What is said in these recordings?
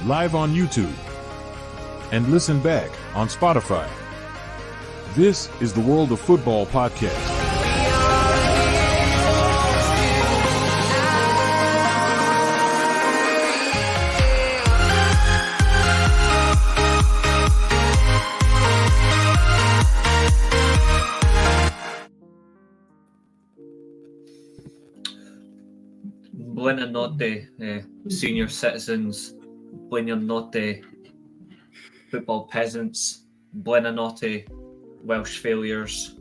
live on YouTube, and listen back on Spotify. This is the World of Football podcast. Buena notte, senior citizens. Buena notte, football peasants. Buena notte, Welsh failures.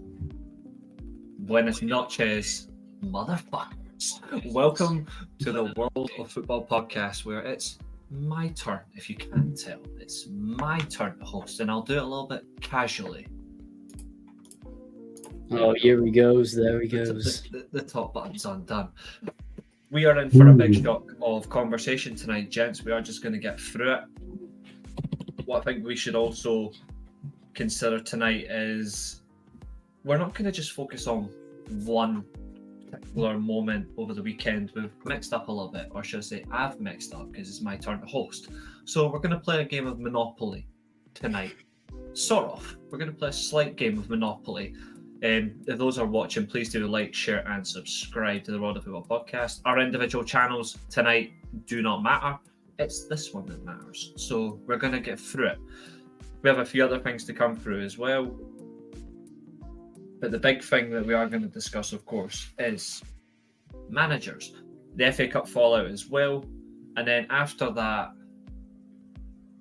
Buenas noches, motherfuckers. Welcome to the World of Football podcast, where it's my turn, if you can't tell. It's my turn to host, and I'll do it a little bit casually. Oh, here he goes. There he goes. The top button's undone. We are in for a big shock of conversation tonight, gents. We are just going to get through it. What I think we should also consider tonight is we're not going to just focus on one particular moment over the weekend. We've mixed up a little bit, or should I say I've mixed up because it's my turn to host. So we're going to play a game of Monopoly tonight. Sort of. We're going to play a slight game of Monopoly. If those are watching, please do like, share, and subscribe to the World of Football podcast. Our individual channels tonight do not matter. It's this one that matters. So we're going to get through it. We have a few other things to come through as well. But the big thing that we are going to discuss, of course, is managers. The FA Cup fallout as well. And then after that,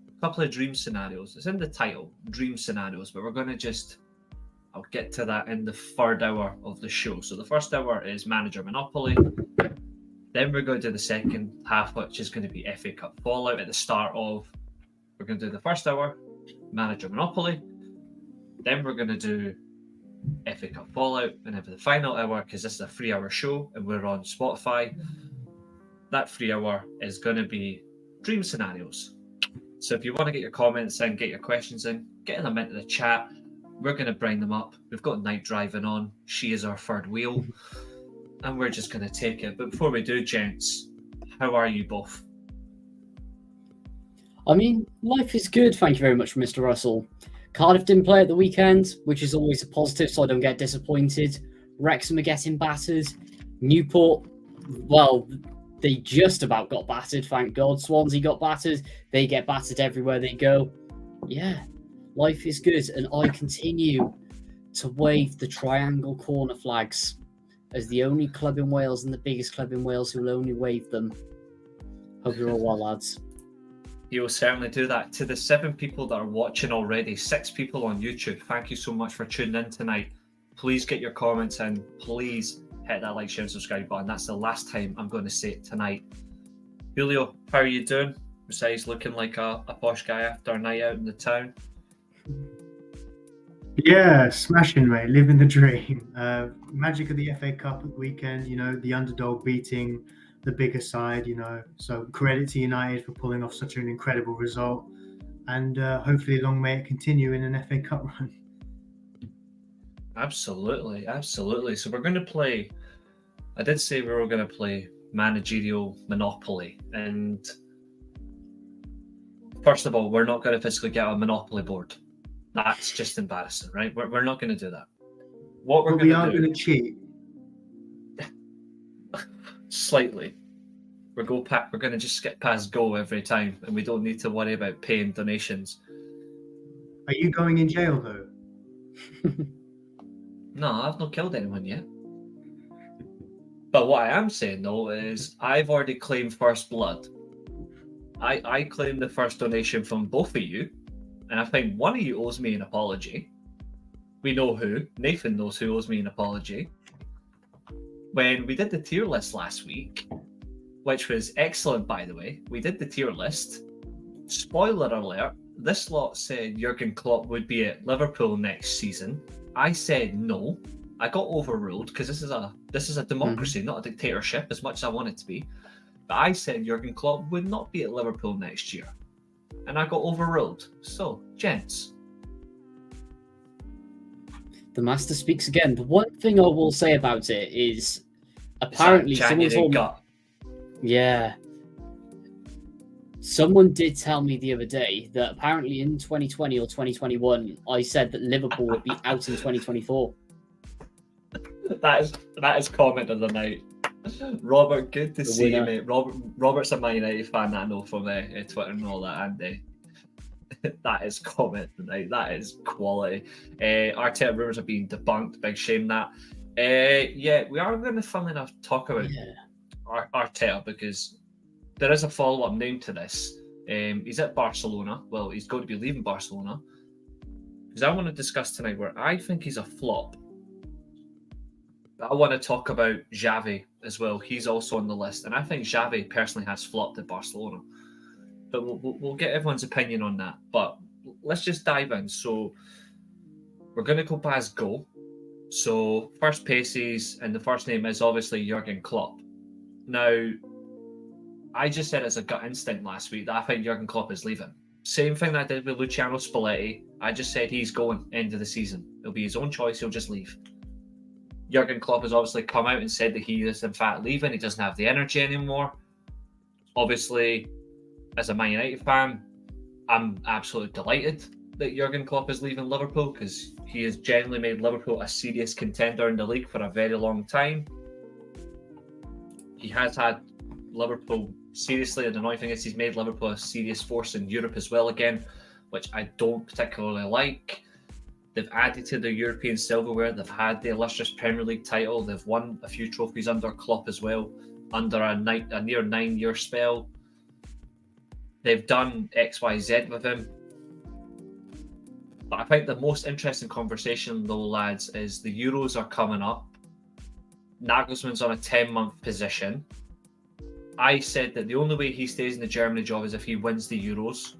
a couple of dream scenarios. It's in the title, dream scenarios, but we're going to I'll get to that in the third hour of the show. So the first hour is Manager Monopoly. Then we're going to do the second half, which is going to be FA Cup fallout at the start of. We're going to do the first hour, Manager Monopoly. Then we're going to do FA Cup fallout. And then for the final hour, because this is a 3-hour show and we're on Spotify, that 3 hour is going to be dream scenarios. So if you want to get your comments in, get your questions in, get them into the chat. We're going to bring them up. We've got Night driving on. She is our third wheel. And we're just going to take it. But before we do, gents, how are you both? I mean, life is good. Thank you very much, Mr. Russell. Cardiff didn't play at the weekend, which is always a positive, so I don't get disappointed. Wrexham are getting battered. Newport, well, they just about got battered, thank God. Swansea got battered. They get battered everywhere they go. Yeah. Life is good, and I continue to wave the triangle corner flags as the only club in Wales and the biggest club in Wales who will only wave them. Hope you're all well, lads. You'll certainly do that. To the 7 people that are watching already, 6 people on YouTube, thank you so much for tuning in tonight. Please get your comments in. Please hit that like, share, and subscribe button. That's the last time I'm going to say it tonight. Julio, how are you doing? Besides looking like a posh guy after a night out in the town. Yeah, smashing, mate. Living the dream. Magic of the FA Cup at the weekend, the underdog beating the bigger side, So credit to United for pulling off such an incredible result. And hopefully long may it continue in an FA Cup run. Absolutely, absolutely. So we're going to play, I did say we were going to play managerial Monopoly. And first of all, we're not going to physically get a Monopoly board. That's just embarrassing, right? We're not going to do that. What we're going to do... We are going to cheat. Slightly. We're going to just skip past go every time, and we don't need to worry about paying donations. Are you going in jail, though? No, I've not killed anyone yet. But what I am saying, though, is I've already claimed first blood. I claimed the first donation from both of you. And I think one of you owes me an apology. We know who. Nathan knows who owes me an apology. When we did the tier list last week, which was excellent, by the way, we did the tier list. Spoiler alert, this lot said Jurgen Klopp would be at Liverpool next season. I said no. I got overruled because this is a democracy, not a dictatorship, as much as I want it to be. But I said Jurgen Klopp would not be at Liverpool next year. And I got overruled. So, gents. The master speaks again. The one thing I will say about it is apparently someone told me... Yeah. Someone did tell me the other day that apparently in 2020 or 2021, I said that Liverpool would be out in 2024. That is comment of the night. Robert, good to see you, mate. Robert's a Man United fan that I know from Twitter and all that, and that is comment of the night. That is quality. Arteta rumours are being debunked. Big shame that. Yeah, we are going to, funnily enough, talk about Arteta because there is a follow-up name to this. He's at Barcelona. Well, he's going to be leaving Barcelona. Because I want to discuss tonight where I think he's a flop. But I want to talk about Xavi as well. He's also on the list. And I think Xavi personally has flopped at Barcelona. But we'll get everyone's opinion on that. But let's just dive in. So we're going to go past goal. So first paces, and the first name is obviously Jurgen Klopp. Now, I just said it's a gut instinct last week that I think Jurgen Klopp is leaving. Same thing that I did with Luciano Spalletti. I just said he's going end of the season. It'll be his own choice. He'll just leave. Jurgen Klopp has obviously come out and said that he is in fact leaving. He doesn't have the energy anymore. Obviously, as a Man United fan, I'm absolutely delighted that Jurgen Klopp is leaving Liverpool because he has genuinely made Liverpool a serious contender in the league for a very long time. He has had Liverpool seriously, and the annoying thing is he's made Liverpool a serious force in Europe as well again, which I don't particularly like. They've added to their European silverware. They've had the illustrious Premier League title. They've won a few trophies under Klopp as well, under a near 9-year spell. They've done XYZ with him. But I think the most interesting conversation, though, lads, is the Euros are coming up. Nagelsmann's on a 10-month position. I said that the only way he stays in the Germany job is if he wins the Euros.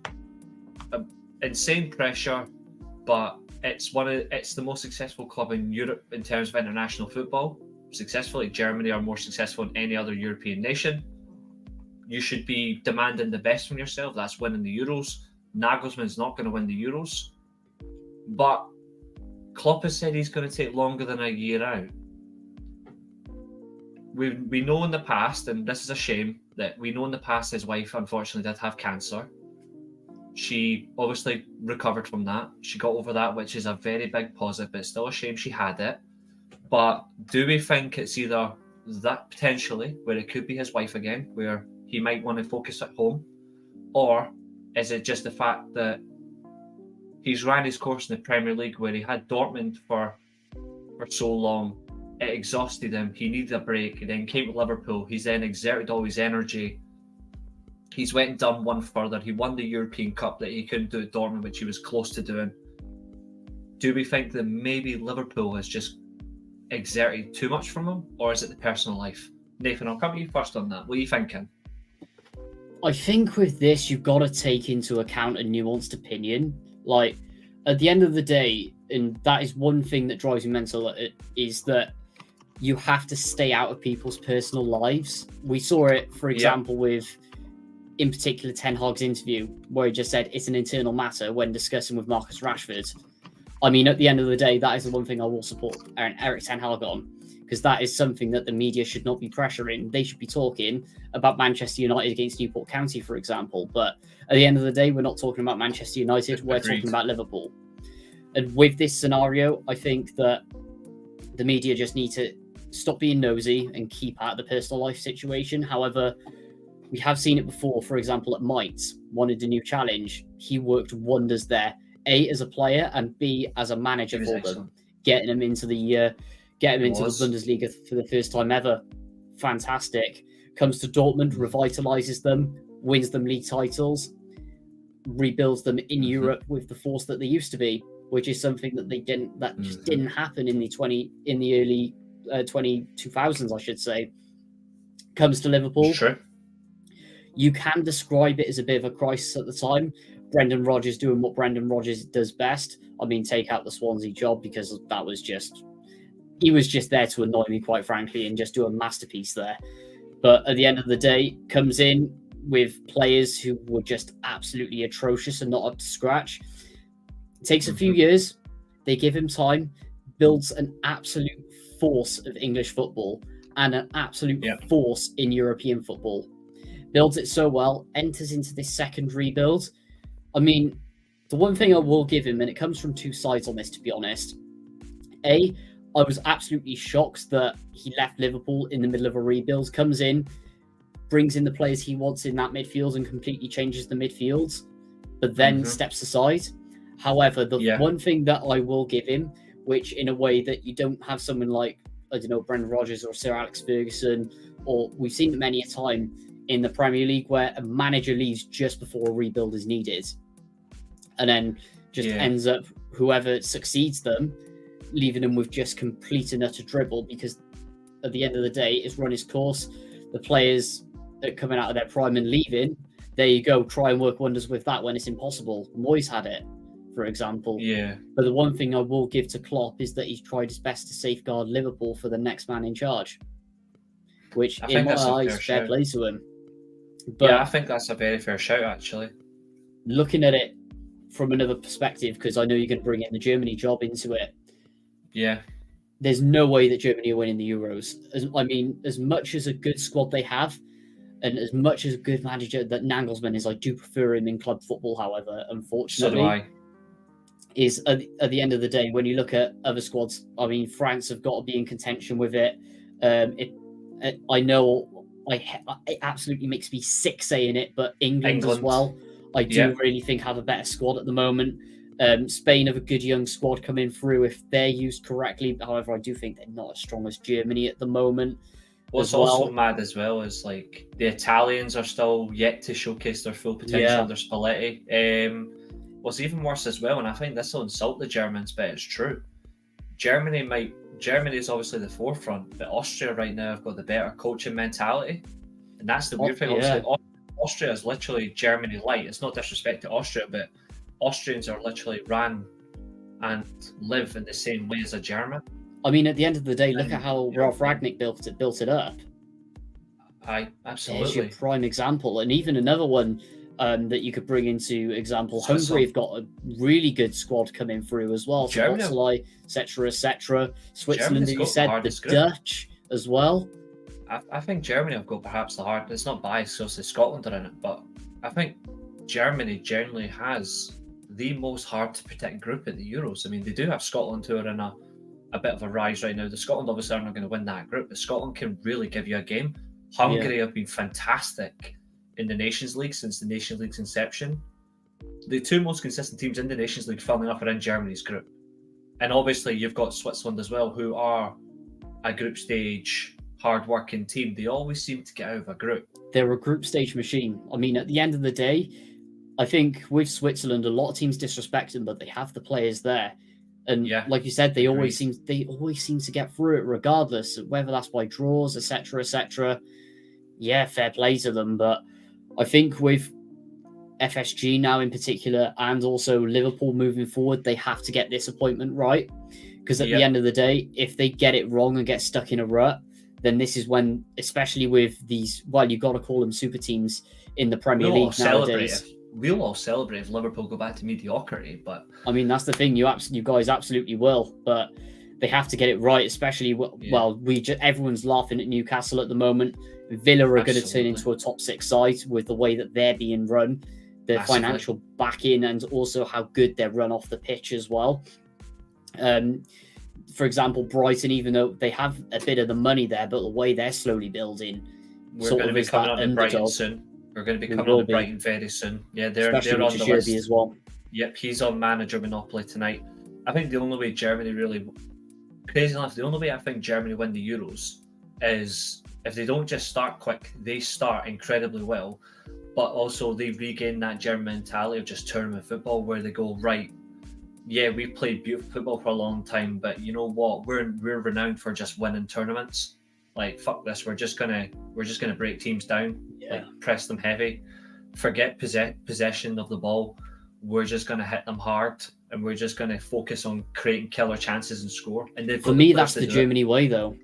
Insane pressure, but it's the most successful club in Europe in terms of international football. Successfully, Germany are more successful than any other European nation. You should be demanding the best from yourself. That's winning the Euros. Nagelsmann's not going to win the Euros. But Klopp has said he's going to take longer than a year out. We know in the past, and this is a shame, that we know in the past his wife unfortunately did have cancer. She obviously recovered from that. She got over that, which is a very big positive, but it's still a shame she had it. But do we think it's either that potentially, where it could be his wife again, where he might want to focus at home, or is it just the fact that he's ran his course in the Premier League where he had Dortmund for so long, it exhausted him, he needed a break, he then came to Liverpool, he's then exerted all his energy, he's went and done one further, he won the European Cup that he couldn't do at Dortmund, which he was close to doing. Do we think that maybe Liverpool has just exerted too much from him, or is it the personal life? Nathan, I'll come to you first on that. What are you thinking? I think with this, you've got to take into account a nuanced opinion. Like, at the end of the day, and that is one thing that drives me mental, is that you have to stay out of people's personal lives. We saw it, for example, with, in particular, Ten Hag's interview, where he just said it's an internal matter when discussing with Marcus Rashford. I mean, at the end of the day, that is the one thing I will support Eric Ten Hag on, because that is something that the media should not be pressuring. They should be talking about Manchester United against Newport County, for example. But at the end of the day, we're not talking about Manchester United. We're talking about Liverpool. And with this scenario, I think that the media just need to stop being nosy and keep out of the personal life situation. However, we have seen it before. For example, at Mainz, wanted a new challenge. He worked wonders there. A, as a player, and B, as a manager for them, getting him into the Bundesliga for the first time ever. Fantastic. Comes to Dortmund, revitalizes them, wins them league titles, rebuilds them in Europe with the force that they used to be, which is something that just didn't happen in the early 2000s, I should say. Comes to Liverpool. Sure. You can describe it as a bit of a crisis at the time. Brendan Rodgers doing what Brendan Rodgers does best. I mean, take out the Swansea job, because that was he was just there to annoy me, quite frankly, and just do a masterpiece there. But at the end of the day, comes in with players who were just absolutely atrocious and not up to scratch. It takes a few years. They give him time, builds an absolute force of English football and an absolute force in European football. builds it so well, enters into this second rebuild. I mean, the one thing I will give him, and it comes from two sides on this, to be honest. I was absolutely shocked that he left Liverpool in the middle of a rebuild, comes in, brings in the players he wants in that midfield and completely changes the midfield, but then steps aside. However, the one thing that I will give him, which in a way that you don't have someone like, I don't know, Brendan Rodgers or Sir Alex Ferguson, or we've seen it many a time in the Premier League where a manager leaves just before a rebuild is needed. And then just ends up, whoever succeeds them, leaving them with just complete and utter dribble, because at the end of the day, it's run its course. The players that are coming out of their prime and leaving, there you go, try and work wonders with that when it's impossible. Moyes had it, for example. Yeah. But the one thing I will give to Klopp is that he's tried his best to safeguard Liverpool for the next man in charge, which in my eyes, fair play to him. But yeah, I think that's a very fair shout, actually. Looking at it from another perspective, because I know you're going to bring in the Germany job into it. Yeah. There's no way that Germany are winning the Euros. As much as a good squad they have, and as much as a good manager that Nagelsmann is, I do prefer him in club football, however, unfortunately. So do I. Is at the end of the day, when you look at other squads, I mean, France have got to be in contention with it. I know it absolutely makes me sick saying it, but England as well, I do really think have a better squad at the moment. Spain have a good young squad coming through if they're used correctly. However, I do think they're not as strong as Germany at the moment. What's also mad as well is like the Italians are still yet to showcase their full potential under Spalletti. What's even worse as well, and I think this will insult the Germans, but it's true. Germany is obviously the forefront, but Austria right now have got the better coaching mentality, and that's the weird thing. Austria is literally Germany light. It's not disrespect to Austria, but Austrians are literally ran and live in the same way as a German. I mean, at the end of the day, look at how Ralf Rangnick built it up. Absolutely. There's your prime example, and even another one that you could bring into example. Hungary have got a really good squad coming through as well. Germany, etc., etc. Switzerland, as you said, the Dutch as well. I think Germany have got perhaps the hardest. It's not biased, so Scotland are in it, but I think Germany generally has the most hard to predict group at the Euros. I mean, they do have Scotland who are in a bit of a rise right now. The Scotland obviously are not going to win that group, but Scotland can really give you a game. Hungary have been fantastic in the Nations League since the Nations League's inception. The two most consistent teams in the Nations League, funnily enough, are in Germany's group. And obviously you've got Switzerland as well, who are a group stage, hard-working team. They always seem to get out of a group. They're a group stage machine. I mean, at the end of the day, I think with Switzerland, a lot of teams disrespect them, but they have the players there. And like you said, they always seem to get through it regardless, whether that's by draws, etc., etc. Yeah, fair play to them. But I think with FSG now in particular, and also Liverpool moving forward, they have to get this appointment right. Because at the end of the day, if they get it wrong and get stuck in a rut, then this is when, especially with these, well, you've got to call them super teams in the Premier League nowadays. We'll all celebrate if Liverpool go back to mediocrity, but I mean, that's the thing. You guys absolutely will, but they have to get it right. Especially, everyone's laughing at Newcastle at the moment. Villa are going to turn into a top 6 side with the way that they're being run, the financial backing, and also how good they're run off the pitch as well. For example, Brighton, even though they have a bit of the money there, but the way they're slowly building, we're going to be coming on to Brighton soon. We're going to be coming on to Brighton very soon. Yeah, they're on the list as well. Yep, he's on manager monopoly tonight. I think the only way Germany really, crazy enough, the only way I think Germany win the Euros is if they don't just start quick, they start incredibly well, but also they regain that German mentality of just tournament football where they go, right, yeah, we've played beautiful football for a long time, but you know what? We're renowned for just winning tournaments. Like, fuck this, we're just gonna break teams down, like press them heavy, forget possession of the ball. We're just gonna hit them hard, and we're just gonna focus on creating killer chances and score. And for me, that's the Germany way, though.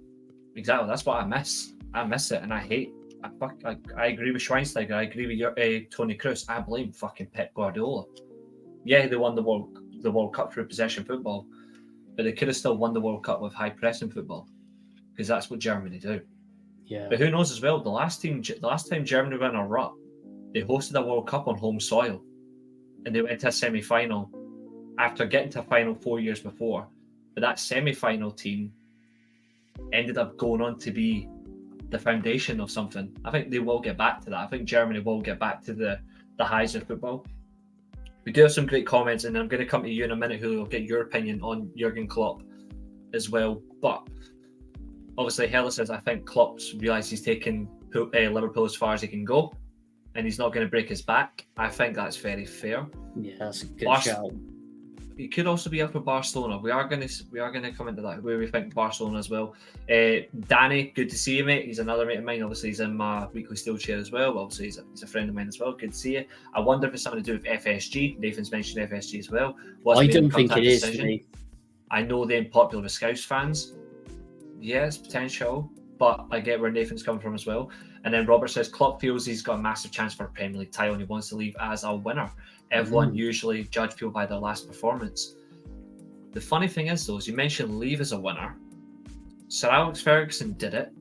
Exactly, that's what I miss. I miss it, and I hate. I agree with Schweinsteiger. I agree with Tony Kroos. I blame fucking Pep Guardiola. Yeah, they won the World Cup through possession football, but they could have still won the World Cup with high pressing football, because that's what Germany do. Yeah. But who knows as well? The last time Germany went on a rut, they hosted a World Cup on home soil, and they went to a semi-final after getting to a final 4 years before. But that semi-final team ended up going on to be the foundation of something. I think they will get back to that. I think Germany will get back to the highs of football. We do have some great comments, and I'm going to come to you in a minute, Julio. I'll get your opinion on Jurgen Klopp as well. But obviously, Hella says, I think Klopp's realised he's taken Liverpool as far as he can go, and he's not going to break his back. I think that's very fair. Yeah, that's a good shout. He could also be up for Barcelona. We are going to come into that, where we think Barcelona as well. Danny, good to see you, mate. He's another mate of mine. Obviously, he's in my weekly steel chair as well. Obviously, he's a friend of mine as well. Good to see you. I wonder if it's something to do with FSG. Nathan's mentioned FSG as well. I don't think it is. I know they're popular with Scouse fans. Yes, potential. But I get where Nathan's coming from as well. And then Robert says, Klopp feels he's got a massive chance for a Premier League title and he wants to leave as a winner. Everyone usually judge people by their last performance. The funny thing is, though, as you mentioned leave as a winner, Sir Alex Ferguson did it.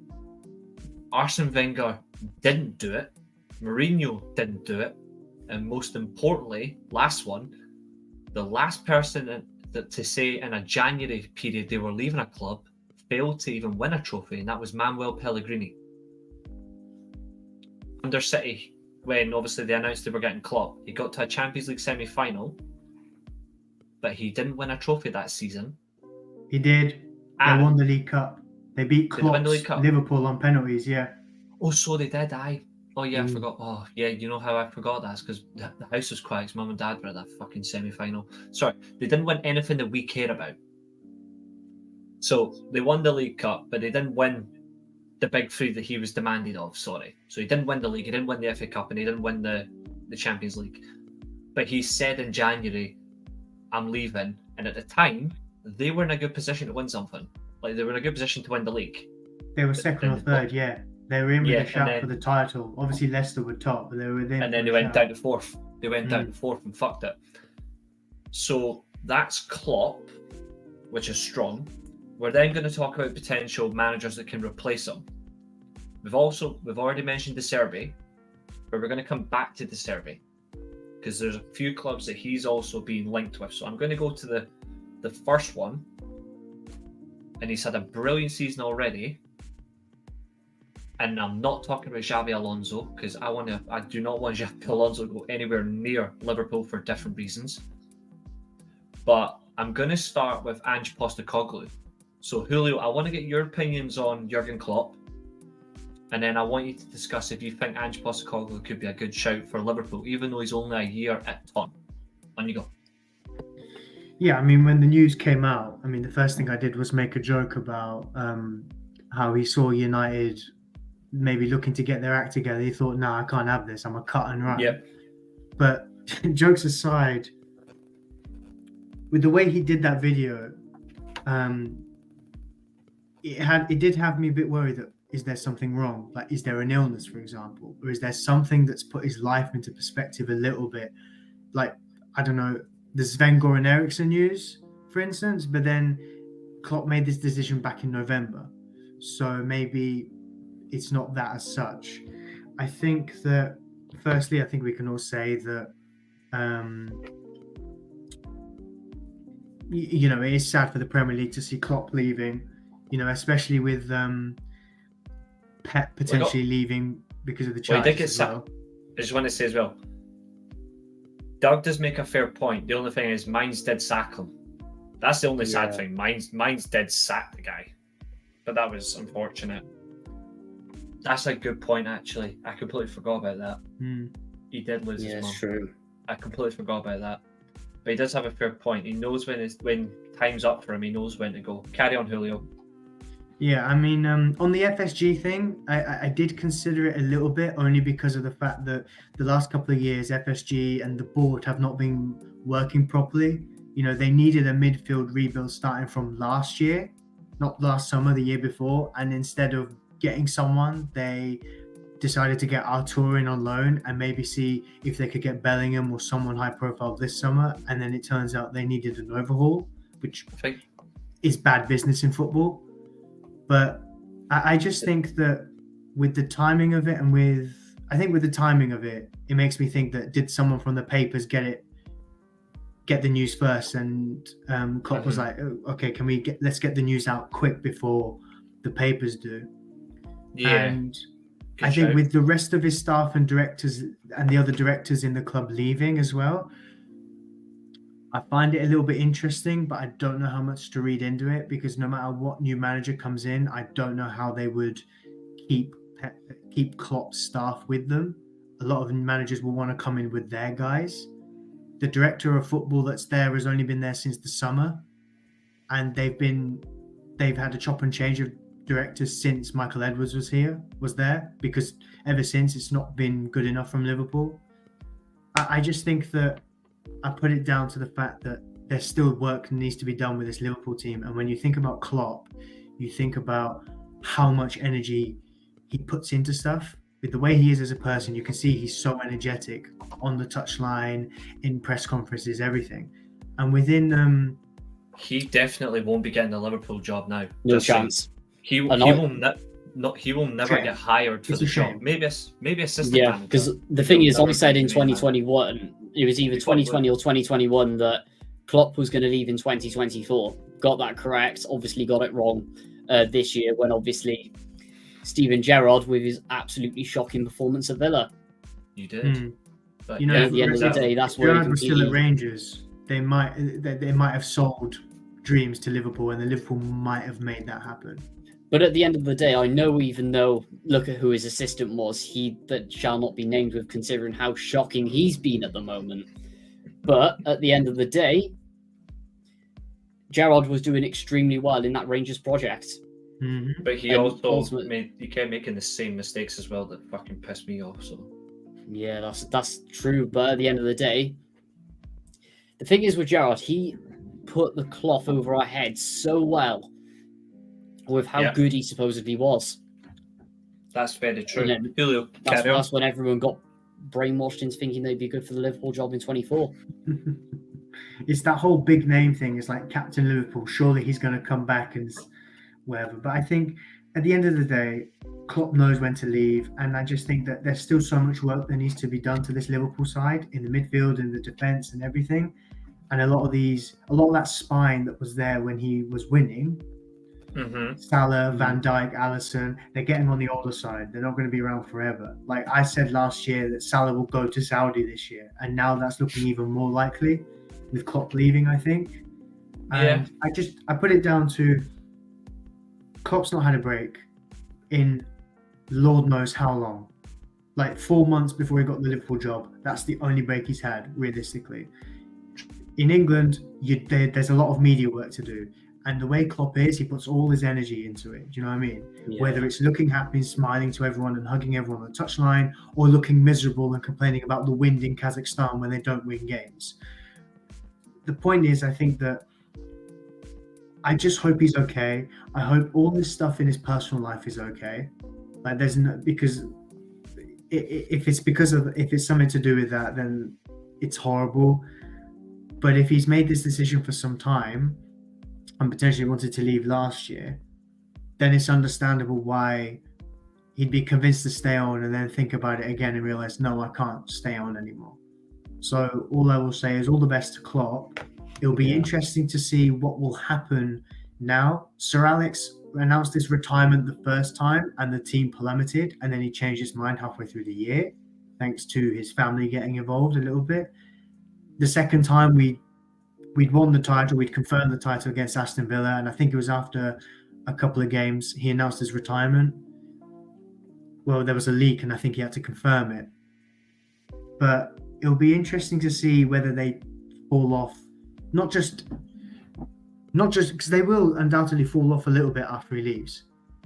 Arsene Wenger didn't do it. Mourinho didn't do it. And most importantly, the last person to say in a January period they were leaving a club failed to even win a trophy, and that was Manuel Pellegrini. Under City, when obviously they announced they were getting Klopp, he got to a Champions League semi-final, but he didn't win a trophy that season. He did. They won the League Cup. They beat Liverpool on penalties, yeah. Oh, so they did, aye. Oh, yeah, I forgot. Oh, yeah, you know how I forgot that? It's because the house was quiet because Mum and Dad were at that fucking semi-final. Sorry, they didn't win anything that we care about. So they won the League Cup, but they didn't win the big three that he was demanded of, sorry. So he didn't win the league, he didn't win the FA Cup, and he didn't win the Champions League. But he said in January, I'm leaving. And at the time, they were in a good position to win something. Like, they were in a good position to win the league. They were second or third, yeah. They were in with a shout for the title. Obviously, Leicester were top, but they were there. And then they went down to fourth. They went down to fourth and fucked it. So that's Klopp, which is strong. We're then going to talk about potential managers that can replace him. We've already mentioned De Zerbi, but we're going to come back to De Zerbi because there's a few clubs that he's also being linked with. So I'm going to go to the first one, and he's had a brilliant season already. And I'm not talking about Xabi Alonso because I do not want Xabi Alonso to go anywhere near Liverpool for different reasons. But I'm going to start with Ange Postecoglou. So, Julio, I want to get your opinions on Jurgen Klopp, and then I want you to discuss if you think Ange Postecoglou could be a good shout for Liverpool, even though he's only a year at Tottenham. On you go. Yeah, I mean, when the news came out, I mean, the first thing I did was make a joke about how he saw United maybe looking to get their act together. He thought, I can't have this. I'm a cut and run. Yep. But jokes aside, with the way he did that video, it did have me a bit worried that is there something wrong? Like, is there an illness, for example? Or is there something that's put his life into perspective a little bit? Like, I don't know, the Sven-Goran Eriksson news, for instance, but then Klopp made this decision back in November. So maybe it's not that as such. I think that, firstly, I think we can all say that, it is sad for the Premier League to see Klopp leaving, especially with Pep potentially leaving because of the charges as well. I just want to say as well, Doug does make a fair point. The only thing is, Mainz did sack him. That's the only sad thing. Mainz did sack the guy. But that was unfortunate. That's a good point, actually. I completely forgot about that. He did lose his mum. True. I completely forgot about that. But he does have a fair point. He knows when time's up for him, he knows when to go. Carry on, Julio. Yeah, I mean, on the FSG thing, I did consider it a little bit, only because of the fact that the last couple of years, FSG and the board have not been working properly. They needed a midfield rebuild starting from last year, not last summer, the year before. And instead of getting someone, they decided to get Artur in on loan and maybe see if they could get Bellingham or someone high profile this summer. And then it turns out they needed an overhaul, which is bad business in football. But I just think that with the timing of it, and I think with the timing of it, it makes me think that did someone from the papers get the news first, and Klopp was like, oh, okay, let's get the news out quick before the papers do. Yeah. And I think with the rest of his staff and directors and the other directors in the club leaving as well, I find it a little bit interesting, but I don't know how much to read into it, because no matter what new manager comes in, I don't know how they would keep Klopp's staff with them. A lot of managers will want to come in with their guys. The director of football that's there has only been there since the summer, and they've had a chop and change of directors since Michael Edwards was there, because ever since it's not been good enough from Liverpool. I just think that I put it down to the fact that there's still work that needs to be done with this Liverpool team. And when you think about Klopp, you think about how much energy he puts into stuff. With the way he is as a person, you can see he's so energetic on the touchline, in press conferences, everything. And within he definitely won't be getting the Liverpool job now. No chance. He will never get hired for the job. Maybe assistant manager. Yeah, because the thing is, I said in 2021, it was either 2020 or 2021 that Klopp was going to leave in 2024. Got that correct. Obviously got it wrong this year, when obviously Steven Gerrard with his absolutely shocking performance at Villa. You did. But at the end of the day, that's where Gerrard was still at Rangers. They might have sold dreams to Liverpool, and the Liverpool might have made that happen. But at the end of the day, I know, even though, look at who his assistant was, he that shall not be named, with considering how shocking he's been at the moment. But at the end of the day, Gerrard was doing extremely well in that Rangers project. Mm-hmm. But he also he kept making the same mistakes as well that fucking pissed me off. So yeah, that's true. But at the end of the day, the thing is with Gerrard, he put the cloth over our heads so well with how good he supposedly was. That's very true. Then, Julio, that's when everyone got brainwashed into thinking they'd be good for the Liverpool job in 24. It's that whole big name thing. It's like Captain Liverpool. Surely he's going to come back and whatever. But I think at the end of the day, Klopp knows when to leave. And I just think that there's still so much work that needs to be done to this Liverpool side in the midfield and the defence and everything. And a lot of that spine that was there when he was winning, Salah, Van Dijk, Alisson, they're getting on the older side. They're not going to be around forever. Like I said last year that Salah will go to Saudi this year, and now that's looking even more likely with Klopp leaving, I think. And I put it down to Klopp's not had a break in Lord knows how long. Like 4 months before he got the Liverpool job, that's the only break he's had, realistically. In England, there's a lot of media work to do. And the way Klopp is, he puts all his energy into it. Do you know what I mean? Yeah. Whether it's looking happy, smiling to everyone and hugging everyone on the touchline, or looking miserable and complaining about the wind in Kazakhstan when they don't win games. The point is, I think that I just hope he's okay. I hope all this stuff in his personal life is okay. Like there's no, because if it's something to do with that, then it's horrible. But if he's made this decision for some time and potentially wanted to leave last year, then it's understandable why he'd be convinced to stay on and then think about it again and realize, no, I can't stay on anymore. So all I will say is all the best to Klopp. It'll be interesting to see what will happen now. Sir Alex announced his retirement the first time and the team plummeted, and then he changed his mind halfway through the year, thanks to his family getting involved a little bit. The second time we'd won the title, we'd confirmed the title against Aston Villa, and I think it was after a couple of games he announced his retirement. Well, there was a leak and I think he had to confirm it. But it'll be interesting to see whether they fall off, not just because they will undoubtedly fall off a little bit after he leaves,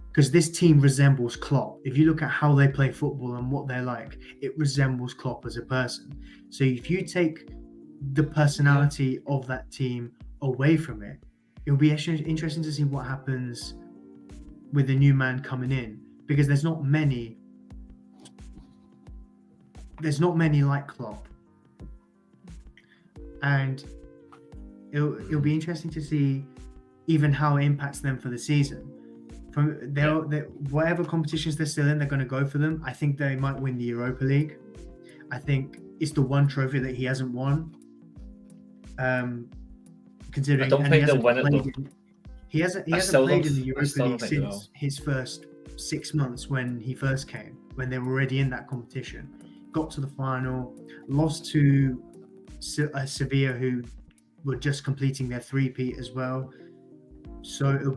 because this team resembles Klopp. If you look at how they play football and what they're like, it resembles Klopp as a person. So if you take the personality of that team away from it, it'll be interesting to see what happens with the new man coming in, because there's not many like Klopp, and it'll be interesting to see even how it impacts them for the season. whatever competitions they're still in, they're going to go for them. I think they might win the Europa League. I think it's the one trophy that he hasn't won. Considering, I don't think they'll win it though. He hasn't played in the Europa League since his first 6 months when he first came, when they were already in that competition. Got to the final, lost to Sevilla, who were just completing their three-peat as well. So it'll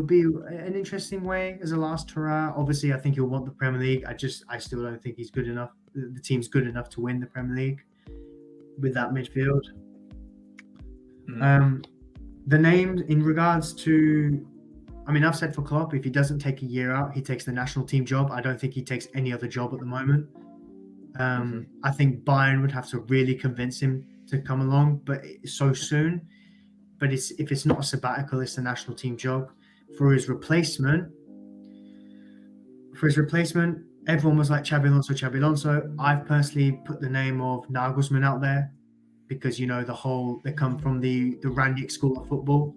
be an interesting way as a last hurrah. Obviously, I think he'll want the Premier League. I still don't think he's good enough. The team's good enough to win the Premier League with that midfield. The name in regards to, I mean, I've said for Klopp, if he doesn't take a year out, he takes the national team job. I don't think he takes any other job at the moment. I think Bayern would have to really convince him to come along, but so soon. But if it's not a sabbatical, it's the national team job. For his replacement, everyone was like Xabi Alonso. I've personally put the name of Nagelsmann out there because, you know, they come from the Rangnick school of football.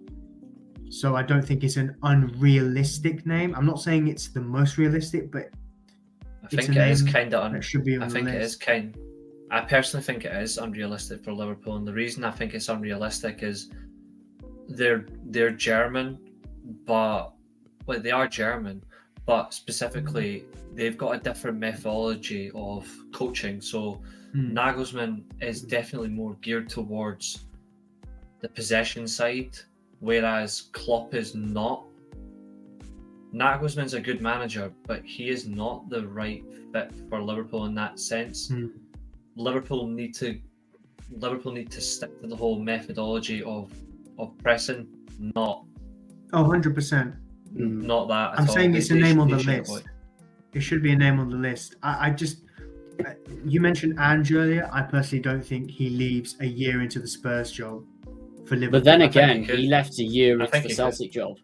So I don't think it's an unrealistic name. I'm not saying it's the most realistic, but I think it is kind of I personally think it is unrealistic for Liverpool, and the reason I think it's unrealistic is they're German, but they are German, but specifically they've got a different methodology of coaching. So Nagelsmann is definitely more geared towards the possession side, whereas Klopp is not. Nagelsmann's a good manager, but he is not the right fit for Liverpool in that sense. Liverpool need to stick to the whole methodology of pressing, not 100%. Not that at I'm all. saying it's a name on the list. It should be a name on the list. You mentioned Ange earlier. I personally don't think he leaves a year into the Spurs job for Liverpool. But then again, he left a year into the Celtic job.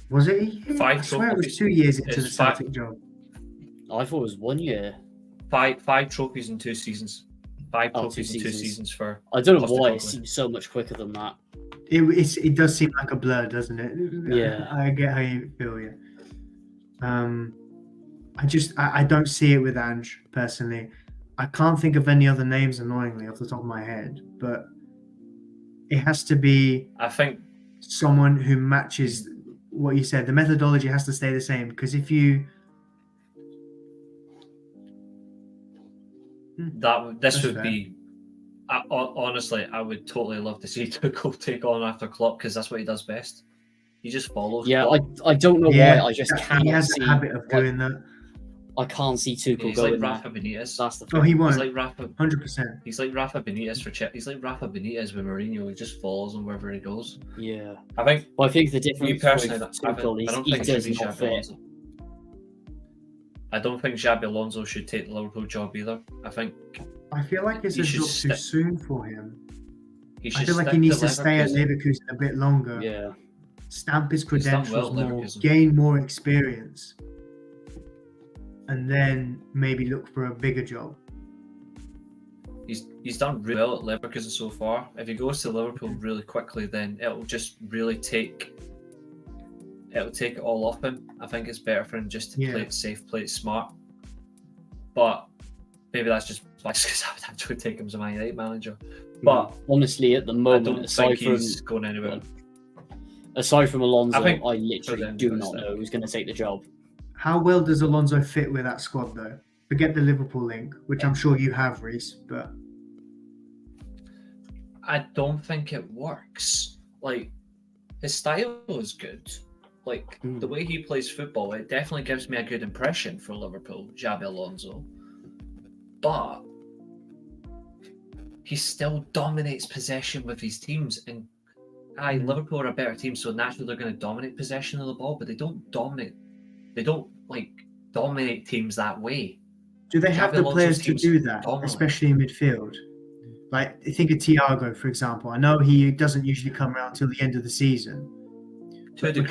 Was it a year? I swear it was 2 years into the Celtic job. I thought it was 1 year. Five trophies in 2 seasons. Five trophies in 2 seasons for. I don't know why it seems so much quicker than that. It does seem like a blur, doesn't it? Yeah. I get how you feel, yeah. I don't see it with Ange personally. I can't think of any other names, annoyingly, off the top of my head, but it has to be, I think, someone who matches what you said. The methodology has to stay the same, because if you honestly, I would totally love to see Tuchel take on after Klopp, because that's what he does best. He just follows. Yeah, Klopp. I don't know why. I just can't see. He has a habit of doing that. I can't see Tuchel He's going like Rafa there. Benitez. That's the thing. Oh, he won't. He's like Rafa. 100%. He's like Rafa Benitez for Czech. He's like Rafa Benitez with Mourinho. He just follows him wherever he goes. Yeah. I think the difference with Tuchel is he does not fit. I don't think Xabi Alonso should take the Liverpool job either. I feel like it's a job too soon for him. I feel like he he needs to stay at Leverkusen a bit longer. Yeah. Stamp his credentials more, gain more experience, and then maybe look for a bigger job. He's done really well at Leverkusen so far. If he goes to Liverpool really quickly, then it'll just really take it all off him. I think it's better for him just to play it safe, play it smart. But maybe that's just because I would have to take him as a Man United manager. But honestly, at the moment, I don't think he's going anywhere. Aside from Alonso, I literally do not know who's going to take the job. How well does Alonso fit with that squad, though? Forget the Liverpool link, which I'm sure you have, Reece, but I don't think it works. Like, his style is good. Like, the way he plays football, it definitely gives me a good impression for Liverpool, Xabi Alonso. But he still dominates possession with his teams, and Liverpool are a better team, so naturally they're going to dominate possession of the ball, but they don't dominate teams that way. Do they have the players to do that, especially in midfield? Like, think of Thiago, for example. I know he doesn't usually come around till the end of the season. To a degree,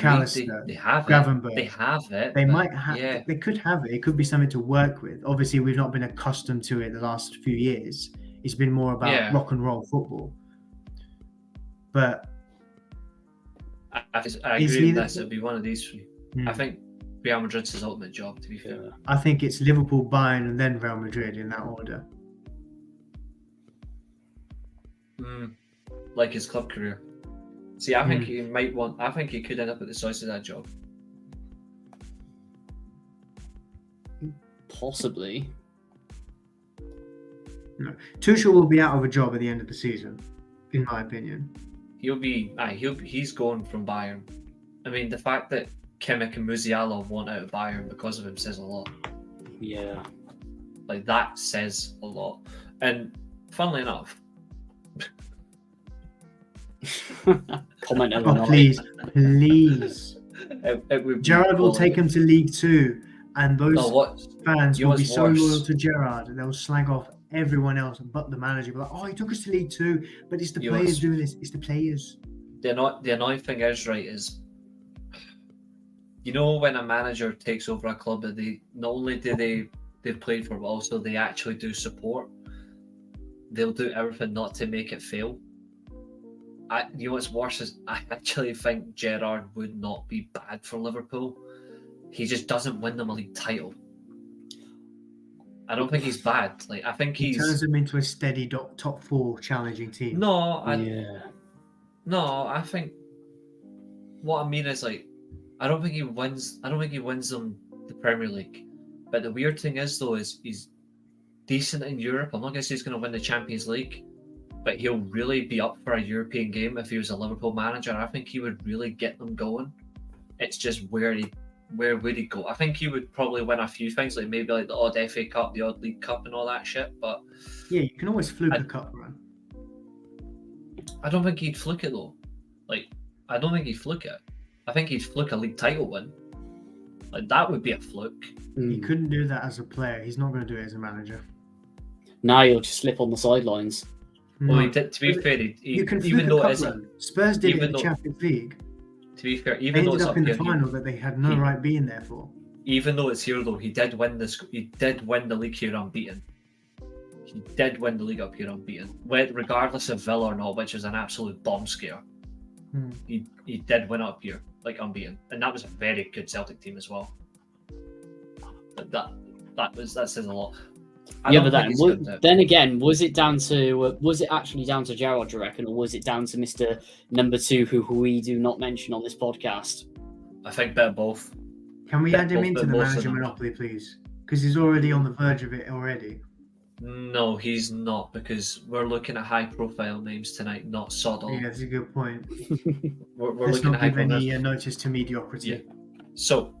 they have Gravenberch, it. They have it. They might have. Yeah. They could have it. It could be something to work with. Obviously, we've not been accustomed to it the last few years. It's been more about rock and roll football. But I Is agree he with the- this. It'd be one of these three. I think Real Madrid's his ultimate job, to be fair. Yeah. I think it's Liverpool, Bayern, and then Real Madrid in that order. Like his club career. See, I think he might want. I think he could end up at the Sociedad job. Possibly. No, Tuchel will be out of a job at the end of the season, in my opinion. He's going from Bayern. I mean, the fact that Kimmich and Musiala want out of Bayern because of him says a lot. Yeah. Like, that says a lot. And funnily enough, Comment Oh, everyone. please. it would be Gerrard will take quality. him to League Two, and those No, what? fans you will know be what's so worse? loyal to Gerrard, they'll slag off everyone else but the manager. Be like, oh, he took us to League Two, but it's the You know players what's- doing this. It's the players. The annoying thing is, right, is you know when a manager takes over a club that they not only do they've played for, but also they actually do support. They'll do everything not to make it fail. You know what's worse is I actually think Gerrard would not be bad for Liverpool. He just doesn't win them a league title. I don't think he's bad. Like, I think He he's turns them into a steady top four challenging team. no. Yeah. I think what I mean is, like, I don't think he wins them the Premier League. But the weird thing is, though, is he's decent in Europe. I'm not gonna say he's gonna win the Champions League, but he'll really be up for a European game if he was a Liverpool manager. I think he would really get them going. It's just where would he go? I think he would probably win a few things, like maybe like the odd FA Cup, the odd League Cup, and all that shit. But Yeah, you can always fluke a cup run. I don't think he'd fluke it though. Like, I don't think he'd fluke it. I think he'd fluke a league title win. Like, that would be a fluke. He couldn't do that as a player. He's not going to do it as a manager. Now you'll just slip on the sidelines. Well, he No. did, to be fair, You can even fluke though a it cup isn't. run. Spurs did it even in the though- Champions League. To be fair, They even though ended it's up up in the here, final that they had no he- right being there for. even though it's here though, he did win this. He did win the league here unbeaten. He did win the league up here unbeaten, regardless of Villa or not, which is an absolute bomb scare. He did win up here like unbeaten, and that was a very good Celtic team as well. But that says a lot. I Yeah, don't but think then, he's good at- then again, was it actually down to Gerrard, do you reckon, or was it down to Mr. Number 2, who we do not mention on this podcast? I think bit of both. Can we Bit add him both, into bit the both of manager them. monopoly, please? Because he's already on the verge of it already. No, he's not, because we're looking at high-profile names tonight, not Sodom. Yeah, that's a good point. We're Let's looking not at give any high-profile. notice to mediocrity. Yeah. So,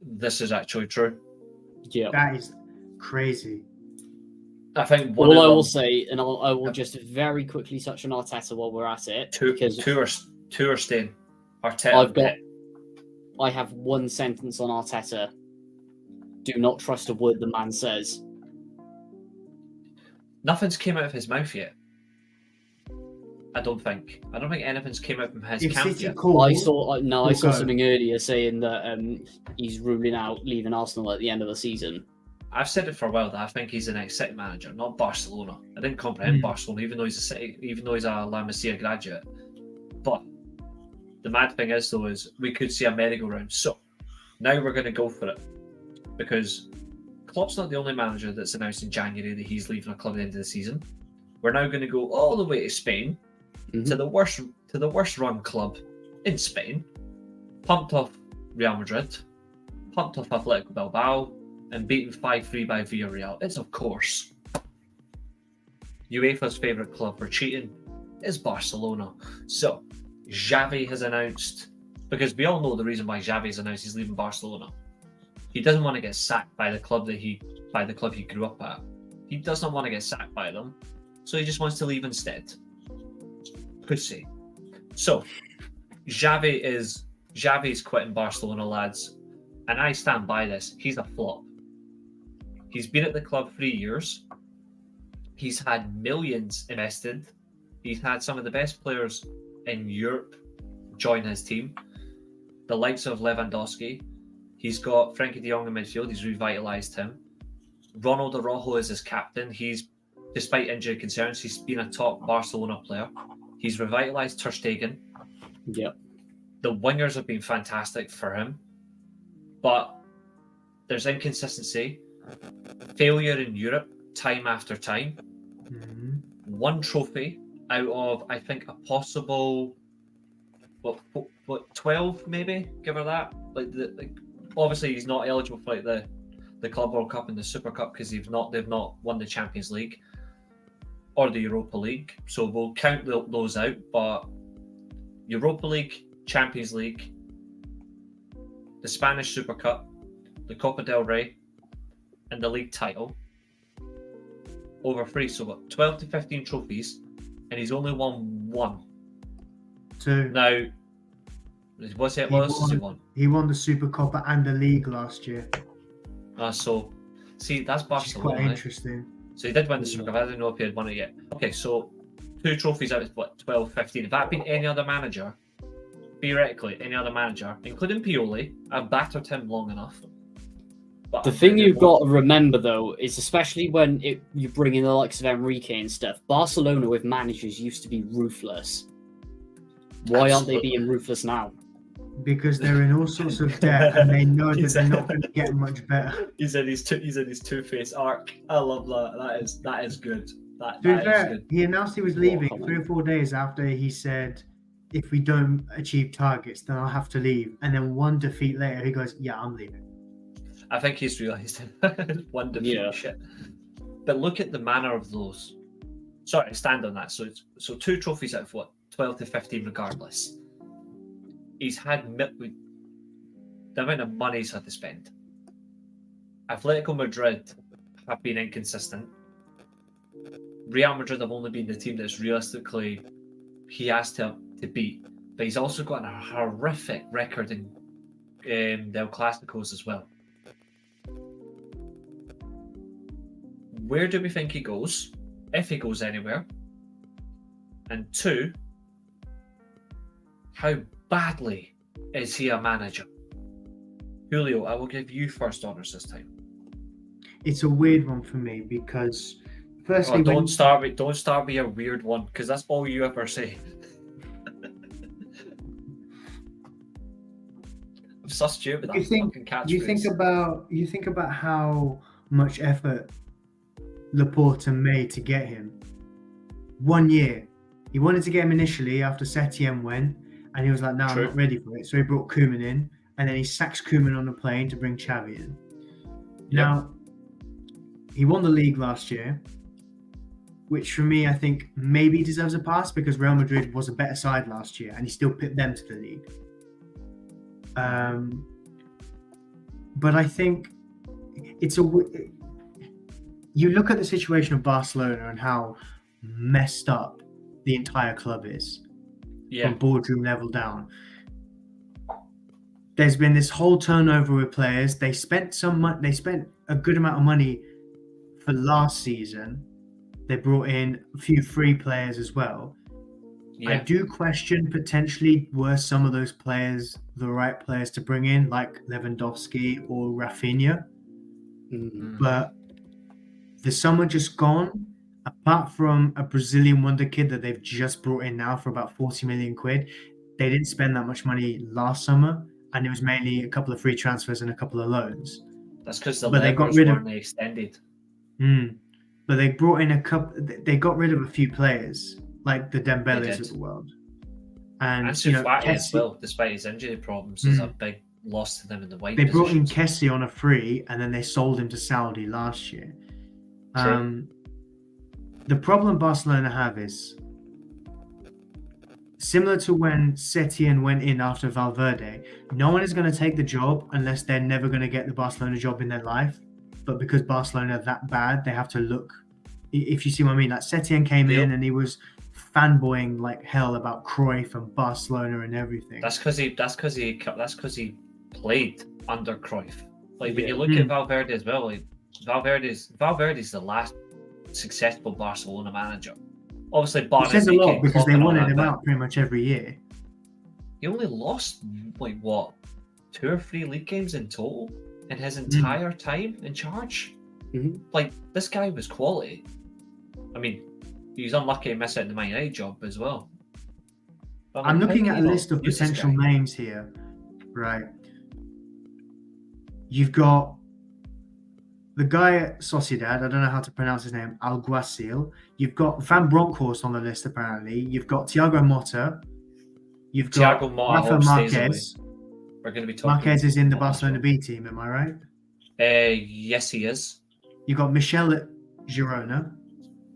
this is actually true. Yeah. That is crazy. I think one All I of will them, say, and I will just very quickly touch on Arteta while we're at it, two because are staying. Arteta. I've got, I have one sentence on Arteta. Do not trust a word the man says. Nothing's came out of his mouth yet. I don't think anything's came out from his If camp City yet. call, I saw We'll go. something earlier saying that he's ruling out leaving Arsenal at the end of the season. I've said it for a while that I think he's the next City manager, not Barcelona. I didn't comprehend Barcelona, even though he's a La Masia graduate. But the mad thing is, though, is we could see a merry-go-round. So now we're going to go for it, because Klopp's not the only manager that's announced in January that he's leaving a club at the end of the season. We're now going to go all the way to Spain, to the worst run club in Spain, pumped off Real Madrid, pumped off Atletico Bilbao, and beaten 5-3 by Villarreal. It's, of course, UEFA's favourite club for cheating is Barcelona. So Xavi has announced, because we all know the reason why Xavi's announced he's leaving Barcelona. He doesn't want to get sacked by the club he grew up at. He does not want to get sacked by them, so he just wants to leave instead. Pussy. So Xavi's quitting Barcelona, lads, and I stand by this. He's a flop. He's been at the club 3 years. He's had millions invested. He's had some of the best players in Europe join his team. The likes of Lewandowski. He's got Frankie de Jong in midfield. He's revitalised him. Ronald Araujo is his captain. Despite injury concerns, he's been a top Barcelona player. He's revitalised Ter Stegen. Yep. The wingers have been fantastic for him, but there's inconsistency, failure in Europe time after time. Mhm. One trophy out of, I think, a possible what 12 maybe, give her that. Like obviously he's not eligible for like the Club World Cup and the Super Cup because they've not won the Champions League or the Europa League, so we'll count those out. But Europa League, Champions League, the Spanish Super Cup, the Copa del Rey, and the league title over 3, so what, 12 to 15 trophies, and he's only won 1. 2. Now, what's it? What else has he won? He won the Super Copa and the league last year. So, see, that's Which is Barcelona. quite interesting. So he did win the Super Cup. I didn't know if he had won it yet. Okay, so 2 trophies out of what, 12, 15. If that had been any other manager, theoretically, any other manager, including Pioli, I've battered him long enough. But The thing you've got to remember, though, is especially when you bring in the likes of Enrique and stuff, Barcelona with managers used to be ruthless. Why aren't they being ruthless now? Because they're in all sorts of debt and they know that they're not going to get much better. He's in his two-face arc. I love that. That is good. That To be is fair, good. he announced he was leaving come on. 3 or 4 days after he said, if we don't achieve targets, then I'll have to leave. And then 1 defeat later, he goes, yeah, I'm leaving. I think he's realised one defeat shit. But look at the manner of those. Sorry, stand on that. So 2 trophies out of what, 12 to 15 regardless. He's had the amount of money he's had to spend. Atletico Madrid have been inconsistent. Real Madrid have only been the team that's realistically he has to beat. But he's also got a horrific record in the El Clásicos as well. Where do we think he goes? If he goes anywhere? And 2, how badly is he a manager? Julio, I will give you first honours this time. It's a weird one for me because, firstly, don't start with a weird one because that's all you ever say. I'm so stupid. You think about how much effort Laporta made to get him. 1 year. He wanted to get him initially after Setien went, and he was like, no, I'm not ready for it. So he brought Koeman in, and then he sacks Koeman on the plane to bring Xavi in. Now, he won the league last year, which for me, I think maybe deserves a pass because Real Madrid was a better side last year, and he still picked them to the league. But I think you look at the situation of Barcelona and how messed up the entire club is from boardroom level down. There's been this whole turnover with players. They spent a good amount of money for last season. They brought in a few free players as well. I do question potentially were some of those players the right players to bring in, like Lewandowski or Rafinha. But the summer just gone, apart from a Brazilian wonder kid that they've just brought in now for about 40 million quid, they didn't spend that much money last summer, and it was mainly a couple of free transfers and a couple of loans. That's because they got rid of extended. But they brought in they got rid of a few players, like the Dembeles of the world. And Fati as well, despite his injury problems, is a big loss to them in the white. They brought in Kessie on a free, and then they sold him to Saudi last year. The problem Barcelona have is similar to when Setien went in after Valverde. No one is going to take the job unless they're never going to get the Barcelona job in their life. But because Barcelona are that bad, they have to look. If you see what I mean, like Setien came in and he was fanboying like hell about Cruyff and Barcelona and everything. That's because he played under Cruyff. Like when you look at Valverde as well, like Valverde's the last successful Barcelona manager. Obviously, it says a lot because they wanted him out pretty much every year. He only lost like what, 2 or 3 league games in total in his entire time in charge. Like this guy was quality. I mean, he was unlucky to miss out on the Man United job as well. But I'm like, looking how at do a you list not of use this potential guy? names here, right? You've got the guy at Sociedad, I don't know how to pronounce his name, Alguacil. You've got Van Bronckhorst on the list, apparently. You've got Thiago Motta. You've got Thiago Motta, I Rafa hope, stays away. Marquez. We're going to be talking. Marquez is in the about that as Barcelona well. B team, am I right? Yes, he is. You've got Michel at Girona,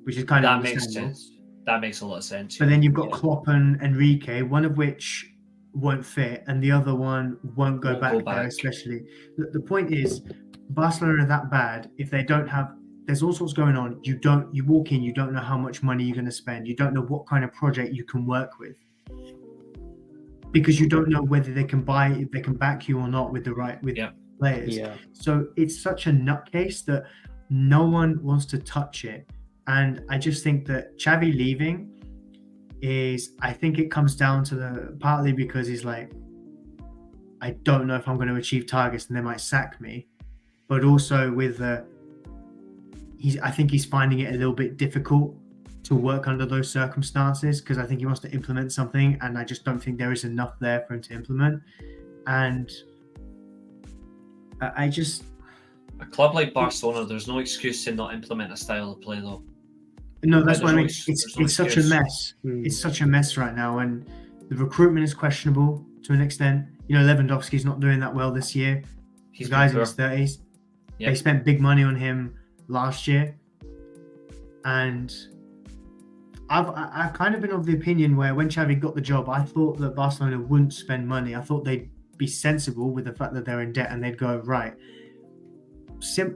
which is kind of That makes understandable. sense. That makes a lot of sense. But yeah. then you've got Yeah. Klopp and Enrique, one of which won't fit, and the other one won't go Won't back go there, back. especially. The point is, Barcelona are that bad. If they don't have, there's all sorts going on. You walk in, you don't know how much money you're going to spend. You don't know what kind of project you can work with. Because you don't know whether they can back you or not with Yeah. players. Yeah. So it's such a nutcase that no one wants to touch it. And I just think that Xavi leaving I think it comes down to partly because he's like, I don't know if I'm going to achieve targets and they might sack me, but also with I think he's finding it a little bit difficult to work under those circumstances because I think he wants to implement something and I just don't think there is enough there for him to implement. And I just, A club like Barcelona, there's no excuse to not implement a style of play, though. no, that's what I mean. There's no It's such a excuse. mess. Mm. It's such a mess right now, and the recruitment is questionable to an extent. You know, Lewandowski's not doing that well this year. He's The guy's in been his poor. 30s. Yeah. They spent big money on him last year, and I've kind of been of the opinion where when Xavi got the job, I thought that Barcelona wouldn't spend money. I thought they'd be sensible with the fact that they're in debt, and they'd go right.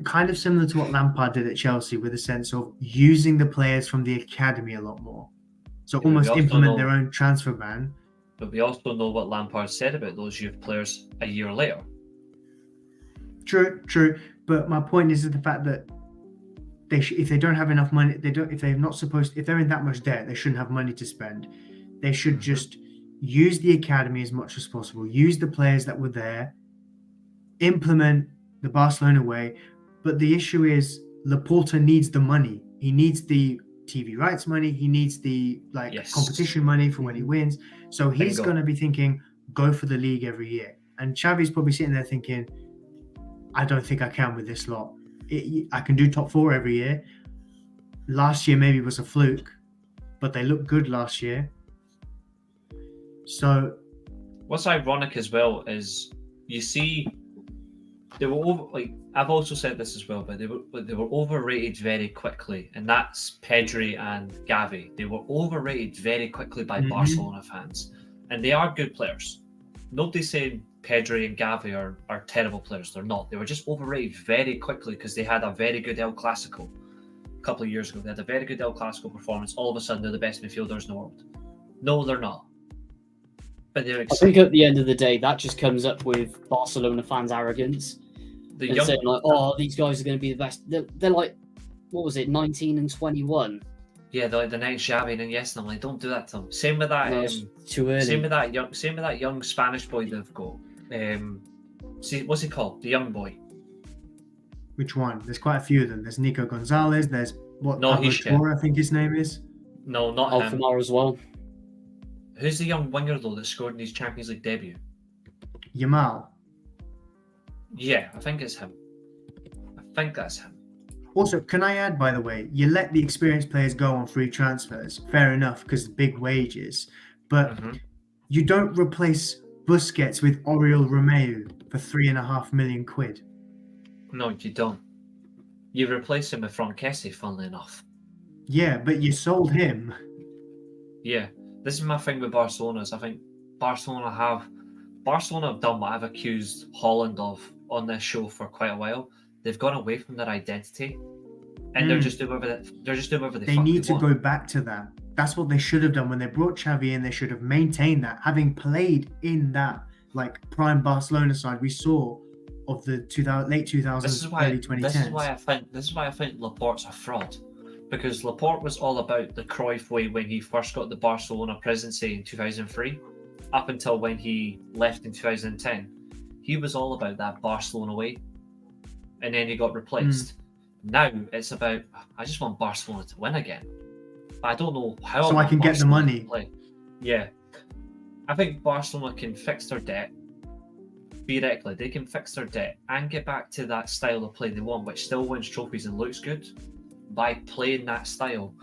Kind of similar to what Lampard did at Chelsea, with a sense of using the players from the academy a lot more. So Yeah, but almost we also implement know- their own transfer ban. But we also know what Lampard said about those youth players a year later. True. But my point is the fact that if they don't have enough money, if they're in that much debt, they shouldn't have money to spend. They should just use the academy as much as possible. Use the players that were there. Implement the Barcelona way. But the issue is Laporta needs the money. He needs the TV rights money. He needs the Yes. competition money for when he wins. So he's Bingo. going to be thinking, go for the league every year. And Xavi's probably sitting there thinking, I don't think I can with this lot. I can do top 4 every year. Last year maybe was a fluke, but they looked good last year. So What's ironic as well is you see they were I've also said this as well, but they were overrated very quickly, and that's Pedri and Gavi. They were overrated very quickly by Barcelona fans, and they are good players. Nobody's saying Pedri and Gavi are terrible players. They're not. They were just overrated very quickly because they had a very good El Clasico a couple of years ago. They had a very good El Clasico performance. All of a sudden, they're the best midfielders in the world. No, they're not. But they're I exciting. think at the end of the day, that just comes up with Barcelona fans' arrogance The and young, saying like, "Oh, these guys are going to be the best." They're like, what was it, 19 and 21? yeah, they're like the next Xavi and yes, and I'm like, don't do that to them. Same with that. No, it's too early. Same with that young Spanish boy they've got. What's he called? The young boy. which one? There's quite a few of them. There's Nico Gonzalez. There's No, Pablo he's shit. Torre, I think his name is. No, not him. Alfamar as well. Who's the young winger though that scored in his Champions League debut? Yamal. Yeah, I think it's him. I think that's him. Also, can I add, by the way, you let the experienced players go on free transfers. Fair enough, because big wages. But you don't replace Busquets with Oriol Romeu for £3.5 million. No, you don't. You replace him with Franquesi, funnily enough. Yeah, but you sold him. Yeah, this is my thing with Barcelona. Is I think Barcelona have done what I've accused Holland of on this show for quite a while. They've gone away from their identity, and they're just doing whatever They need to go back to that. That's what they should have done when they brought Xavi in. They should have maintained that, having played in that prime Barcelona side we saw of the late 2000s, early 2010s. This is why I think Laporte's a fraud, because Laporte was all about the Cruyff way when he first got the Barcelona presidency in 2003, up until when he left in 2010. He was all about that Barcelona way, and then he got replaced. Now it's about, I just want Barcelona to win again. But I don't know how. So I can get the money. Yeah. I think Barcelona can fix their debt. Theoretically, they can fix their debt and get back to that style of play they want, which still wins trophies and looks good. By playing that style,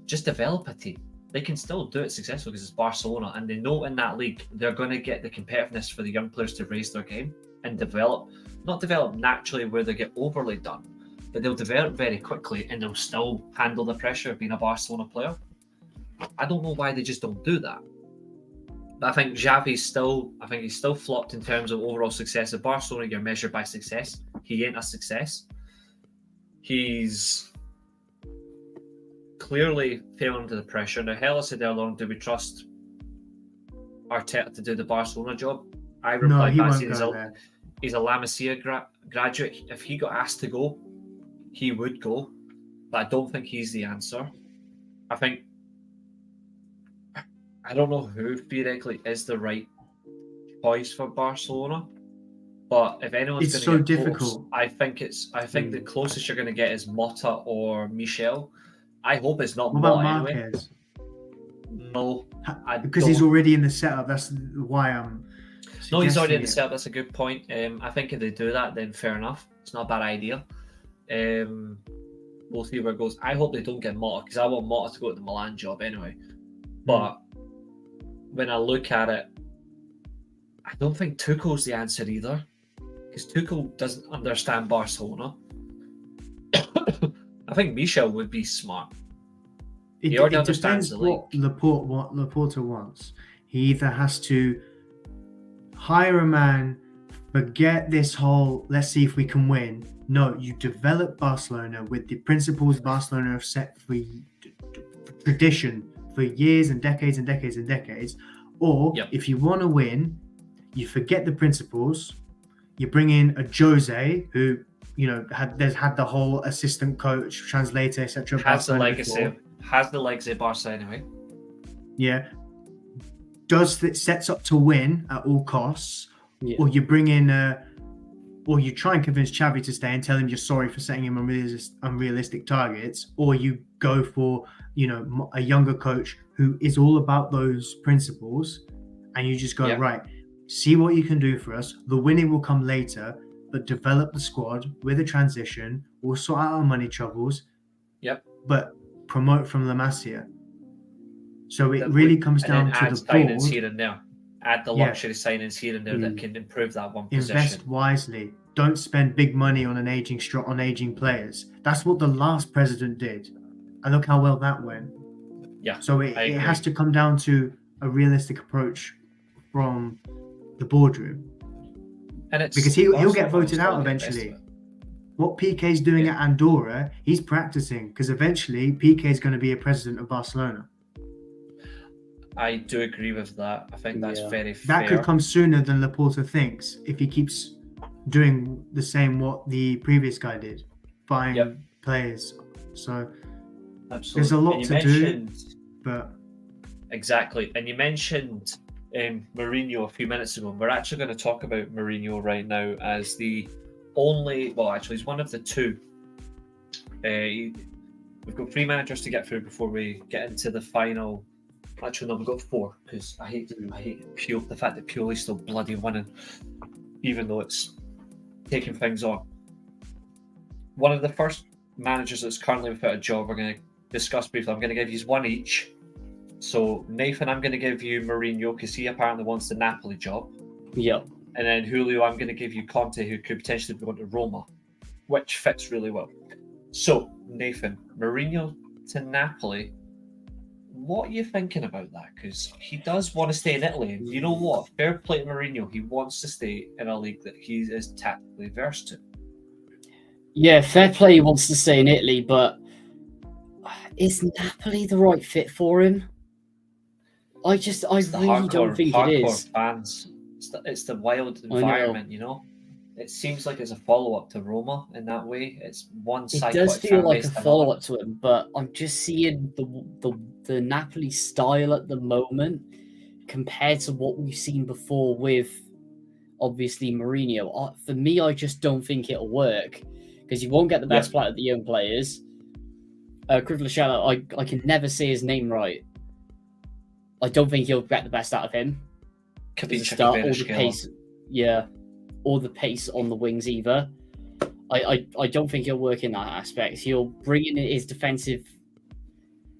just develop a team. They can still do it successfully because it's Barcelona, and they know in that league they're going to get the competitiveness for the young players to raise their game and not develop naturally where they get overly done, but they'll develop very quickly and they'll still handle the pressure of being a Barcelona player. I don't know why they just don't do that. But I think Xavi's still flopped in terms of overall success. At Barcelona, you're measured by success. He ain't a success. He's clearly failing under the pressure. Now, Hella said earlier on, do we trust Arteta to do the Barcelona job? I replied back saying he's a La Masia graduate. If he got asked to go, he would go. But I don't think he's the answer. I don't know who theoretically is the right choice for Barcelona. But if anyone's it's going to so get difficult. Close, I think the closest you're going to get is Mota or Michel. I hope it's not What about Mota Marquez? Anyway. No, because he's already in the setup. That's why I'm. No, he's already in the setup. That's a good point. I think if they do that, then fair enough. It's not a bad idea. We'll see where it goes. I hope they don't get Mota because I want Mota to go to the Milan job anyway. But when I look at it, I don't think Tuchel's the answer either, because Tuchel doesn't understand Barcelona. I think Michel would be smart. He already understands the league. What Laporta wants. He either has to hire a man, forget this whole let's see if we can win. No, you develop Barcelona with the principles Barcelona have set for tradition for years and decades and decades and decades. Or if you want to win, you forget the principles. You bring in a Jose who, had the whole assistant coach, translator, etc. Has the legacy of Barca anyway. Yeah. Sets up to win at all costs, or you bring in or you try and convince Xavi to stay and tell him you're sorry for setting him unrealistic targets, or you go for a younger coach who is all about those principles, and you just go right, see what you can do for us. The winning will come later, but develop the squad with a transition. We'll sort out our money troubles. But promote from La Masia. So it really comes down to the board. Here and there. Add the luxury signings here and there that can improve that one position. Invest wisely. Don't spend big money on aging players. That's what the last president did, and look how well that went. Yeah. So it has to come down to a realistic approach from the boardroom, and it's because he'll get voted out eventually. What PK's doing at Andorra, he's practicing because eventually PK is going to be a president of Barcelona. I do agree with that. I think that's very fair. That could come sooner than Laporta thinks if he keeps doing the same what the previous guy did, buying players. So there's a lot to do. But exactly, and you mentioned Mourinho a few minutes ago. We're actually going to talk about Mourinho right now as the only. Well, actually, he's one of the two. We've got 3 managers to get through before we get into the final. Actually, no, we've got 4 because I hate the fact that Pioli's still bloody winning, even though it's taking things on. One of the first managers that's currently without a job, we're going to discuss briefly. I'm going to give you one each. So, Nathan, I'm going to give you Mourinho because he apparently wants the Napoli job. Yep. And then Julio, I'm going to give you Conte, who could potentially be going to Roma, which fits really well. So, Nathan, Mourinho to Napoli. What are you thinking about that? Because he does want to stay in Italy. And you know what? Fair play to Mourinho. He wants to stay in a league that he is tactically versed to. Yeah, fair play. He wants to stay in Italy, but is Napoli the right fit for him? I really don't think it is. Fans. It's the wild environment, It seems like it's a follow-up to Roma in that way. It's one side. It does feel like a follow-up to him, but I'm just seeing the Napoli style at the moment compared to what we've seen before with, obviously, Mourinho. For me, I just don't think it'll work because you won't get the best out of the young players. Krivlashala, I can never say his name right. I don't think he'll get the best out of him. Kabincha start, or the Kvaratskhelia. pace, or the pace on the wings either. I don't think he'll work in that aspect. He'll bring in his defensive.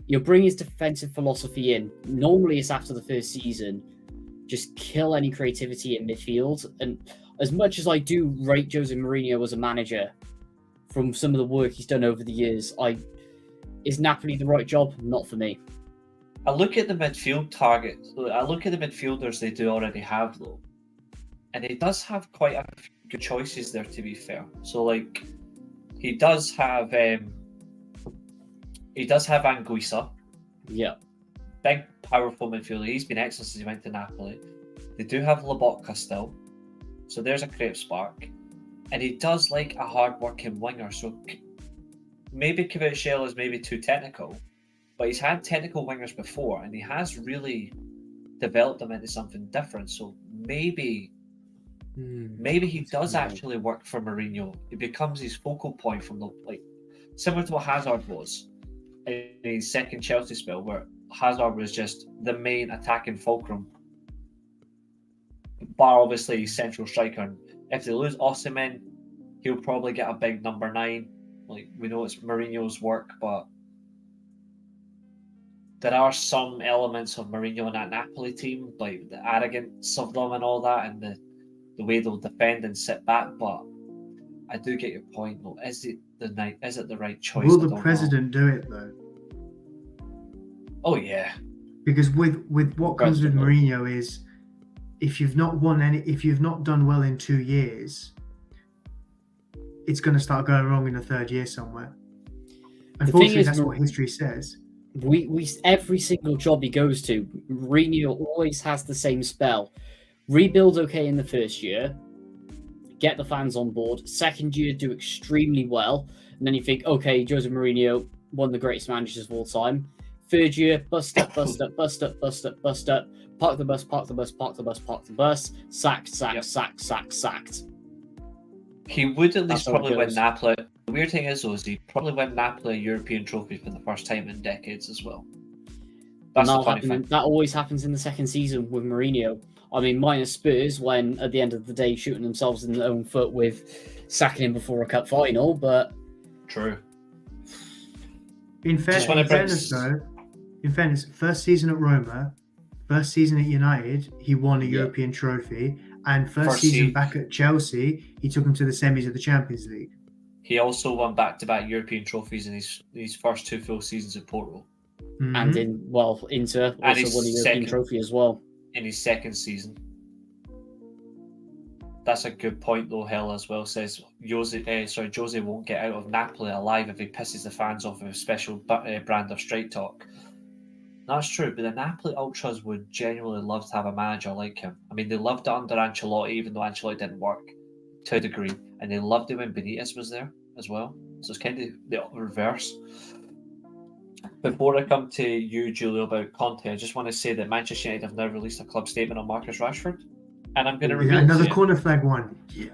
He'll bring his defensive philosophy in. Normally, it's after the first season. Just kill any creativity in midfield. And as much as I do rate Jose Mourinho as a manager, from some of the work he's done over the years, is Napoli the right job? Not for me. I look at the midfield targets. I look at the midfielders they do already have, though, and he does have quite a few good choices there, to be fair. So, like, he does have Anguissa. Yeah. Big, powerful midfielder. He's been excellent since he went to Napoli. They do have Lobotka still, so there's a creative spark. And he does like a hard-working winger, so maybe Kvaratskhelia is maybe too technical, but he's had technical wingers before, and he has really developed them into something different. So maybe he does actually work for Mourinho. It becomes his focal point from the, like, similar to what Hazard was in his second Chelsea spell, where Hazard was just the main attacking fulcrum, bar obviously central striker. And if they lose Osimhen, he'll probably get a big number 9. Like, we know it's Mourinho's work, but there are some elements of Mourinho in that Napoli team, like the arrogance of them and all that, and the way they'll defend and sit back. But I do get your point, though. Is it the right choice? Will the president do it though? Oh yeah. Because with what comes with Mourinho is, if you've not done well in 2 years, it's going to start going wrong in the third year somewhere. Unfortunately, that's what history says. We every single job he goes to, Mourinho always has the same spell. Rebuild okay in the first year, get the fans on board. Second year, do extremely well, and then you think, okay, Jose Mourinho, one of the greatest managers of all time. Third year, bust up. Park the bus. Sacked. He would at least probably win Napoli. The weird thing is, though, is he'd probably win Napoli a European trophy for the first time in decades as well. That's the funny thing. That always happens in the second season with Mourinho. I mean, minus Spurs, when at the end of the day shooting themselves in their own foot with sacking him before a cup final, but... True. In fairness, first season at Roma, first season at United, he won a European trophy, and first season back at Chelsea, he took him to the semis of the Champions League. He also won back-to-back European trophies in his first 2 full seasons at Porto. Mm-hmm. And Inter also won a European trophy as well. In his second season. That's a good point, though. Hell as well says Jose won't get out of Napoli alive if he pisses the fans off with a special brand of straight talk. That's true, but the Napoli ultras would genuinely love to have a manager like him. I mean, they loved it under Ancelotti, even though Ancelotti didn't work to a degree, and they loved it when Benitez was there as well. So it's kind of the reverse. Before I come to you, Julio, about Conte, I just want to say that Manchester United have now released a club statement on Marcus Rashford, and I'm going to reveal another corner flag one. Yeah.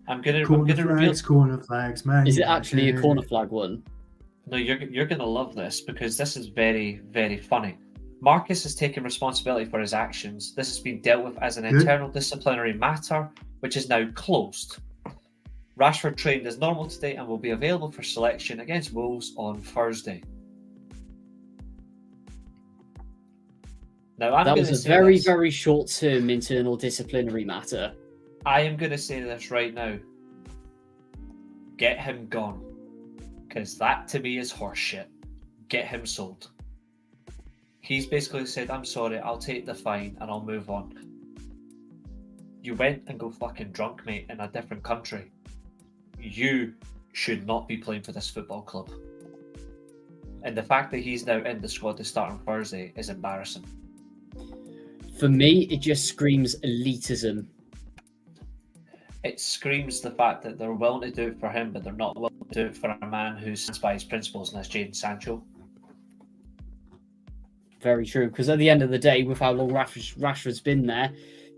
I'm going to reveal corner flags, man. Is it actually a corner flag one? No, you're going to love this, because this is very, very funny. Marcus has taken responsibility for his actions. This has been dealt with as an internal disciplinary matter, which is now closed. Rashford trained as normal today and will be available for selection against Wolves on Thursday. Now, that was a very, very short-term internal disciplinary matter. I am going to say this right now. Get him gone. Because that, to me, is horseshit. Get him sold. He's basically said, I'm sorry, I'll take the fine and I'll move on. You went and go fucking drunk, mate, in a different country. You should not be playing for this football club. And the fact that he's now in the squad to start on Thursday is embarrassing. For me, it just screams elitism. It screams the fact that they're willing to do it for him, but they're not willing to do it for a man who stands by his principles, and that's Jadon Sancho. Very true, because at the end of the day, with how long Rashford's been there,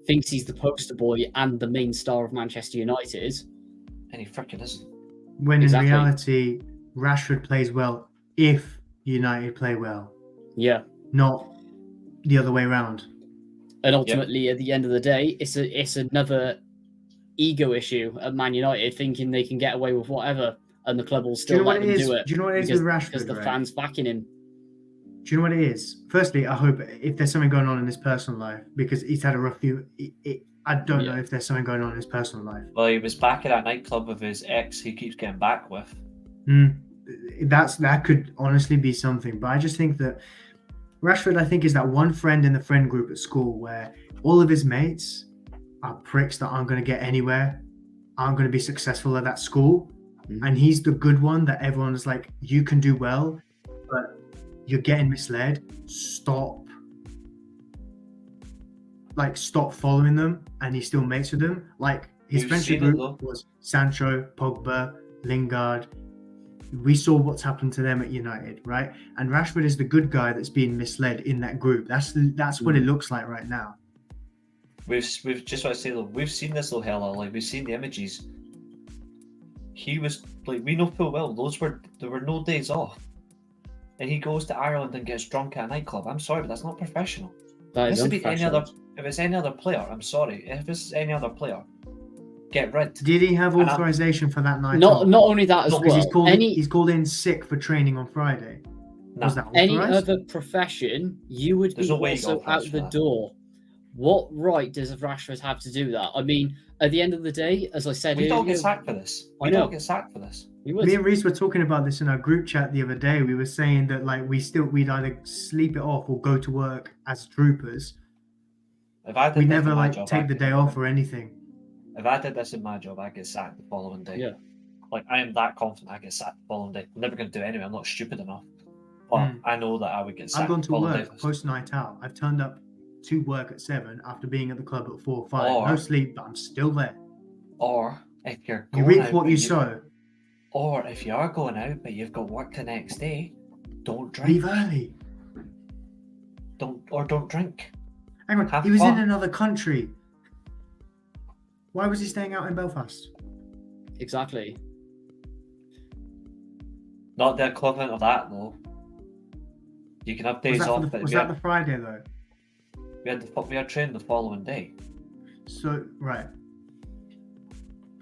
thinks he's the poster boy and the main star of Manchester United. And he freaking isn't. When in reality, Rashford plays well if United play well. Yeah. Not the other way around. And ultimately, at the end of the day, it's another ego issue at Man United, thinking they can get away with whatever, and the club will still let them do it. Do you know what it is with Rashford? Because the right? fans backing him. Do you know what it is? Firstly, I hope if there's something going on in his personal life, because he's had a rough few. I don't know if there's something going on in his personal life. Well, he was back at that nightclub with his ex. He keeps getting back with. That could honestly be something, but I just think that Rashford, I think, is that one friend in the friend group at school where all of his mates are pricks that aren't going to get anywhere, aren't going to be successful at that school, and he's the good one that everyone is like, you can do well, but you're getting misled. Stop following them, and he still mates with them. Like his friendship group was Sancho, Pogba, Lingard. We saw what's happened to them at United, right? And Rashford is the good guy that's being misled in that group. That's what it looks like right now. We've just want to say though, we've seen this little hella, like we've seen the images. He was like, we know full well there were no days off, and he goes to Ireland and gets drunk at a nightclub. I'm sorry, but that's not professional. That is unprofessional. If it's any other player, I'm sorry. If it's any other player, get rid. Did he have authorization for that night? Not only that as well. He's called in sick for training on Friday. No. Was that authorized? Any other profession, you would be also out the door. What right does Rashford have to do that? I mean, at the end of the day, as I said earlier, we don't get sacked for this. We don't get sacked for this. Me and Reece were talking about this in our group chat the other day. We were saying that like we'd either sleep it off or go to work as troopers. We never take the day off or anything. If I did this in my job, I'd get sacked the following day. Yeah. Like, I am that confident I get sacked the following day. I'm never going to do it anyway. I'm not stupid enough. But I know that I would get sacked. I've gone to work post night out. I've turned up to work at 7 after being at the club at 4 or 5. No sleep, but I'm still there. Or if you're going you reap what you sow. Or if you are going out but you've got work the next day, don't drink. Leave early. Don't drink. Hang on, he was in another country. Why was he staying out in Belfast? Exactly. Not the equivalent of that though. You can have days off. Was that the Friday though? We had training the following day. So right.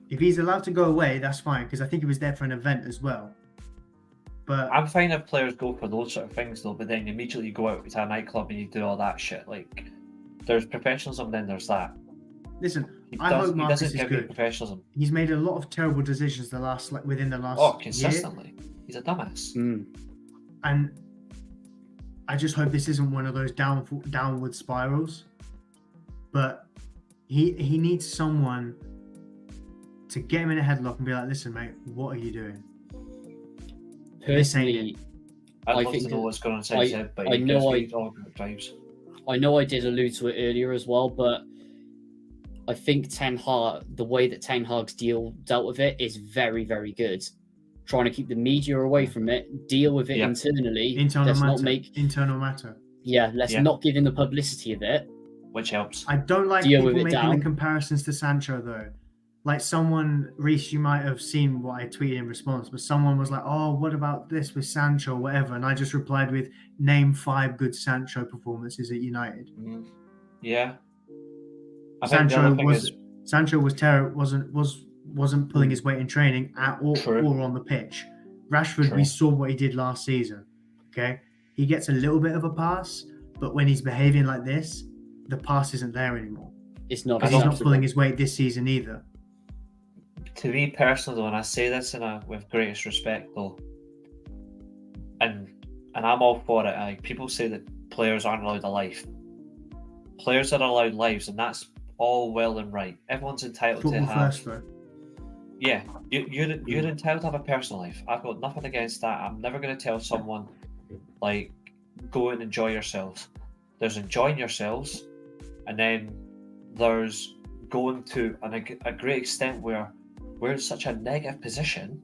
If he's allowed to go away, that's fine, because I think he was there for an event as well. But I'm fine if players go for those sort of things though, but then you immediately go out to a nightclub and you do all that shit. Like, there's professionalism, then there's that. Listen, I hope Marcus is good. Professionalism. He's made a lot of terrible decisions within the last consistently. Year. He's a dumbass. And I just hope this isn't one of those downward spirals. But he needs someone to get him in a headlock and be like, listen, mate, what are you doing? Personally, I'd love to know what's going on inside his head, but I know I did allude to it earlier as well, but I think the way that Ten Hag's dealt with it is very, very good. Trying to keep the media away from it, deal with it internally. Internal matter. Yeah, let's not give him the publicity of it. Which helps. I don't like people making the comparisons to Sancho though. Like someone, Reece, you might have seen what I tweeted in response, but someone was like, oh, what about this with Sancho or whatever? And I just replied with, name 5 good Sancho performances at United. Yeah. Sancho wasn't pulling his weight in training at all or on the pitch. Rashford, we saw what he did last season. Okay? He gets a little bit of a pass, but when he's behaving like this, the pass isn't there anymore. It's not. Because he's not pulling his weight this season either. To me personally, though, and I say this with greatest respect, though, and I'm all for it. Like, people say that players aren't allowed a life. Players are allowed lives, and that's all well and right. Everyone's entitled to have. First, though. Yeah, you're entitled to have a personal life. I've got nothing against that. I'm never going to tell someone like go and enjoy yourselves. There's enjoying yourselves, and then there's going to a great extent where we're in such a negative position.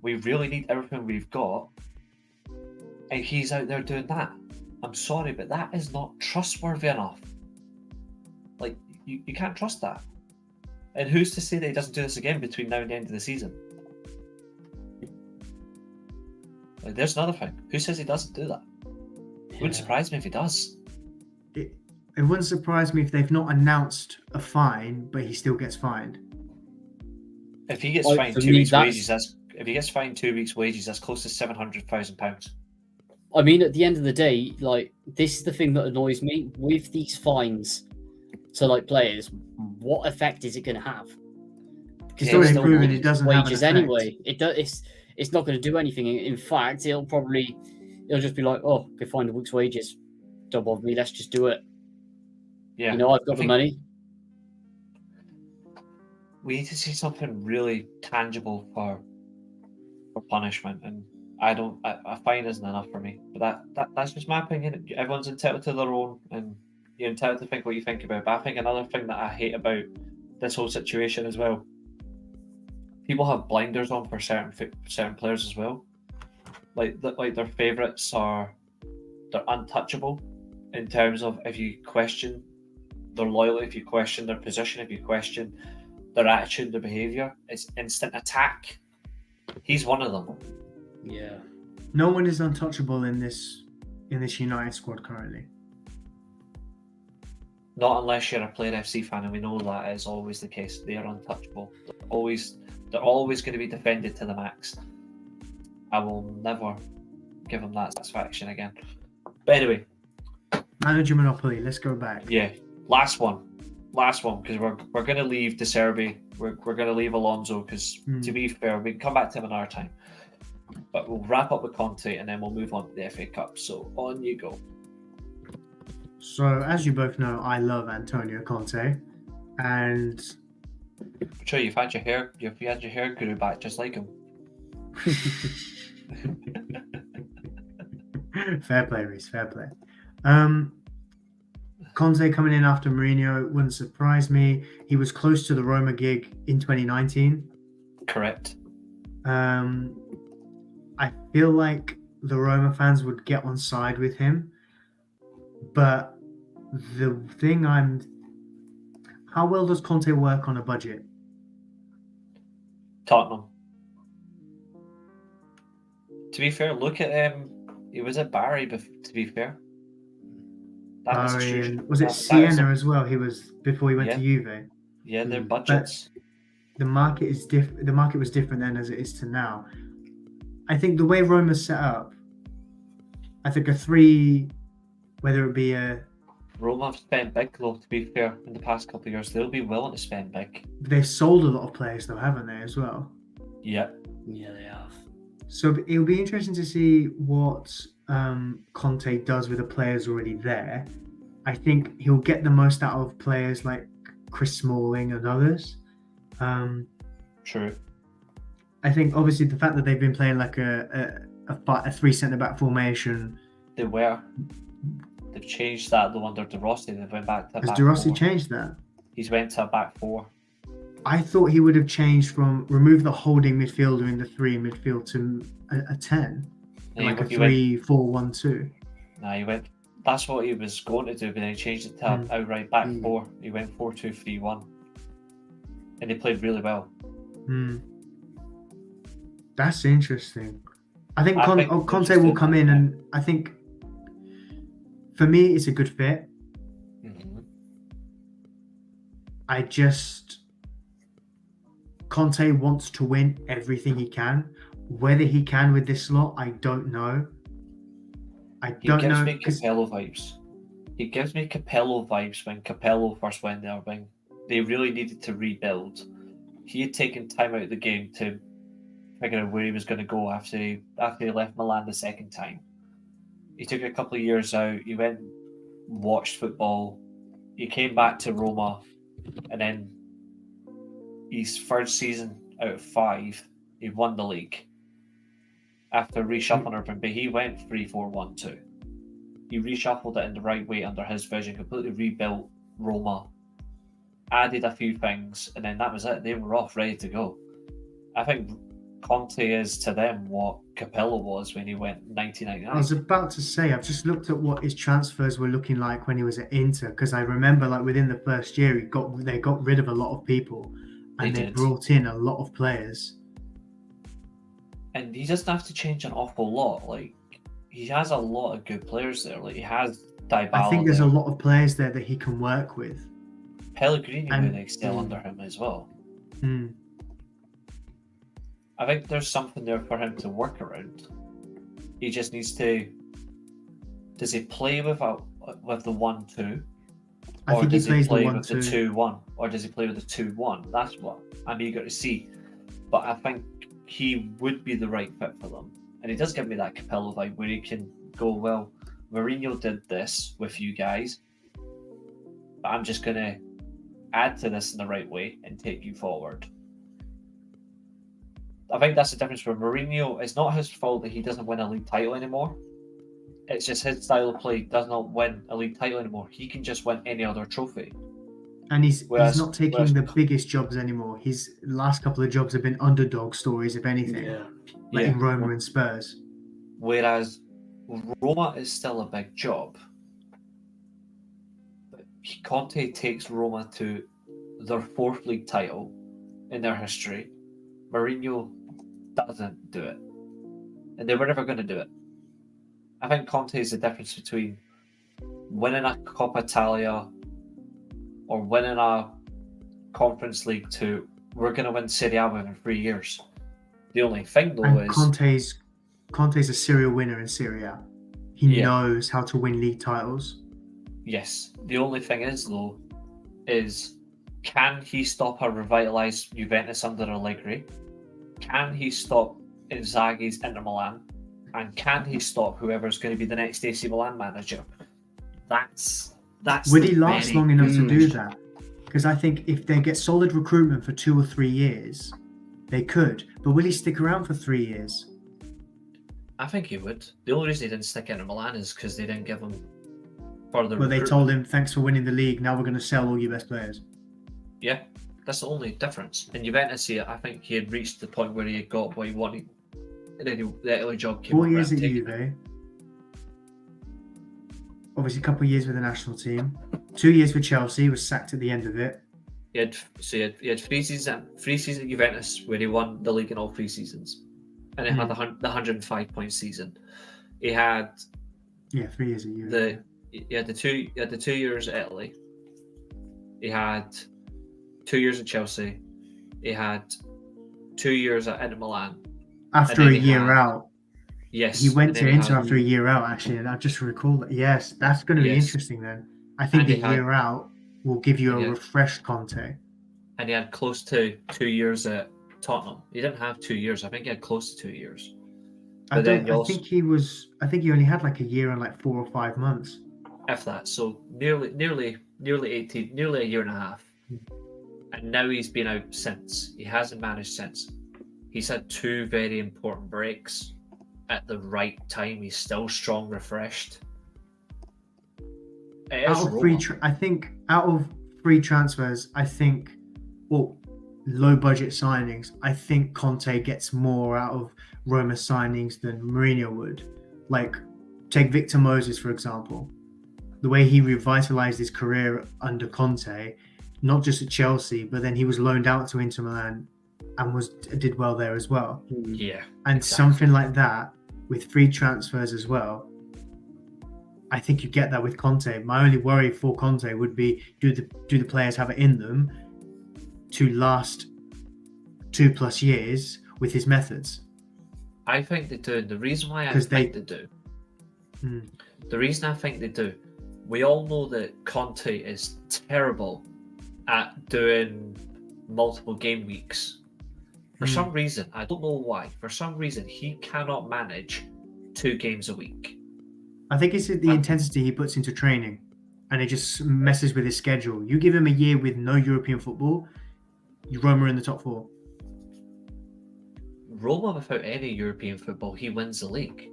We really need everything we've got, and he's out there doing that. I'm sorry, but that is not trustworthy enough. Like, you can't trust that. And who's to say that he doesn't do this again between now and the end of the season? Like, there's another thing. Who says he doesn't do that? It wouldn't surprise me if he does. It it wouldn't surprise me if they've not announced a fine, but he still gets fined. If he gets Like, fined for 2 me, weeks' that's- wages, if he gets fined 2 weeks' wages, that's close to £700,000. I mean, at the end of the day, like, this is the thing that annoys me with these fines to like players. What effect is it going to have? Because It's already they're still proven not it doesn't have an wages effect. anyway. It's not going to do anything. In fact, it'll just be like, oh, go find a week's wages. Don't bother me. Let's just do it. Yeah, You know, I've got I the think money. we need to see something really tangible for punishment, and a fine isn't enough for me. But that's just my opinion. Everyone's entitled to their own, and you're entitled to think what you think about it. But I think another thing that I hate about this whole situation as well, people have blinders on for certain players as well. Like their favourites they're untouchable in terms of if you question their loyalty, if you question their position, if you question their attitude, their behaviour, it's instant attack. He's one of them. Yeah. No one is untouchable in this United squad currently. Not unless you're a Player FC fan, and we know that is always the case. They are untouchable. They're always going to be defended to the max. I will never give them that satisfaction again. But anyway, Manager Monopoly. Let's go back. yeah, last one, because we're going to leave De Serbi. We're going to leave Alonso because, to be fair, we can come back to him another time. But we'll wrap up with Conte and then we'll move on to the FA Cup. So on you go. So, as you both know, I love Antonio Conte, and Sure, you've had your hair grew back just like him. fair play, Reece, fair play. Conte coming in after Mourinho wouldn't surprise me. He was close to the Roma gig in 2019. Correct. I feel like the Roma fans would get on side with him, but the thing how well does Conte work on a budget? Tottenham. To be fair, look at he was at Barry. To be fair, Barry, and was it Siena as well? He was before he went to Juve. Yeah, their budgets. But the market is different. The market was different then as it is to now. I think the way Roma's set up, I think whether it be a. Roma have spent big though. To be fair, in the past couple of years, they'll be willing to spend big. They've sold a lot of players though, haven't they, as well? Yeah. Yeah, they have. So it'll be interesting to see what Conte does with the players already there. I think he'll get the most out of players like Chris Smalling and others. True. I think obviously the fact that they've been playing like a 3 centre-back formation. They've changed that though under De Rossi. They went back to. Has De Rossi changed that? He's went to a back four. I thought he would have changed from remove the holding midfielder in the 3 midfield to a 10, like a 3-4-1-2. No, he went. That's what he was going to do, but then he changed it to outright back four. He went 4-2-3-1, and he played really well. That's interesting. I think Conte will come in, and I think for me it's a good fit. Conte wants to win everything he can. Whether he can with this lot, I don't know. He gives me Capello vibes. He gives me Capello vibes when Capello first went there. When they really needed to rebuild, he had taken time out of the game to figure out where he was going to go after he left Milan the second time. He took a couple of years out. He went and watched football. He came back to Roma, and then his first season out of 5, he won the league. After reshuffling everything, but he went 3-4-1-2. He reshuffled it in the right way under his vision, completely rebuilt Roma, added a few things, and then that was it. They were off, ready to go. I think Conte is to them what Capello was when he went 1999. I was about to say, I've just looked at what his transfers were looking like when he was at Inter, because I remember like within the first year they got rid of a lot of people, and they brought in a lot of players. And he doesn't have to change an awful lot. Like, he has a lot of good players there. Like, he has Dybala. I think there's a there. lot of players there that he can work with. Pellegrini and- would excel under him as well. Mm. I think there's something there for him to work around. He just needs to. Does he play with the 1-2? I Or think he does he plays the play with the 1-2. 2-1? Or does he play with the 2-1? That's what I'm eager to see. But I think he would be the right fit for them. And he does give me that Capello vibe where he can go, well, Mourinho did this with you guys, but I'm just going to add to this in the right way and take you forward. I think that's the difference for Mourinho. It's not his fault that he doesn't win a league title anymore. It's just his style of play does not win a league title anymore. He can just win any other trophy. And he's not taking the biggest jobs anymore. His last couple of jobs have been underdog stories, if anything. Like in Roma and Spurs. Whereas Roma is still a big job. But Conte takes Roma to their 4th league title in their history. Mourinho doesn't do it. And they were never going to do it. I think Conte is the difference between winning a Coppa Italia or winning a Conference League to we're going to win Serie A within 3 years. The only thing though And is Conte's a serial winner in Serie A. He knows how to win league titles. Yes. The only thing is though is can he stop a revitalised Juventus under Allegri? Can he stop Inzaghi's Inter Milan? And can he stop whoever's going to be the next AC Milan manager? That's Would he last long enough to do that? Because I think if they get solid recruitment for 2 or 3 years, they could. But will he stick around for 3 years? I think he would. The only reason he didn't stick Inter Milan is because they didn't give him further Well, they recruitment. told him, thanks for winning the league, now we're going to sell all your best players. Yeah, that's the only difference. In Juventus here, I think he had reached the point where he had got what he wanted. And then the Italy job came 4 up years and at taken Juve. it. Obviously, a couple of years with the national team. 2 years with Chelsea, was sacked at the end of it. He had 3 seasons at Juventus where he won the league in all 3 seasons. And he had the 105-point season. He had 3 years at Juve. he had the 2 years at Italy. He had 2 years at Chelsea. He had 2 years at Inter Milan. After a year out. Yes. He went to Inter after a year out, actually, and I just recall that. Yes, that's going to be interesting then. I think the year out will give you a refreshed Conte. And he had close to 2 years at Tottenham. He didn't have 2 years. I think he had close to 2 years. I think he only had like a year and like 4 or 5 months. If that, so nearly 18, nearly a year and a half. And now he's been out since. He hasn't managed since. He's had 2 very important breaks at the right time. He's still strong, refreshed. Out of free transfers, low budget signings, I think Conte gets more out of Roma signings than Mourinho would. Like, take Victor Moses, for example. The way he revitalized his career under Conte, not just at Chelsea, but then he was loaned out to Inter Milan and did well there as well. Yeah. And exactly. something like that with free transfers as well, I think you get that with Conte. My only worry for Conte would be, do the players have it in them to last 2+ years with his methods? I think they do. The reason why I think they do. The reason I think they do. We all know that Conte is terrible at doing multiple game weeks. For some reason, I don't know why, for some reason, he cannot manage 2 games a week. I think it's the intensity he puts into training, and it just messes with his schedule. You give him a year with no European football, Roma in the top 4. Roma without any European football, he wins the league.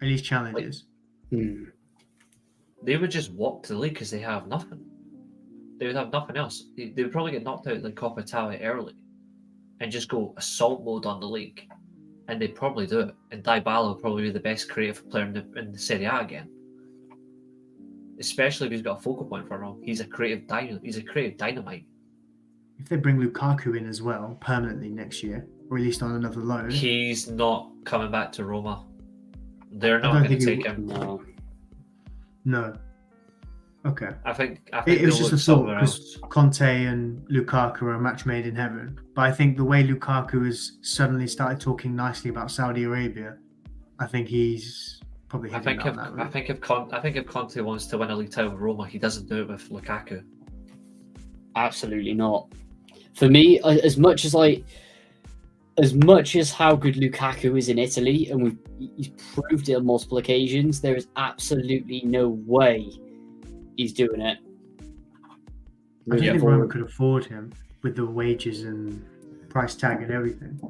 At least challenges. They would just walk to the league because they have nothing. They would have nothing else. They would probably get knocked out of the Coppa Italia early and just go assault mode on the league. And they'd probably do it. And Dybala will probably be the best creative player in the Serie A again. Especially if he's got a focal point for him. He's a creative dynamite. If they bring Lukaku in as well permanently next year, or at least on another loan, he's not coming back to Roma. They're not going to take him. No. No. Okay. I think It was they'll just a look thought somewhere because else. Conte and Lukaku are a match made in heaven. But I think the way Lukaku has suddenly started talking nicely about Saudi Arabia, I think he's probably I heading think down if that I route. think if Conte wants to win a league title with Roma, he doesn't do it with Lukaku. Absolutely not. For me, as much as how good Lukaku is in Italy, and he's proved it on multiple occasions, there is absolutely no way he's doing it. I don't moving think Roma forward. could afford him with the wages and price tag and everything.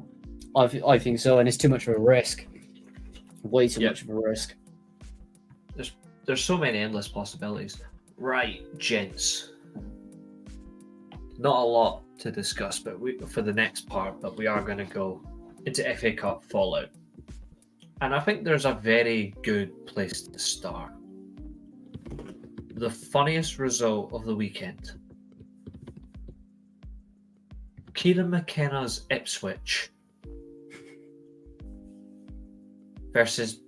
I think so, and it's too much of a risk. Way too Yep. much of a risk. There's so many endless possibilities. Right, gents. Not a lot to discuss, but for the next part, but we are going to go into FA Cup fallout. And I think there's a very good place to start. The funniest result of the weekend. Kieran McKenna's Ipswich versus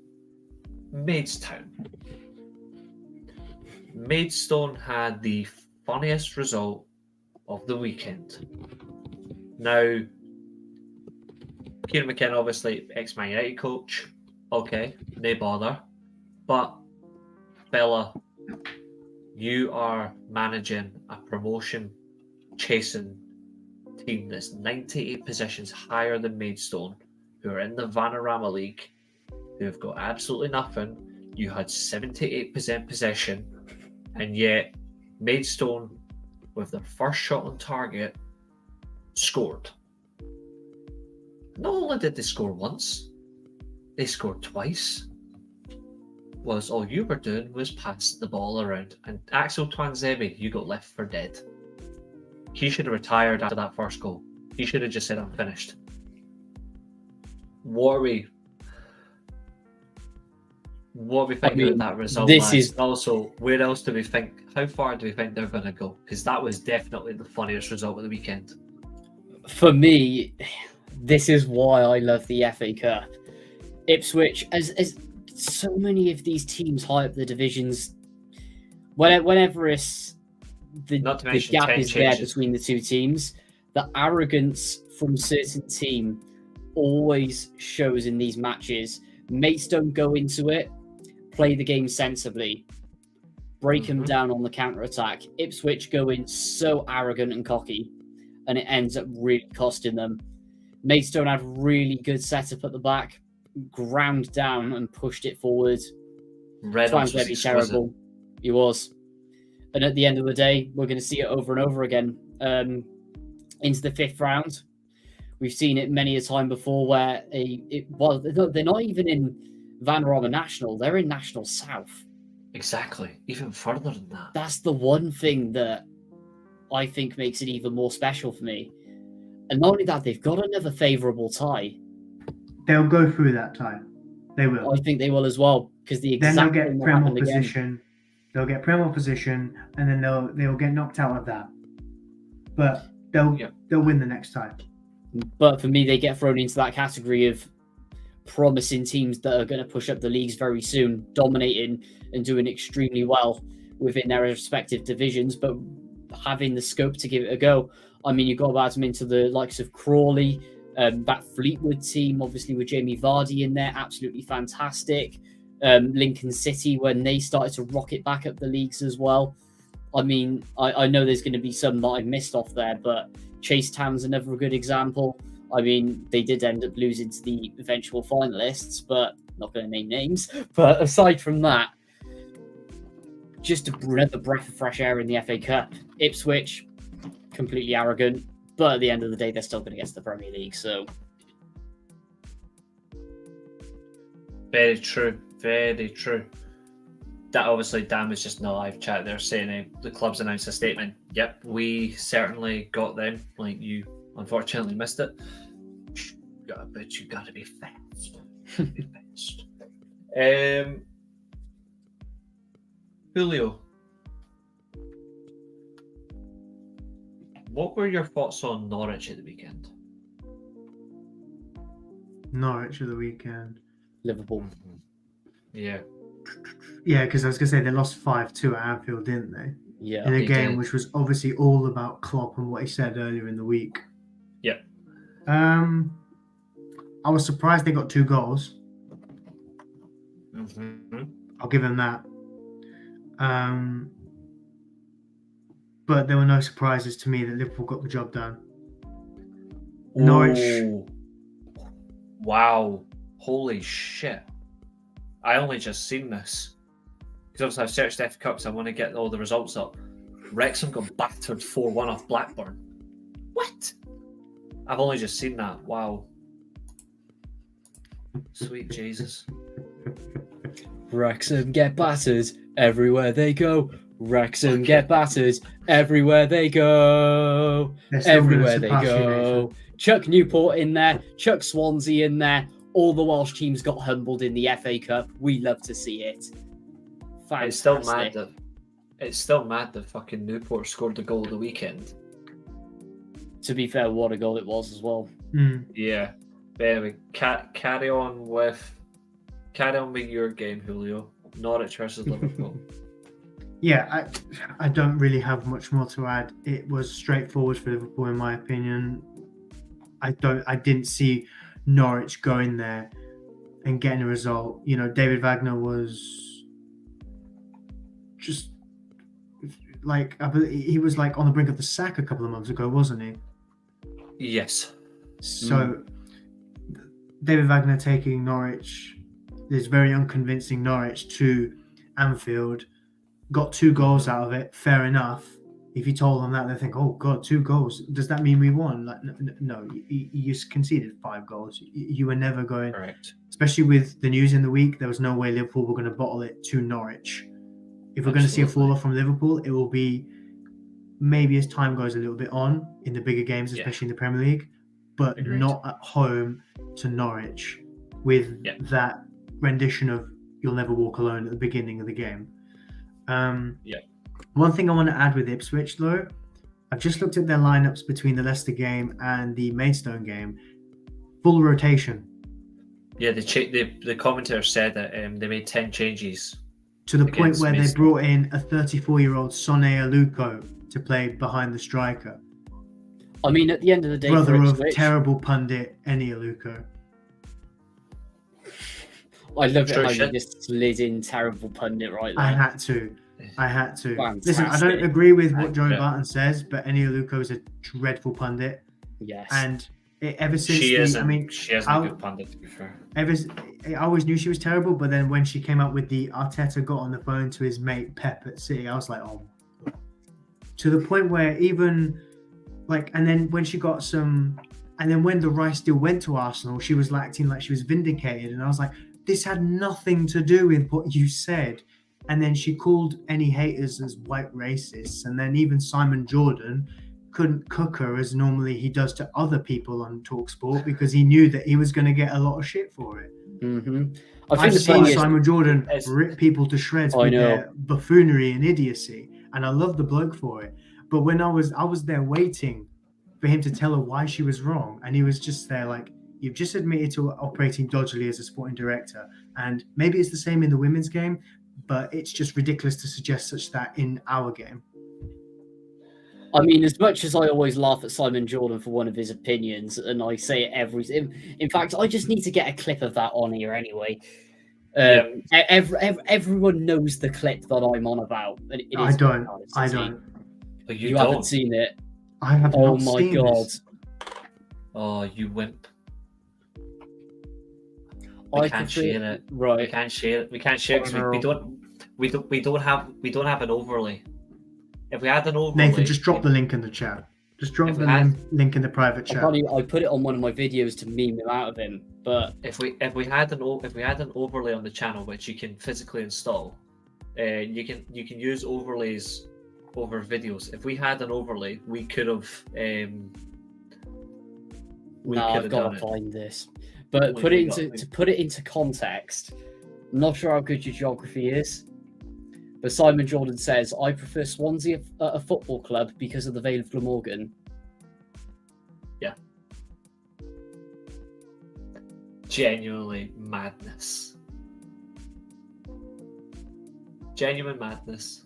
Maidstone. Maidstone had the funniest result of the weekend. Now, Kieran McKenna, obviously ex-Man United coach. Okay, no bother. But, Bella, you are managing a promotion chasing team that's 98 positions higher than Maidstone, who are in the Vanarama League, who have got absolutely nothing. You had 78% possession, and yet Maidstone, with their first shot on target, scored. Not only did they score once, they scored twice. Was all you were doing was pass the ball around, and Axel Twanzebe, you got left for dead. He should have retired after that first goal. He should have just said, "I'm finished." What are we thinking of that result? Also, where else do we think? How far do we think they're going to go? Because that was definitely the funniest result of the weekend. For me, this is why I love the FA Cup. Ipswich, as so many of these teams high up the divisions, whenever it's the gap is there between the two teams, the arrogance from certain team always shows in these matches. Maidstone go into it, play the game sensibly, break them down on the counter-attack. Ipswich go in so arrogant and cocky, and it ends up really costing them. Maidstone had really good setup at the back, ground down and pushed it forward. Reynolds was terrible. He was. And at the end of the day, we're going to see it over and over again. Into the fifth round, we've seen it many a time before where they're not even in Vanarama National, they're in National South. Exactly. Even further than that. That's the one thing that I think makes it even more special for me. And not only that, they've got another favourable tie. They'll go through that tie. They will. I think they will as well, because then they'll get Prem opposition. They'll get Prem opposition, and then they'll get knocked out of that. But they'll win the next tie. But for me, they get thrown into that category of promising teams that are going to push up the leagues very soon, dominating and doing extremely well within their respective divisions, but having the scope to give it a go. I mean, you got about them into the likes of Crawley, that Fleetwood team, obviously with Jamie Vardy in there, absolutely fantastic. Lincoln City, when they started to rocket back up the leagues as well. I mean, I know there's going to be some that I missed off there, but Chase Town's another good example. I mean, they did end up losing to the eventual finalists, but not going to name names. But aside from that, just another breath of fresh air in the FA Cup. Ipswich, completely arrogant, but at the end of the day, they're still going to get to the Premier League. So, very true, very true. That obviously, Dan was just in a live chat there saying the club's announced a statement. Yep, we certainly got them. Like, you unfortunately missed it. But you got to be fast. Julio, what were your thoughts on Norwich at the weekend? Norwich at the weekend. Liverpool. Yeah. Yeah, because I was gonna say they lost 5-2 at Anfield, didn't they? Yeah. In a They game did. which was obviously all about Klopp and what he said earlier in the week. Yeah. I was surprised they got 2 goals. Mm-hmm. I'll give him that. But there were no surprises to me that Liverpool got the job done. Norwich. Ooh. Wow. Holy shit. I only just seen this. Because obviously I've searched FA Cups, I want to get all the results up. Wrexham got battered 4-1 off Blackburn. What? I've only just seen that. Wow. Sweet Jesus. Wrexham get battered everywhere they go. Wrexham get battered everywhere they go. They're still gonna Everywhere they surpass you, go. Nathan. Chuck Newport in there. Chuck Swansea in there. All the Welsh teams got humbled in the FA Cup. We love to see it. Fantastic. It's still mad that fucking Newport scored the goal of the weekend. To be fair, what a goal it was as well. Yeah. But anyway, carry on with your game, Julio. Norwich versus Liverpool. Yeah, I don't really have much more to add. It was straightforward for Liverpool, in my opinion. I didn't see Norwich going there and getting a result. You know, David Wagner was just like, I believe he was like on the brink of the sack a couple of months ago, wasn't he? Yes. So David Wagner taking Norwich, this very unconvincing Norwich, to Anfield, got 2 goals out of it. Fair enough. If you told them that, they think, "Oh God, 2 goals. Does that mean we won?" Like, no, you just conceded 5 goals. You were never going. Correct. Especially with the news in the week, there was no way Liverpool were going to bottle it to Norwich. If we're going to see a fall off from Liverpool, it will be maybe as time goes a little bit on in the bigger games, especially in the Premier League, but Agreed. not at home to Norwich with that rendition of "You'll Never Walk Alone" at the beginning of the game. One thing I want to add with Ipswich, though, I've just looked at their lineups between the Leicester game and the Maidstone game. Full rotation. Yeah, the commentator said that they made 10 changes. To the point where Maidstone. they brought in a 34-year-old Sonny Aluko to play behind the striker. I mean, at the end of the day, Brother for of Ipswich, terrible pundit Eni Aluko. I love it Sure how shit. you just slid in terrible pundit right there. I had to. Fantastic. Listen, I don't agree with what Joe Yeah. Barton says, but Eni Aluko is a dreadful pundit. Yes. And ever since She isn't I'll- a good pundit, to be fair. I always knew she was terrible, but then when she came out with the Arteta got on the phone to his mate Pep at City, I was like, oh. To the point where even like, and then when she got some, and then when the Rice deal went to Arsenal, she was acting like she was vindicated, and I was like, this had nothing to do with what you said. And then she called any haters as white racists, and then even Simon Jordan couldn't cook her as normally he does to other people on TalkSport because he knew that he was going to get a lot of shit for it. I've seen Simon Jordan rip people to shreds with their buffoonery and idiocy, and I love the bloke for it. But when I was there waiting for him to tell her why she was wrong, and he was just there like, you've just admitted to operating dodgily as a sporting director, and maybe it's the same in the women's game, but it's just ridiculous to suggest such that in our game. I mean, as much as I always laugh at Simon Jordan for one of his opinions, and I say it in fact, I just need to get a clip of that on here anyway. Everyone knows the clip that I'm on about. I don't. But you haven't seen it. I have not seen my god! This. Oh, you wimp! I can't share it. Right? We can't share it. We can't share it because we don't have an overlay. If we had an overlay, Nathan, just drop the link in the chat. Just drop the link in the private chat. I put it on one of my videos to meme him out of him. But if we had an overlay on the channel which you can physically install, you can use overlays over videos. If we had an overlay, we could have. I've got to find this. But to put it into context, I'm not sure how good your geography is. But Simon Jordan says, I prefer Swansea at a football club because of the Vale of Glamorgan. Yeah. Genuinely madness. Genuine madness.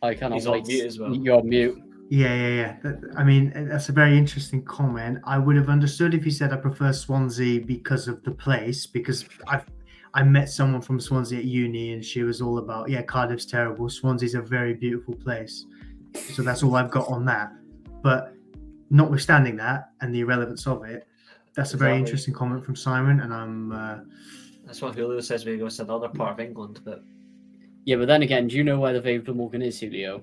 I cannot He's on wait. mute as well. You're on mute. Yeah. I mean, that's a very interesting comment. I would have understood if he said I prefer Swansea because of the place, because I met someone from Swansea at uni and she was all about, yeah, Cardiff's terrible. Swansea's a very beautiful place. So that's all I've got on that. But notwithstanding that and the irrelevance of it, that's a very Exactly. interesting comment from Simon, and I'm That's what Julio says when he goes to another part of England. But Yeah, but then again, do you know where the Vale of Glamorgan is, Julio?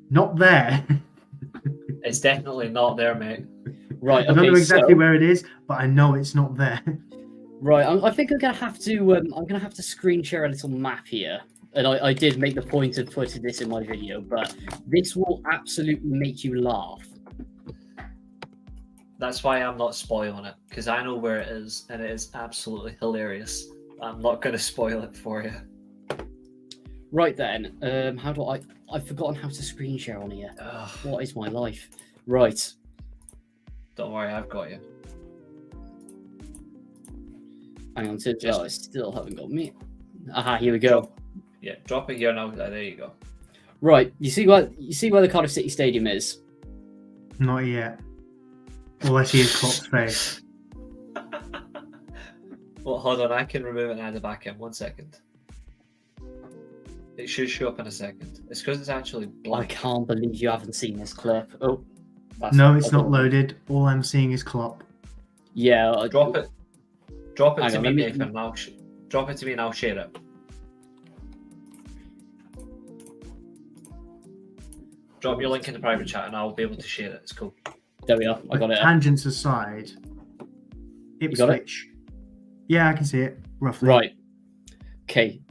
not there. it's definitely not there, mate. Right. I don't Okay. know exactly so, where it is, but I know it's not there. Right. I think I'm gonna have to. I'm gonna have to screen share a little map here, and I did make the point of putting this in my video, but this will absolutely make you laugh. That's why I'm not spoiling it, because I know where it is, and it is absolutely hilarious. I'm not going to spoil it for you. Right then. How do I've forgotten how to screen share on here. Ugh, What is my life? Right. don't worry, I've got you. Hang on, to Just- I still haven't got me. Aha, here we go. Yeah, drop it here now. There you go. Right, you see where the Cardiff City Stadium is? Not yet. All I see is Klopp's face. Well, hold on, I can remove it and add it back in. 1 second. It should show up in a second. It's because it's actually I blank. can't believe you haven't seen this clip. Oh, No, it's not loaded. All I'm seeing is Klopp. Yeah, Drop it. Drop it Hang to on, me, let me- Nathan. And drop it to me and I'll share it. Drop your link in the private chat and I'll be able to share it. It's cool. There we are. I got it. Tangents aside, got it? Ipswich. Yeah, I can see it roughly. Right. Okay.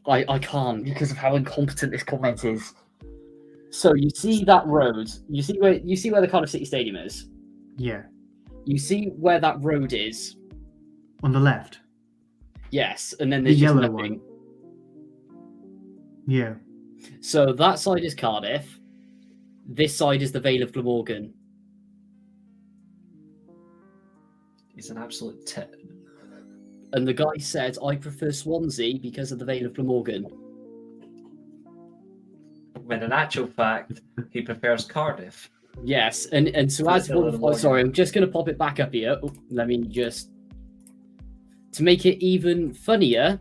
I can't because of how incompetent this comment is. So you see that road? You see where the Cardiff City Stadium is? Yeah, You see where that road is? on the left. Yes, and then The there's just yellow nothing. Yeah. So that side is Cardiff. This side is the Vale of Glamorgan. He's an absolute tit. And the guy said, I prefer Swansea because of the Vale of Glamorgan. When in actual fact, he prefers Cardiff. Yes, and so For as the Vale of Glamorgan. sorry, I'm just going to pop it back up here. Oh, let me just... To make it even funnier,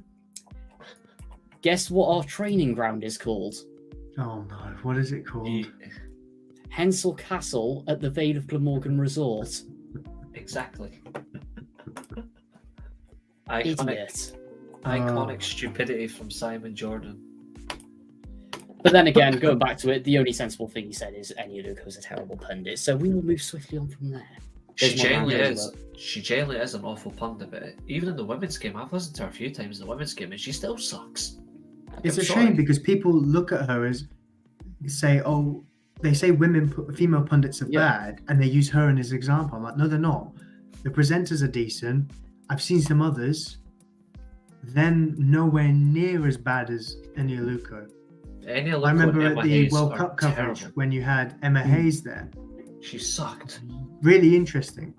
guess what our training ground is called? Oh no, what is it called? Hensel Castle at the Vale of Glamorgan Resort. Exactly. Iconic, Idiot. iconic stupidity from Simon Jordan. But then again, going back to it, the only sensible thing he said is Enya Luko's a terrible pundit. So we will move swiftly on from there. She There's my genuinely rant is. She genuinely is an awful pundit. But even in the women's game, I've listened to her a few times in the women's game, and she still sucks. It's I'm a sorry. shame because people look at her as say, oh, they say female pundits are Yeah. bad, and they use her as an example. I'm like, no, they're not. The presenters are decent. I've seen some others. Then nowhere near as bad as Enya Luko. Enya Luko I remember and at Emma the Hayes World are Cup coverage terrible. when you had Emma Hayes there. She sucked. Really interesting.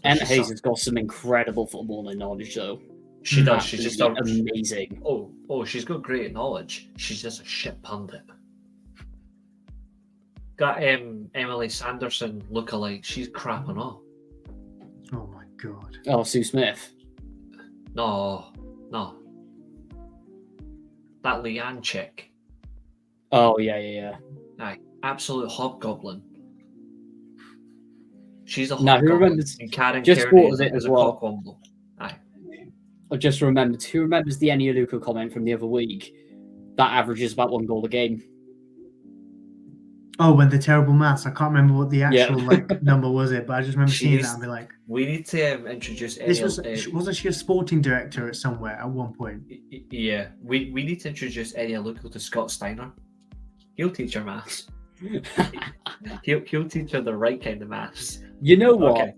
Emma She Hayes sucked. has got some incredible footballing knowledge, though. She does. She's just a, Absolutely amazing. oh, she's got great knowledge. She's just a shit pundit. Got Emily Sanderson lookalike. She's crap and all. Oh my god. Oh, Sue Smith. No. That Leanne chick. Oh, yeah. Aye, absolute hobgoblin. She's a Now, who hobgoblin. remembers- And Karen just Kearney thought of it is as a well. cockwomble. Aye. I just remembered. Who remembers the Enya Luko comment from the other week? That averages about 1 goal a game. Oh, when the terrible maths. I can't remember what the actual Yeah. number was it, but I just remember seeing She's- that and be like, We need to introduce this Enya. wasn't she a sporting director at somewhere at one point? Yeah, we need to introduce Enya Luko to Scott Steiner. He'll teach her maths. He'll teach her the right kind of maths. You know what? Okay.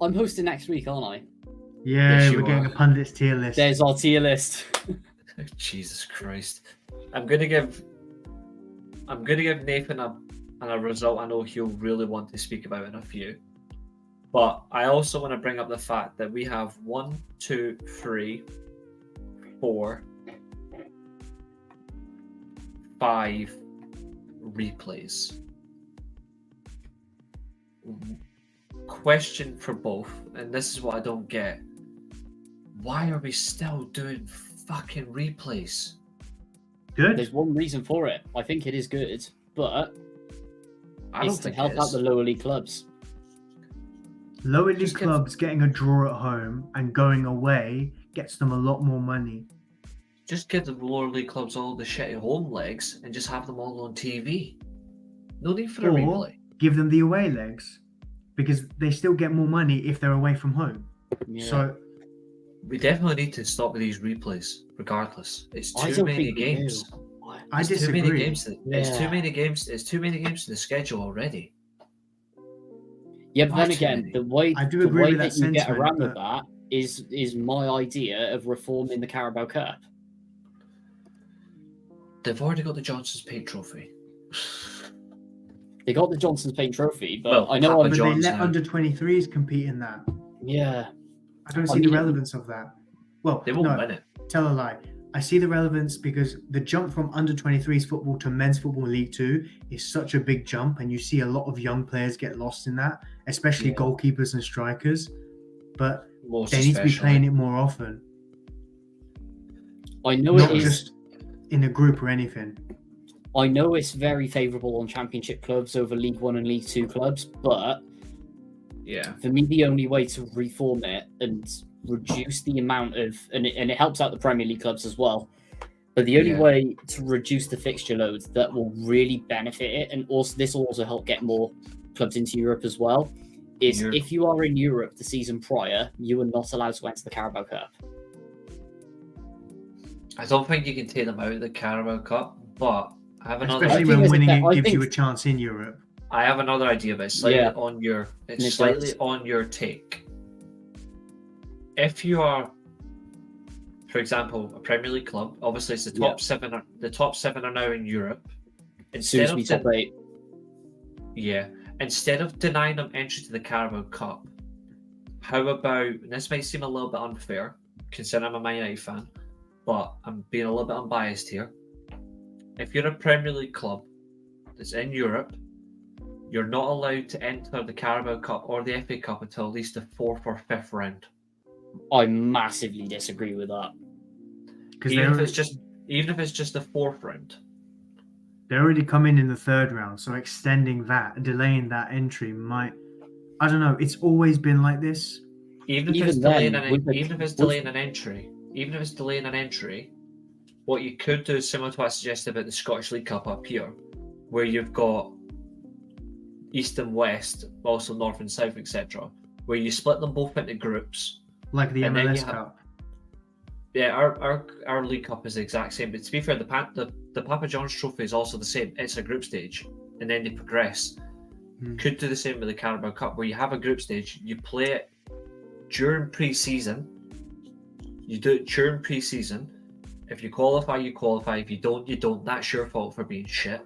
I'm hosting next week, aren't I? Yeah, Yes, you we're getting are. a pundits tier list. There's our tier list. Jesus Christ. I'm gonna give Nathan a result I know he'll really want to speak about in a few. But I also want to bring up the fact that we have 1, 2, 3, 4, 5 replays. Question for both, and this is what I don't get. Why are we still doing fucking replays? Good. There's one reason for it. I think it is good, but I don't it's to think help it out is. the lower league clubs. Lower league Just get- clubs getting a draw at home and going away gets them a lot more money. Just give the lower league clubs all the shitty home legs and just have them all on TV. No need for a Or replay. give them the away legs, because they still get more money if they're away from home. Yeah. So We definitely need to stop with these replays, regardless. It's I too don't many think we games. do. I It's too many disagree. games. It's too Yeah. many games. It's too many games in the schedule already. Yeah, but Far then too again, many. the way I do the agree way with that that you get sentiment, around with but- that is my idea of reforming the Carabao Cup. They've already got the Johnson's Paint Trophy. They got the Johnson's Paint Trophy, but Well, I know Papa I'm But John's they let now. under 23s compete in that. yeah. I don't I see the mean- relevance of that. Well, They won't no, win it. tell a lie. I see the relevance because the jump from under 23s football to men's football in League Two is such a big jump, and you see a lot of young players get lost in that, especially Yeah. goalkeepers and strikers. But Most they need to be especially. playing it more often, I know not it is. just in a group or anything. I know it's very favourable on Championship clubs over League One and League Two clubs, but Yeah. for me, the only way to reform it and reduce the amount of and it helps out the Premier League clubs as well. But the only Yeah. way to reduce the fixture load that will really benefit it, and also this will also help get more clubs into Europe as well, is Europe. if you are in Europe the season prior, you are not allowed to enter the Carabao Cup. I don't think you can take them out of the Carabao Cup, but I have another. Especially I think when there's a winning bet- it I gives you a think- chance in Europe. I have another idea, but it's slightly Yeah. on your. It's It slightly does. on your take. If you are, for example, a Premier League club, obviously it's the top Yeah. 7. The top 7 are now in Europe. Soon Instead to be of top 8. instead of denying them entry to the Carabao Cup, how about? And this might seem a little bit unfair, considering I'm a Man United fan, but I'm being a little bit unbiased here. If you're a Premier League club that's in Europe, you're not allowed to enter the Carabao Cup or the FA Cup until at least the 4th or 5th round. I massively disagree with that. Because Even if it's just the 4th round. they already come in the third round, so extending that, delaying that entry might. I don't know. It's always been like this. Even if Even it's delaying then, an with the- even if it's with- delaying an entry, what you could do is similar to what I suggested about the Scottish League Cup up here, where you've got East and West, also North and South, etc., where you split them both into groups. Like the And then MLS you have- Cup. Yeah, our League Cup is the exact same. But to be fair, the Papa John's Trophy is also the same. It's a group stage, and then they progress. Could do the same with the Carabao Cup, where you have a group stage, you play it during pre-season. You do it during pre-season. If you qualify, you qualify. If you don't, you don't. That's your fault for being shit.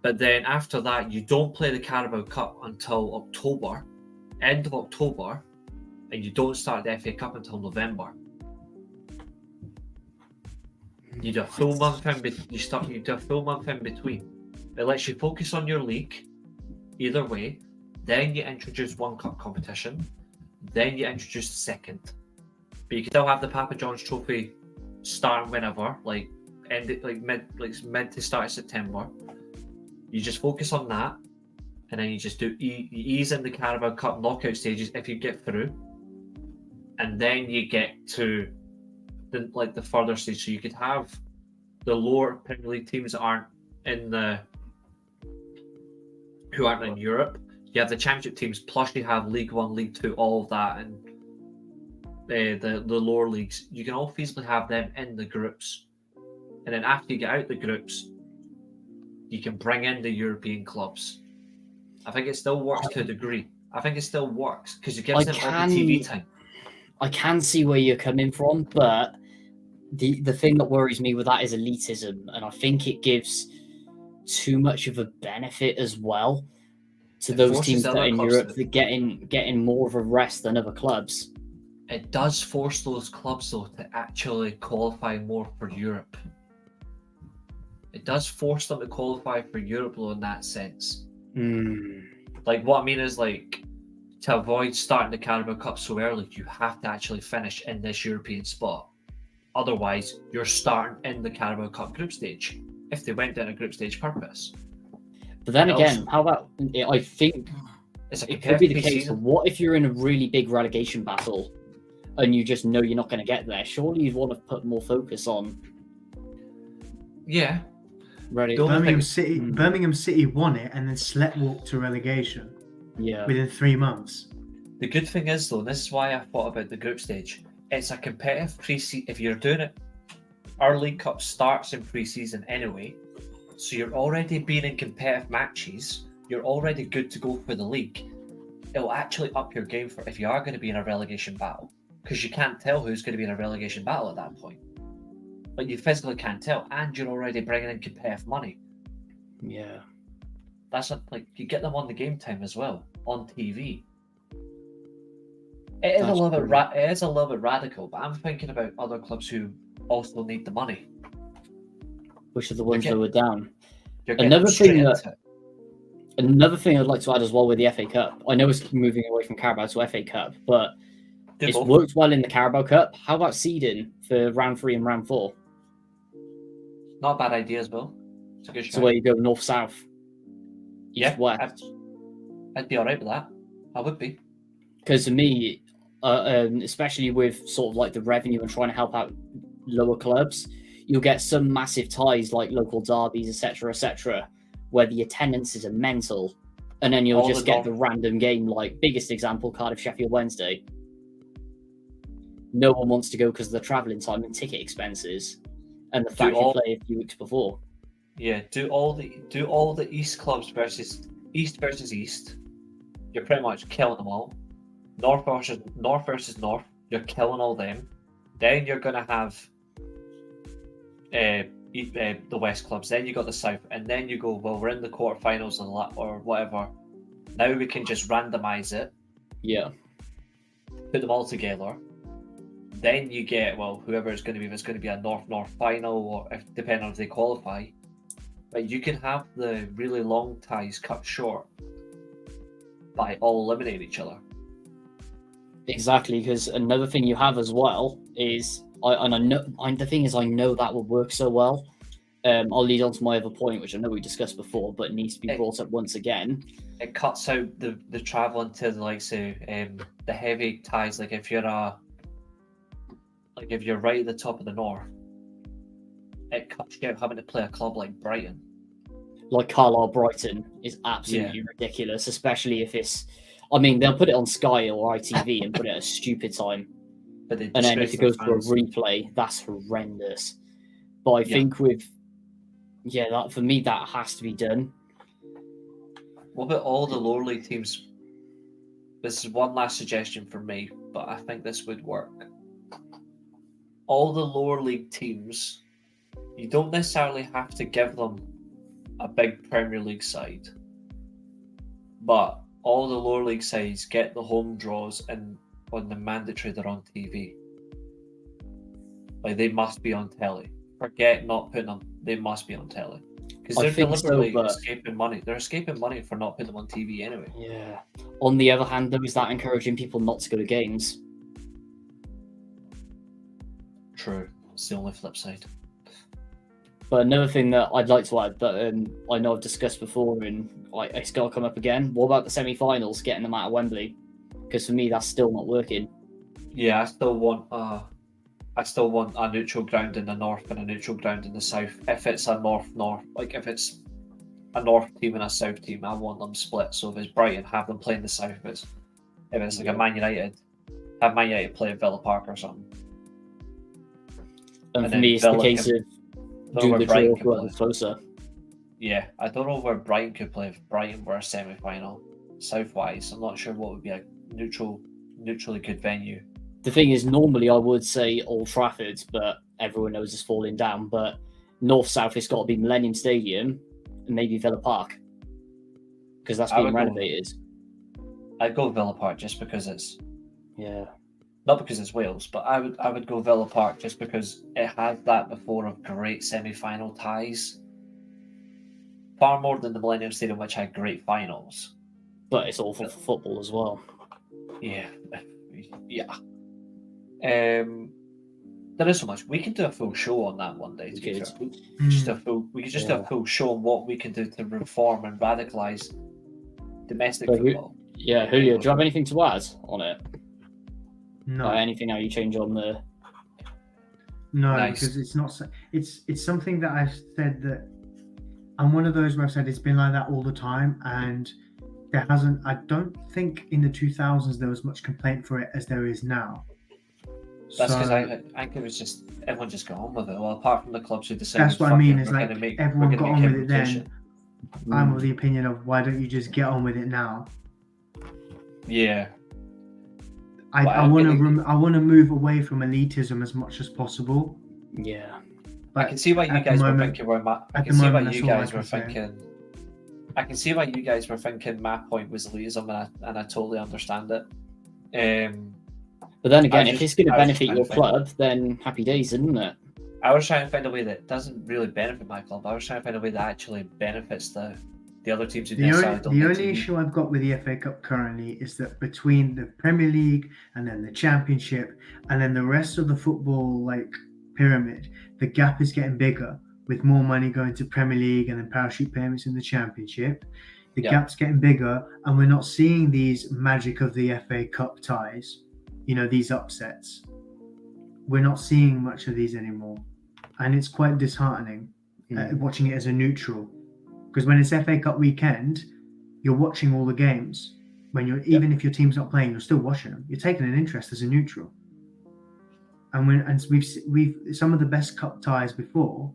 But then after that, you don't play the Carabao Cup until October, end of October, and you don't start the FA Cup until November. You do a full month in you do a full month in between. It lets you focus on your league, either way. Then you introduce one cup competition. Then you introduce the second. But you can still have the Papa John's Trophy starting whenever, like mid to start of September. You just focus on that, and then you just do you ease in the Carabao Cup knockout stages if you get through, and then you get to the further stage. So you could have the lower Premier League teams that aren't in who aren't in Europe. You have the Championship teams, plus you have League One, League Two, all of that, and the lower leagues. You can all feasibly have them in the groups, and then after you get out the groups, you can bring in the European clubs. I think it still works to a degree. I think it still works because it gives them all the TV time. I can see where you're coming from, but the thing that worries me with that is elitism, and I think it gives too much of a benefit as well to It those forces teams that other are in clubs Europe to- that getting more of a rest than other clubs. It does force those clubs, though, to actually qualify more for Europe. It does force them to qualify for Europe, though, in that sense. Like, what I mean is, like, to avoid starting the Carabao Cup so early, you have to actually finish in this European spot. Otherwise, you're starting in the Carabao Cup group stage, if they went down a group stage purpose. But then And again, also, how about, I think it's a it could be the competitive case, season. what if you're in a really big relegation battle and you just know you're not going to get there? Surely you'd want to put more focus on Yeah. Birmingham City won it and then sleptwalked to relegation within 3 months. The good thing is, though, this is why I thought about the group stage. It's a competitive pre-season. If you're doing it, our League Cup starts in pre-season anyway, so you're already being in competitive matches. You're already good to go for the league. It'll actually up your game for if you are going to be in a relegation battle, because you can't tell who's going to be in a relegation battle at that point. But you physically can't tell, and you're already bringing in competitive money. Yeah. That's like you get them on the game time as well on TV. It is a little bit radical, but I'm thinking about other clubs who also need the money. Which are the ones that were down. Another thing I'd like to add as well with the FA Cup. I know it's moving away from Carabao to FA Cup, but it's worked well in the Carabao Cup. How about seeding for round 3 and round 4? Not a bad idea as well. It's a good shout. So where you go north-south, east-west. I'd be alright with that. I would be. Because to me, especially with sort of like the revenue and trying to help out lower clubs, you'll get some massive ties like local derbies, etc., where the attendances are mental, and then you'll just get the random game. Like biggest example, Cardiff Sheffield Wednesday. No one wants to go because of the travelling time and ticket expenses, and the fact you play a few weeks before. Yeah, do all the East clubs versus East. You're pretty much killing them all. North versus North. You're killing all them. Then you're gonna have the West clubs. Then you got the South, and then you go. Well, we're in the quarterfinals or whatever. Now we can just randomize it. Yeah. Put them all together. Then you get whoever it's going to be. If it's going to be a North final, or depending on if they qualify. But you can have the really long ties cut short by all eliminating each other. Exactly, because another thing you have as well is, I know that will work so well. I'll lead on to my other point, which I know we discussed before, but needs to be brought up once again. It cuts out the travelling to the likes of the heavy ties. Like if you're right at the top of the north, it cuts you out having to play a club like Brighton. Like Carlisle Brighton is absolutely ridiculous, especially if it's. I mean, they'll put it on Sky or ITV and put it at a stupid time. And then if it goes for a replay, that's horrendous. But I think that for me, that has to be done. What about all the lower league teams? This is one last suggestion from me, but I think this would work. All the lower league teams, you don't necessarily have to give them a big Premier League side, but all the lower league sides get the home draws, and on the mandatory they're on TV. Like they must be on telly. Forget not putting them; they must be on telly because they're deliberately escaping money. They're escaping money for not putting them on TV anyway. Yeah. On the other hand, though, is that encouraging people not to go to games? True. It's the only flip side. But another thing that I'd like to add that I know I've discussed before, and it's got to come up again. What about the semi-finals, getting them out of Wembley? Because for me, that's still not working. Yeah, I still want a neutral ground in the north and a neutral ground in the south. If it's a north, like if it's a north team and a south team, I want them split. So if it's Brighton, have them play in the south. If it's like a Man United, have Man United play at Villa Park or something. And for me, it's the case of do the draw whoever's closer. Yeah, I don't know where Brighton could play if Brighton were a semi-final. South-wise, I'm not sure what would be a neutrally good venue. The thing is, normally I would say Old Trafford, but everyone knows it's falling down. But north-south, it's got to be Millennium Stadium and maybe Villa Park, because that's being renovated. I'd go Villa Park just because it's not because it's Wales, but I would go Villa Park just because it had that before of great semi-final ties, far more than the Millennium Stadium, which had great finals. But it's awful for football as well. Yeah. There is so much. We can do a full show on that one day. To be fair. We could just do a full show on what we can do to reform and radicalize domestic football. Julio, do you have anything to add on it? No. Anything how you change on the? No, Nice. because it's not. It's something that I've said that I'm one of those where I've said it's been like that all the time, and there hasn't. I don't think in the 2000s there was much complaint for it as there is now. That's because I think it was just everyone just got on with it. Well, apart from the clubs who decided. That's what I mean. Is like everyone got on with it then. I'm of the opinion of why don't you just get on with it now? Yeah. I want to move away from elitism as much as possible. Yeah. But I can see why you guys were thinking where I can see why you guys were thinking. I can see why you guys were thinking my point was elitism, and I totally understand it. But then again, if it's going to benefit your club, then happy days, isn't it? I was trying to find a way that doesn't really benefit my club. I was trying to find a way that actually benefits the other teams who necessarily don't. The only issue I've got with the FA Cup currently is that between the Premier League and then the Championship and then the rest of the football pyramid, the gap is getting bigger with more money going to Premier League and then parachute payments in the Championship. The gap's getting bigger, and we're not seeing these magic of the FA Cup ties. These upsets. We're not seeing much of these anymore. And it's quite disheartening watching it as a neutral. Because when it's FA Cup weekend, you're watching all the games. Even if your team's not playing, you're still watching them. You're taking an interest as a neutral. And we've some of the best cup ties before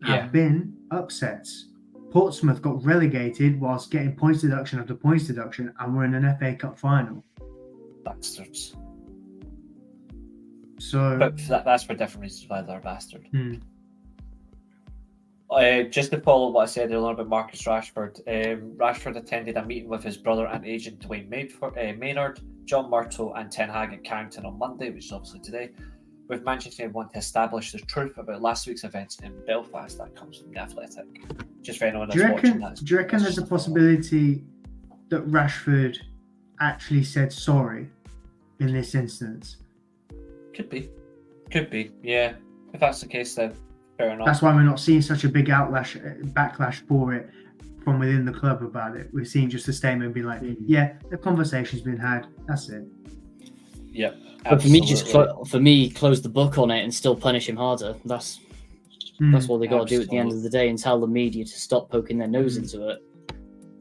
have been upsets. Portsmouth got relegated whilst getting points deduction after points deduction, and we're in an FA Cup final. Bastards. So, but that's for different reasons why they're bastard. Just to follow what I said earlier about Marcus Rashford, Rashford attended a meeting with his brother and agent Dwayne Maynard, John Murtough and Ten Hag at Carrington on Monday, which is obviously today, with Manchester United want to establish the truth about last week's events in Belfast. That comes from The Athletic. Just for anyone that's watching that. Do you reckon there's a possibility that Rashford actually said sorry in this instance? Could be, yeah. If that's the case, then fair enough. That's why we're not seeing such a big backlash for it from within the club about it. We're seeing just a statement being like, yeah, the conversation's been had. That's it. Yep. But for me, close the book on it and still punish him harder. That's what they got to do at the end of the day, and tell the media to stop poking their nose into it.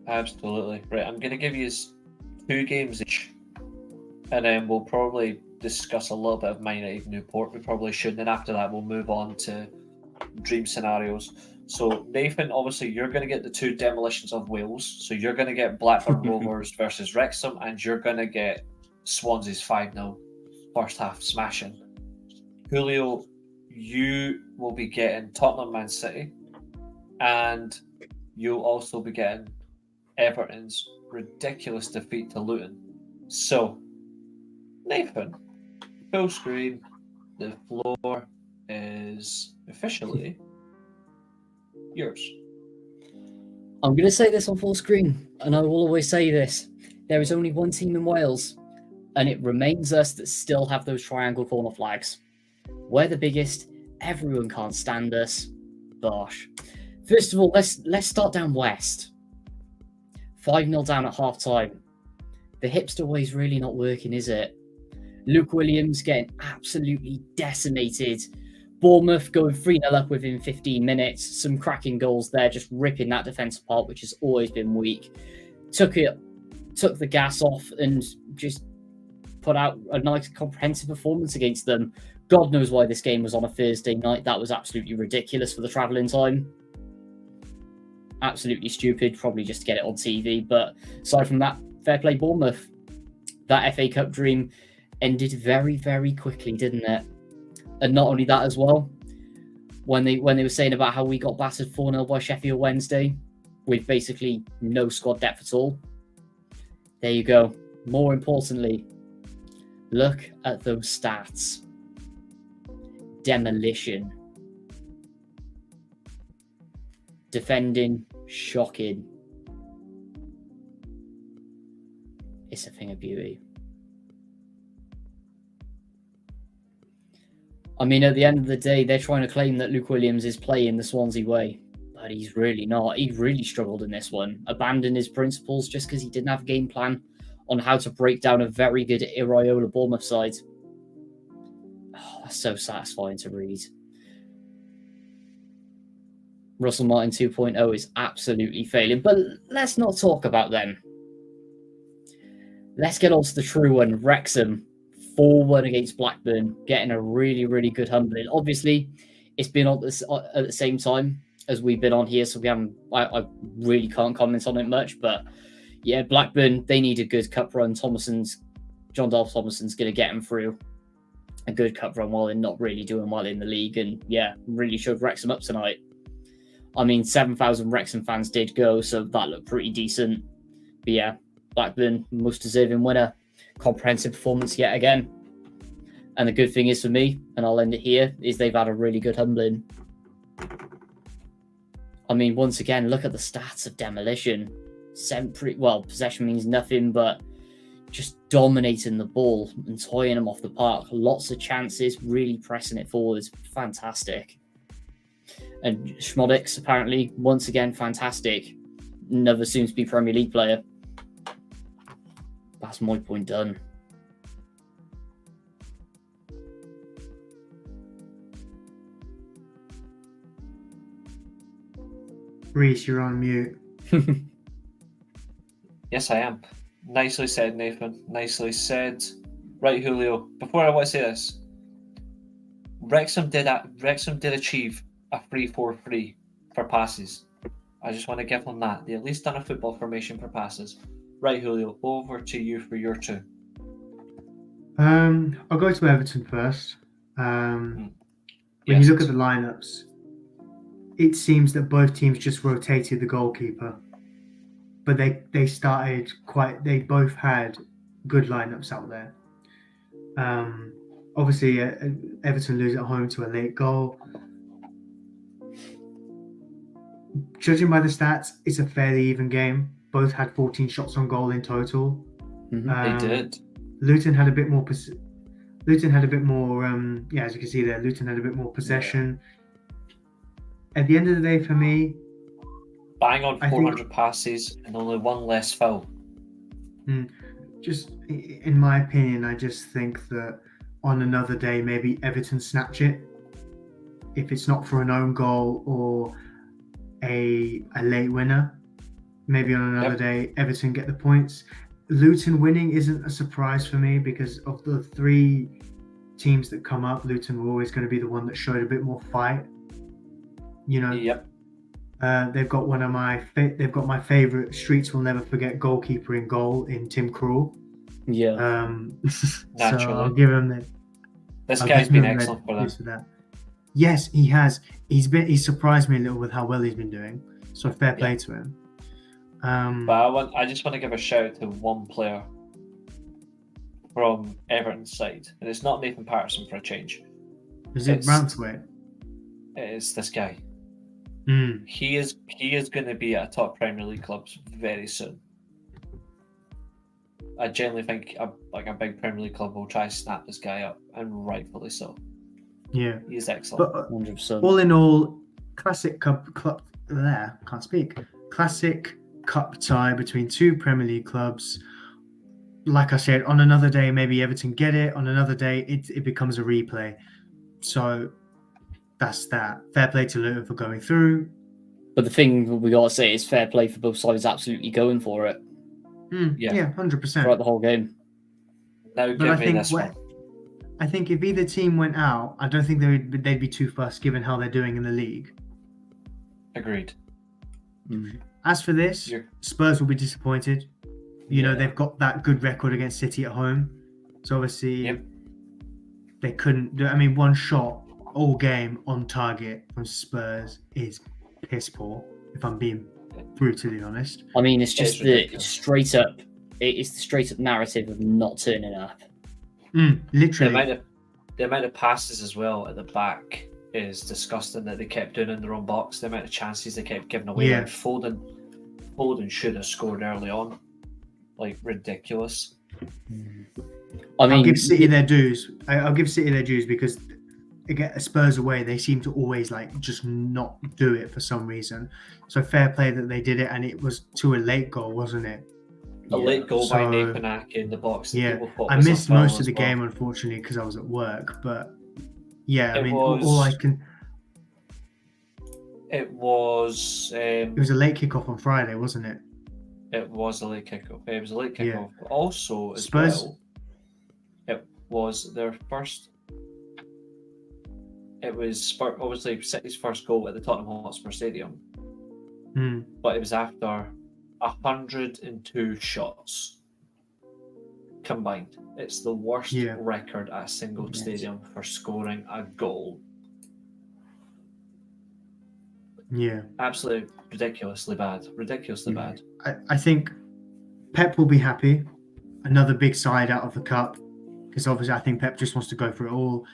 Absolutely. Right, I'm going to give you 2 games each, and then we'll probably discuss a little bit of Man United Newport. We probably shouldn't, and after that we'll move on to dream scenarios. So Nathan, obviously you're going to get the 2 demolitions of Wales. So you're going to get Blackburn Rovers versus Wrexham, and you're going to get Swansea's 5-0 first half smashing. Julio, you will be getting Tottenham Man City, and you'll also be getting Everton's ridiculous defeat to Luton. So Nathan, full screen, the floor is officially yours. I'm going to say this on full screen, and I will always say this. There is only one team in Wales, and it remains us that still have those triangle corner flags. We're the biggest. Everyone can't stand us. Bosh. First of all, let's start down west. 5-0 down at half-time. The hipster way's really not working, is it? Luke Williams getting absolutely decimated. Bournemouth going 3-0 up within 15 minutes. Some cracking goals there, just ripping that defence apart, which has always been weak. Took the gas off and just put out a nice comprehensive performance against them. God knows why this game was on a Thursday night. That was absolutely ridiculous for the travelling time. Absolutely stupid, probably just to get it on TV. But aside from that, fair play Bournemouth. That FA Cup dream ended very, very quickly, didn't it? And not only that as well, when they were saying about how we got battered 4-0 by Sheffield Wednesday, with basically no squad depth at all. There you go. More importantly, Look at those stats. Demolition. Defending, shocking. It's a thing of beauty. I mean, at the end of the day, they're trying to claim that Luke Williams is playing the Swansea way, but he's really not. He really struggled in this one. Abandoned his principles just because he didn't have a game plan on how to break down a very good Iraola Bournemouth side. Oh, that's so satisfying to read. Russell Martin 2.0 is absolutely failing, but let's not talk about them. Let's get on to the true one. Wrexham 4-1 against Blackburn, getting a really, really good humbling. Obviously, it's been on this at the same time as we've been on here, so we haven't. I really can't comment on it much, but yeah, Blackburn, they need a good cup run. John Dolph Thomason's going to get them through a good cup run while they're not really doing well in the league, and yeah, really showed Wrexham up tonight. I mean, 7,000 Wrexham fans did go, so that looked pretty decent. But yeah, Blackburn, most deserving winner. Comprehensive performance yet again. And the good thing is for me, and I'll end it here, is they've had a really good humbling. I mean, once again, look at the stats of demolition. Possession means nothing, but just dominating the ball and toying them off the park. Lots of chances, really pressing it forward. Fantastic. And Schmodix, apparently, once again, fantastic. Another soon-to-be Premier League player. That's my point done. Reece, you're on mute. Yes, I am. Nicely said, Nathan. Nicely said. Right, Julio. Before I want to say this, Wrexham did achieve a 3-4-3 for passes. I just want to give them that. They at least done a football formation for passes. Right, Julio, over to you for your two. I'll go to Everton first. When you look at the lineups, it seems that both teams just rotated the goalkeeper, but they both had good lineups out there. Obviously, Everton lose at home to a late goal. Judging by the stats, it's a fairly even game. Both had 14 shots on goal in total. They did. Luton had a bit more. As you can see there, Luton had a bit more possession. Yeah. At the end of the day, for me, bang on 400 passes and only one less foul. Just in my opinion, I just think that on another day, maybe Everton snatch it. If it's not for an own goal or a late winner, maybe on another day, Everton get the points. Luton winning isn't a surprise for me because of the three teams that come up, Luton were always going to be the one that showed a bit more fight. You know, they've got they've got my favorite Streets Will Never Forget goalkeeper in goal in Tim Krul. Yeah. Naturally. So I'll give him that. This guy's been excellent for them. Yes, he has. He's surprised me a little with how well he's been doing. So fair play to him. But I just want to give a shout out to one player from Everton's side, and it's not Nathan Patterson for a change. Is it Branswaite? It's this guy. Mm. He is going to be at a top Premier League clubs very soon. I genuinely think a big Premier League club will try to snap this guy up, and rightfully so. Yeah, he's excellent. But 100%. All in all, classic cup tie between two Premier League clubs. Like I said, on another day, maybe Everton get it. On another day, it becomes a replay. So that's that. Fair play to Luton for going through. But the thing we got to say is fair play for both sides absolutely going for it. Yeah, 100%. Throughout the whole game. Now give me this one. I think if either team went out, I don't think they'd be too fussed given how they're doing in the league. Agreed. As for this, Spurs will be disappointed. You know, they've got that good record against City at home. So obviously, they couldn't do. I mean, one shot all game on target from Spurs is piss poor, if I'm being brutally honest. I mean, it's just the straight up narrative of not turning up. The Literally. amount of passes as well at the back is disgusting that they kept doing in their own box. The amount of chances they kept giving away. Yeah. Like Foden should have scored early on. Like, ridiculous. I mean, I'll give City their dues. I'll give City their dues because again, Spurs away, they seem to always like just not do it for some reason. So fair play that they did it, and it was to a late goal, wasn't it? A late goal by So- Nathan in the box. That Yeah, people thought I was a missed foul most of as the well. game unfortunately because I was at work. But yeah, I It mean, was- all I can. It was. It was a late kickoff on Friday, wasn't it? It was a late kickoff. It was a late Yeah. kickoff. But also, as Spurs- well, it was their first. It was obviously City's first goal at the Tottenham Hotspur Stadium, but it was after 102 shots combined. It's the worst Yeah. record at a single Yes. stadium for scoring a goal. Yeah. Absolutely ridiculously bad. Ridiculously Yeah. bad. I think Pep will be happy. Another big side out of the cup, because obviously I think Pep just wants to go for it all.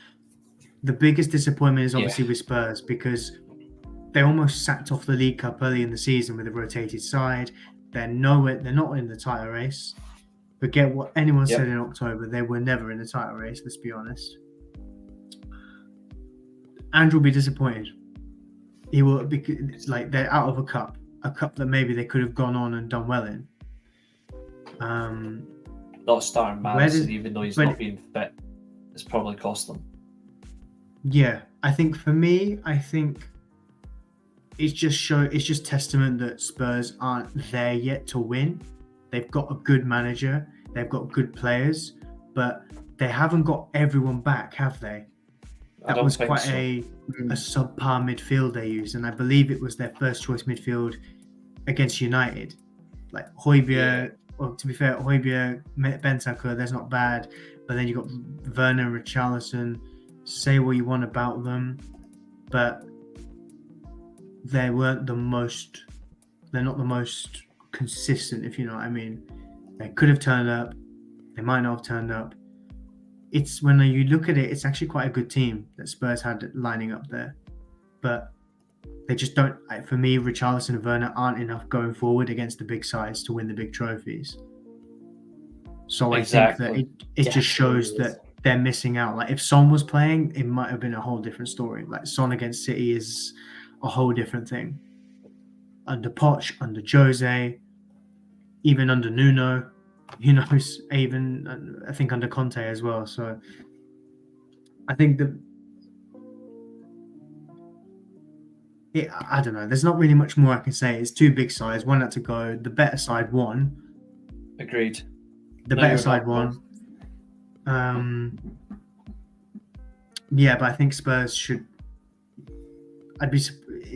The biggest disappointment is obviously with Spurs because they almost sacked off the League Cup early in the season with a rotated side. They're nowhere. They're not in the title race. Forget what anyone said in October. They were never in the title race. Let's be honest. Andrew will be disappointed. He will, because it's like they're out of a cup that maybe they could have gone on and done well in. Not starting Where Madison, did- even though he's but- not being fit, it's probably cost them. Yeah, I think for me, it's just testament that Spurs aren't there yet to win. They've got a good manager, they've got good players, but they haven't got everyone back, have they? I That don't was think quite so. a subpar midfield they used, and I believe it was their first choice midfield against United. Like Højbjerg, well, to be fair, Højbjerg, Bentancur, that's not bad, but then you got Werner, Richarlison. Say what you want about them, but they weren't the most. They're not the most consistent, if you know what I mean. They could have turned up. They might not have turned up. It's when you look at it, it's actually quite a good team that Spurs had lining up there, but they just don't. For me, Richarlison and Werner aren't enough going forward against the big sides to win the big trophies. So I think that it just shows that they're missing out. Like if Son was playing, it might have been a whole different story. Like Son against City is a whole different thing. Under Poch, under Jose, even under Nuno, even I think under Conte as well. So I think I don't know. There's not really much more I can say. It's two big sides. One had to go. The better side won. Agreed. The No, better you're side not won. Yeah, but I think Spurs should.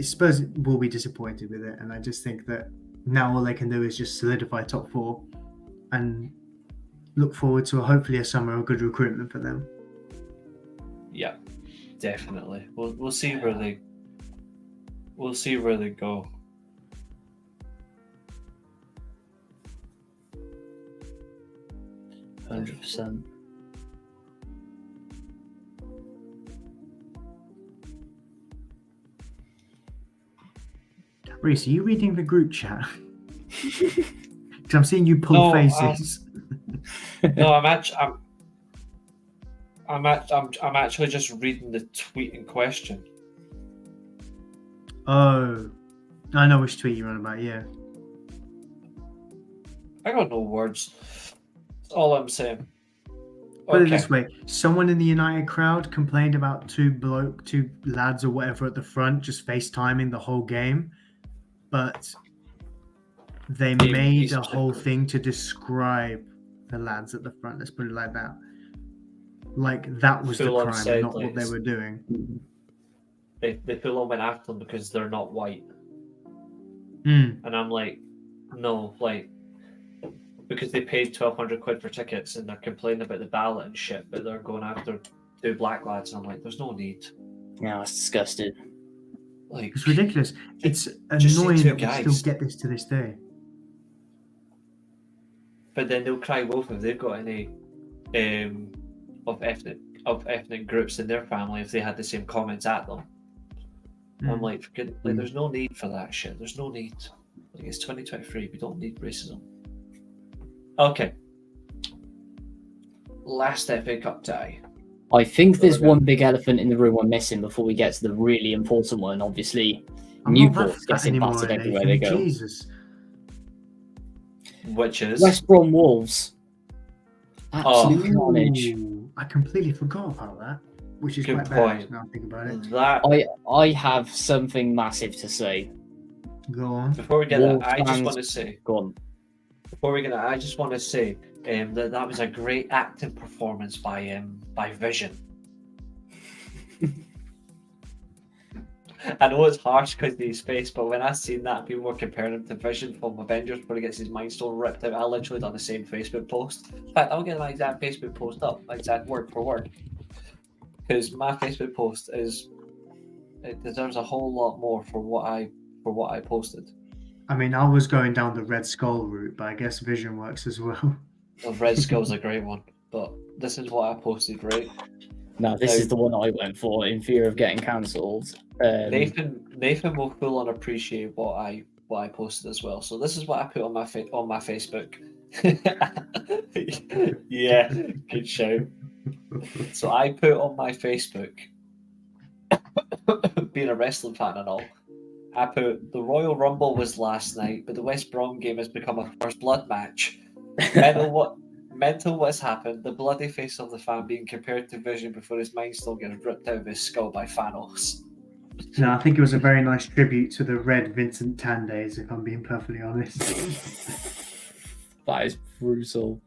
Spurs will be disappointed with it, and I just think that now all they can do is just solidify top four, and look forward to hopefully a summer of good recruitment for them. Yeah, definitely. We'll see where they go. %. Reece, are you reading the group chat? Because I'm seeing you pull No, faces. No, I'm actually just reading the tweet in question. Oh, I know which tweet you're on about. Yeah. I got no words. That's all I'm saying. Put it this way: someone in the United crowd complained about two lads or whatever at the front just FaceTiming the whole game, but they made a whole thing to describe the lads at the front. Let's put it like that. Like that was the Full-on crime, not what they sidelines. were doing. They full on went after them because they're not white, Mm. and I'm like, no, like because they paid £1,200 for tickets and they're complaining about the ballot and shit, but they're going after two black lads, and I'm like, there's no need. Yeah, it's disgusting. Like It's ridiculous. It's just say annoying two that we guys. still get this to this day. But then they'll cry wolf if they've got any of ethnic groups in their family if they had the same comments at them. I'm like, there's no need for that shit. There's no need. Like, it's 2023. We don't need racism. Okay. Last FA Cup tie. I think there's one big elephant in the room we're missing before we get to the really important one. Obviously, Newport's getting battered everywhere they go. Jesus. Which is West Brom Wolves. Absolute carnage. Ooh, I completely forgot about that, which is Good quite point. bad now I think about it. that. I have something massive to say. Go on. Before we get Wolves that, I just fans- want to say. Go on. Before we get that, I just want to say that was a great acting performance by Vision. I know it's harsh because of his face, but when I seen that, people were comparing him to Vision from Avengers where he gets his mind stone ripped out. I literally done the same Facebook post. In fact, I'll get my exact Facebook post up, exact word for word, because my Facebook post it deserves a whole lot more for what I posted. I mean, I was going down the Red Skull route, but I guess Vision works as well. The Red Skull's a great one, but this is what I posted, right? No, this is the one I went for in fear of getting cancelled. Nathan will full on appreciate what I posted as well. So this is what I put on my Facebook. Yeah, good shout. So I put on my Facebook, being a wrestling fan and all, I put the Royal Rumble was last night, but the West Brom game has become a first blood match. Mental what's happened, the bloody face of the fan being compared to Vision before his mind still getting ripped out of his skull by Thanos. No, I think it was a very nice tribute to the Red Vincent Tan days, if I'm being perfectly honest. That is brutal.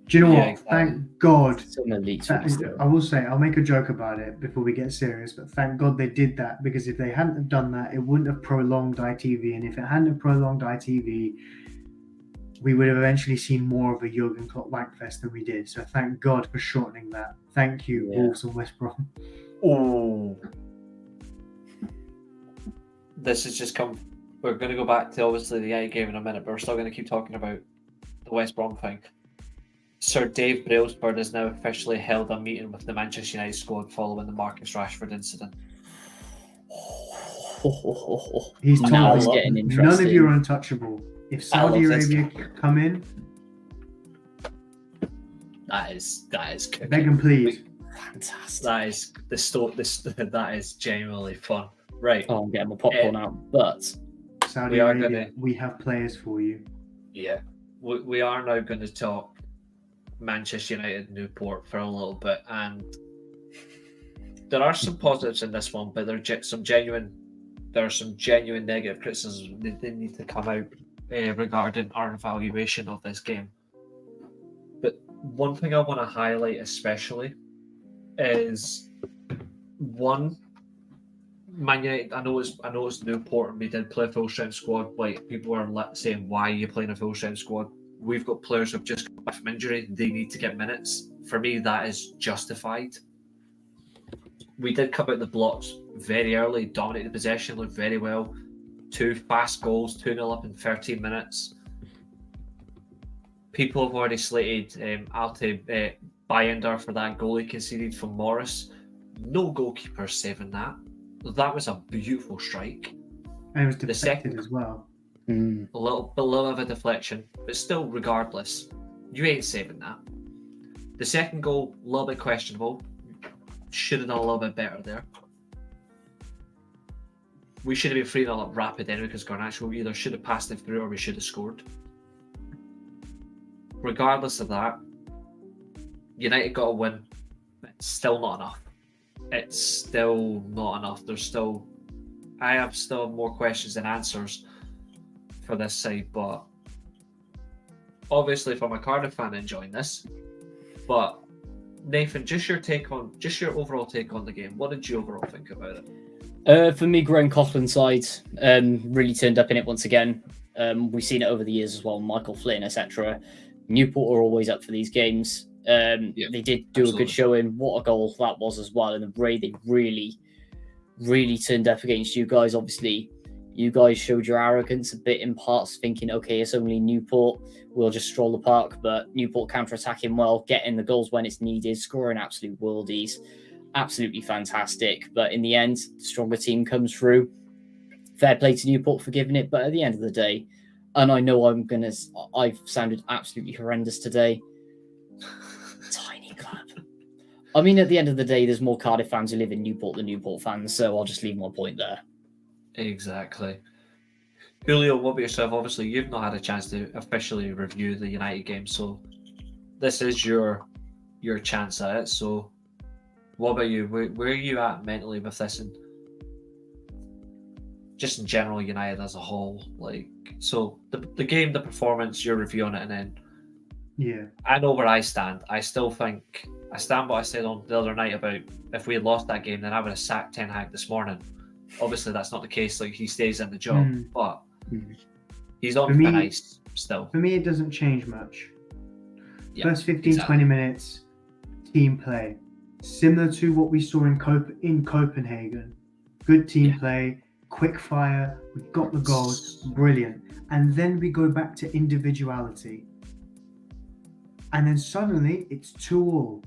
Do you know Yeah, what? exactly. Thank God. Some elite I will say, I'll make a joke about it before we get serious, but thank God they did that, because if they hadn't have done that, it wouldn't have prolonged ITV, and if it hadn't have prolonged ITV, we would have eventually seen more of a Jurgen Klopp wankfest than we did. So thank God for shortening that. Thank you, Yeah. Wolves and West Brom. Oh, this has just come. We're going to go back to obviously the United game in a minute, but we're still going to keep talking about the West Brom thing. Sir Dave Brailsford has now officially held a meeting with the Manchester United squad following the Marcus Rashford incident. He's told Now us it's getting none of interesting. you are untouchable. If Saudi love this Arabia come in, That is cooking. beg and plead. Fantastic. That is genuinely fun. Right. Oh, I'm getting my popcorn out. But Saudi We are Arabia, gonna- we have players for you. Yeah. We are now going to talk Manchester United Newport for a little bit, and there are some positives in this one, but there are some genuine negative criticisms that they need to come out regarding our evaluation of this game. But one thing I want to highlight especially is one, Man United. I know it's Newport, and we did play a full strength squad. Like, people are saying, "Why are you playing a full strength squad?" We've got players who've just come back from injury. They need to get minutes. For me, that is justified. We did come out the blocks very early, dominated possession, looked very well. 2 fast goals, 2-0 up in 13 minutes. People have already slated Alte Bayender for that goal he conceded from Morris. No goalkeeper saving that. That was a beautiful strike. And it was The deflected second- as well. A little of a deflection, but still, regardless, you ain't saving that. The second goal, a little bit questionable. Should have done a little bit better there. We should have been 3-0 up rapid anyway, because Garnacho either should have passed it through or we should have scored. Regardless of that, United got a win. It's still not enough. It's still not enough. I have still more questions than answers for this side, but obviously from a Cardiff fan enjoying this. But Nathan, just your overall take on the game. What did you overall think about it? for me, Graham Coughlin's side really turned up in it once again. We've seen it over the years as well. Michael Flynn, etc. Newport are always up for these games. They did do a good showing. What a goal that was as well, and the way they really turned up against you guys. Obviously, You guys showed your arrogance a bit in parts, thinking, okay, it's only Newport, we'll just stroll the park, but Newport counter-attacking well, getting the goals when it's needed, scoring absolute worldies, absolutely fantastic. But in the end, the stronger team comes through. Fair play to Newport for giving it, but at the end of the day, and I know I've sounded absolutely horrendous today. Tiny club. I mean, at the end of the day, there's more Cardiff fans who live in Newport than Newport fans, so I'll just leave my point there. Exactly. Julio, what about yourself? Obviously, you've not had a chance to officially review the United game, so this is your chance at it. So, what about you? Where are you at mentally with this, and just in general, United as a whole? Like, so the game, the performance, your review on it, and then I know where I stand. I still think I stand what I said on the other night about if we had lost that game, then I would have sacked Ten Hag this morning. Obviously, that's not the case. Like, he stays in the job, but he's on thin ice still. For me, it doesn't change much. Yeah, First 15, 20 minutes, team play. Similar to what we saw in Copenhagen. Good team play, quick fire, we got the goals, brilliant. And then we go back to individuality. And then suddenly, it's 2-2.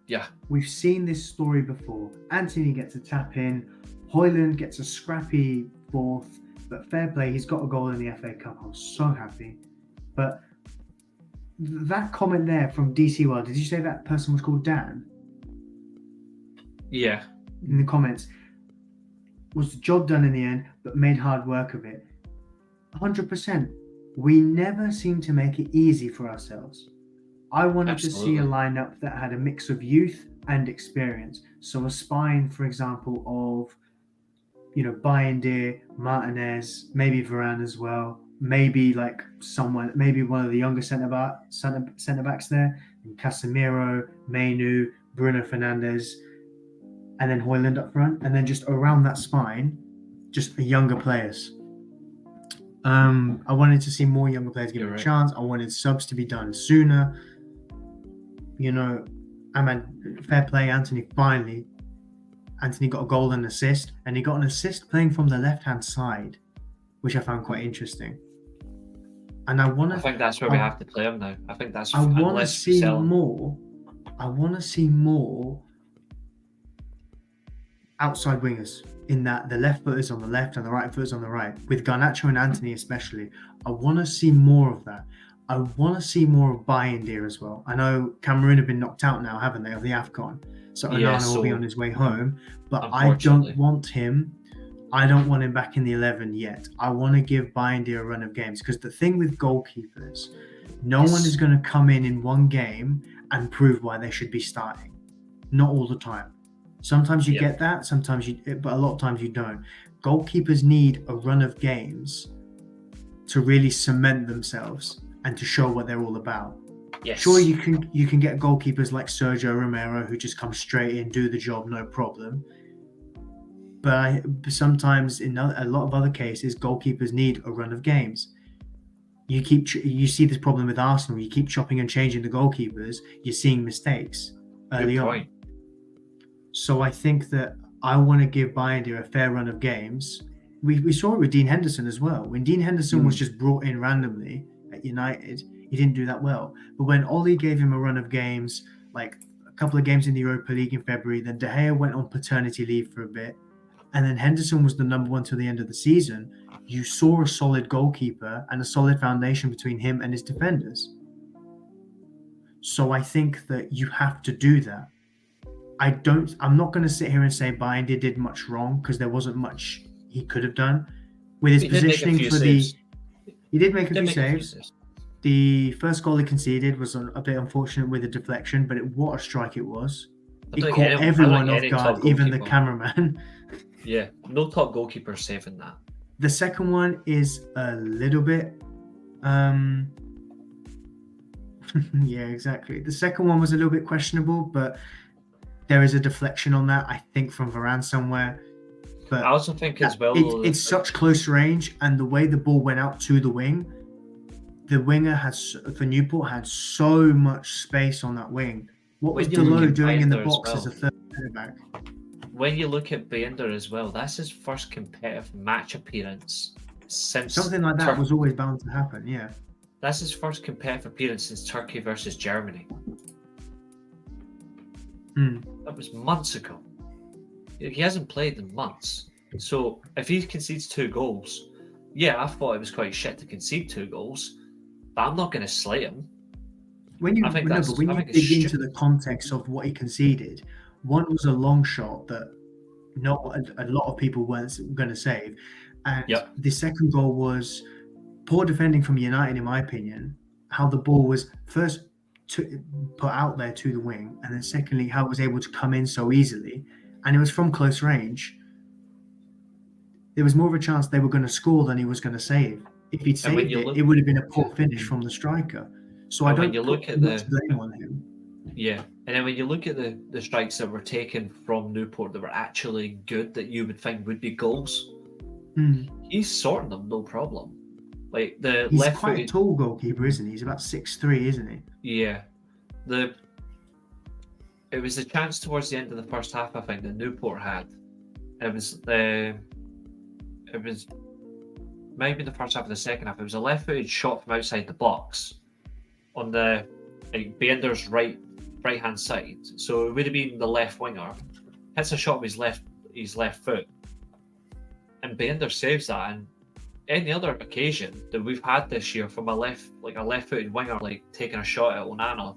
Yeah. We've seen this story before. Anthony gets a tap in. Højlund gets a scrappy fourth, but fair play, he's got a goal in the FA Cup. I was so happy. But that comment there from DC World, did you say that person was called Dan? Yeah. In the comments, was the job done in the end, but made hard work of it? 100%. We never seem to make it easy for ourselves. I wanted to see a lineup that had a mix of youth and experience. So a spine, for example, of Bayindir, Martinez, maybe Varane as well, maybe maybe one of the younger centre backs there, Casemiro, Mainu, Bruno Fernandes, and then Højlund up front, and then just around that spine, just younger players. I wanted to see more younger players given a chance. I wanted subs to be done sooner. Fair play, Anthony finally. Anthony got a goal and assist, and he got an assist playing from the left-hand side, which I found quite interesting. And I think that's where we have to play him now. I think that's. I want to see more. I want to see more outside wingers. In that the left foot is on the left and the right foot is on the right. With Garnacho and Anthony especially, I want to see more of that. I want to see more of Bayindir as well. I know Cameroon have been knocked out now, haven't they, of the AFCON? So Onana will be on his way home. But I don't want him. I don't want him back in the 11 yet. I want to give Bayindir a run of games, because the thing with goalkeepers, no one is going to come in one game and prove why they should be starting. Not all the time. Sometimes you get that, but a lot of times you don't. Goalkeepers need a run of games to really cement themselves and to show what they're all about. Yes. Sure, you can get goalkeepers like Sergio Romero who just come straight in, do the job, no problem. But sometimes in a lot of other cases, goalkeepers need a run of games. You see this problem with Arsenal. You keep chopping and changing the goalkeepers, you're seeing mistakes early on. So I think that I want to give Bayindir a fair run of games. We saw it with Dean Henderson as well. When Dean Henderson was just brought in randomly at United, he didn't do that well. But when Ollie gave him a run of games, like a couple of games in the Europa League in February, then De Gea went on paternity leave for a bit, and then Henderson was the number one till the end of the season, you saw a solid goalkeeper and a solid foundation between him and his defenders. So I think that you have to do that. I'm not going to sit here and say Bayindir did much wrong, because there wasn't much he could have done with his positioning for saves. He did make a few saves. The first goal he conceded was a bit unfortunate with a deflection, but what a strike it was. It caught everyone off guard, even the cameraman. Yeah, no top goalkeeper saving that. The second one is a little bit yeah, exactly. The second one was a little bit questionable, but there is a deflection on that, I think, from Varane somewhere. But I also think as well, it's such close range, and the way the ball went out to the wing, the winger for Newport had so much space on that wing. What was Delot doing in the box as a third centre back? when you look at Bender as well, that's his first competitive match appearance since Something like that was always bound to happen. Yeah. That's his first competitive appearance since Turkey versus Germany. That was months ago. He hasn't played in months. So if he concedes 2 goals, yeah, I thought it was quite shit to concede 2 goals, but I'm not going to slate him. When you dig dig into the context of what he conceded, one was a long shot that not a lot of people weren't going to save, and the second goal was poor defending from United, in my opinion. How the ball was first put out there to the wing, and then secondly, how it was able to come in so easily, and it was from close range. There was more of a chance they were going to score than he was going to save. If he'd saved it, it would have been a poor finish from the striker. So I don't put much blame on him. Yeah, and then when you look at the strikes that were taken from Newport that were actually good, that you would think would be goals, he's sorting them no problem. Like he's quite a tall goalkeeper, isn't he? He's about 6'3", isn't he? Yeah, it was the chance towards the end of the first half, I think, that Newport had. It was maybe the first half of the second half. It was a left-footed shot from outside the box on the Bender's right hand side. So it would have been the left winger. Hits a shot with his left foot, and Bender saves that. And any other occasion that we've had this year from a left-footed winger like taking a shot at Onana,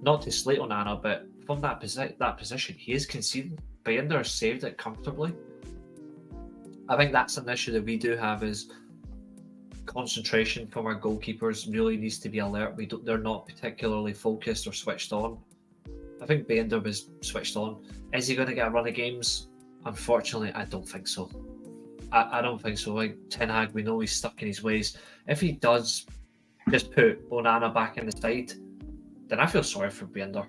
not to slate Onana, but from that position, he is conceding. Bender saved it comfortably. I think that's an issue that we do have, is concentration from our goalkeepers really needs to be alert. They're not particularly focused or switched on. I think Bender was switched on. Is he going to get a run of games? Unfortunately, I don't think so. I don't think so. Like Ten Hag, we know he's stuck in his ways. If he does just put Onana back in the side, then I feel sorry for Bender.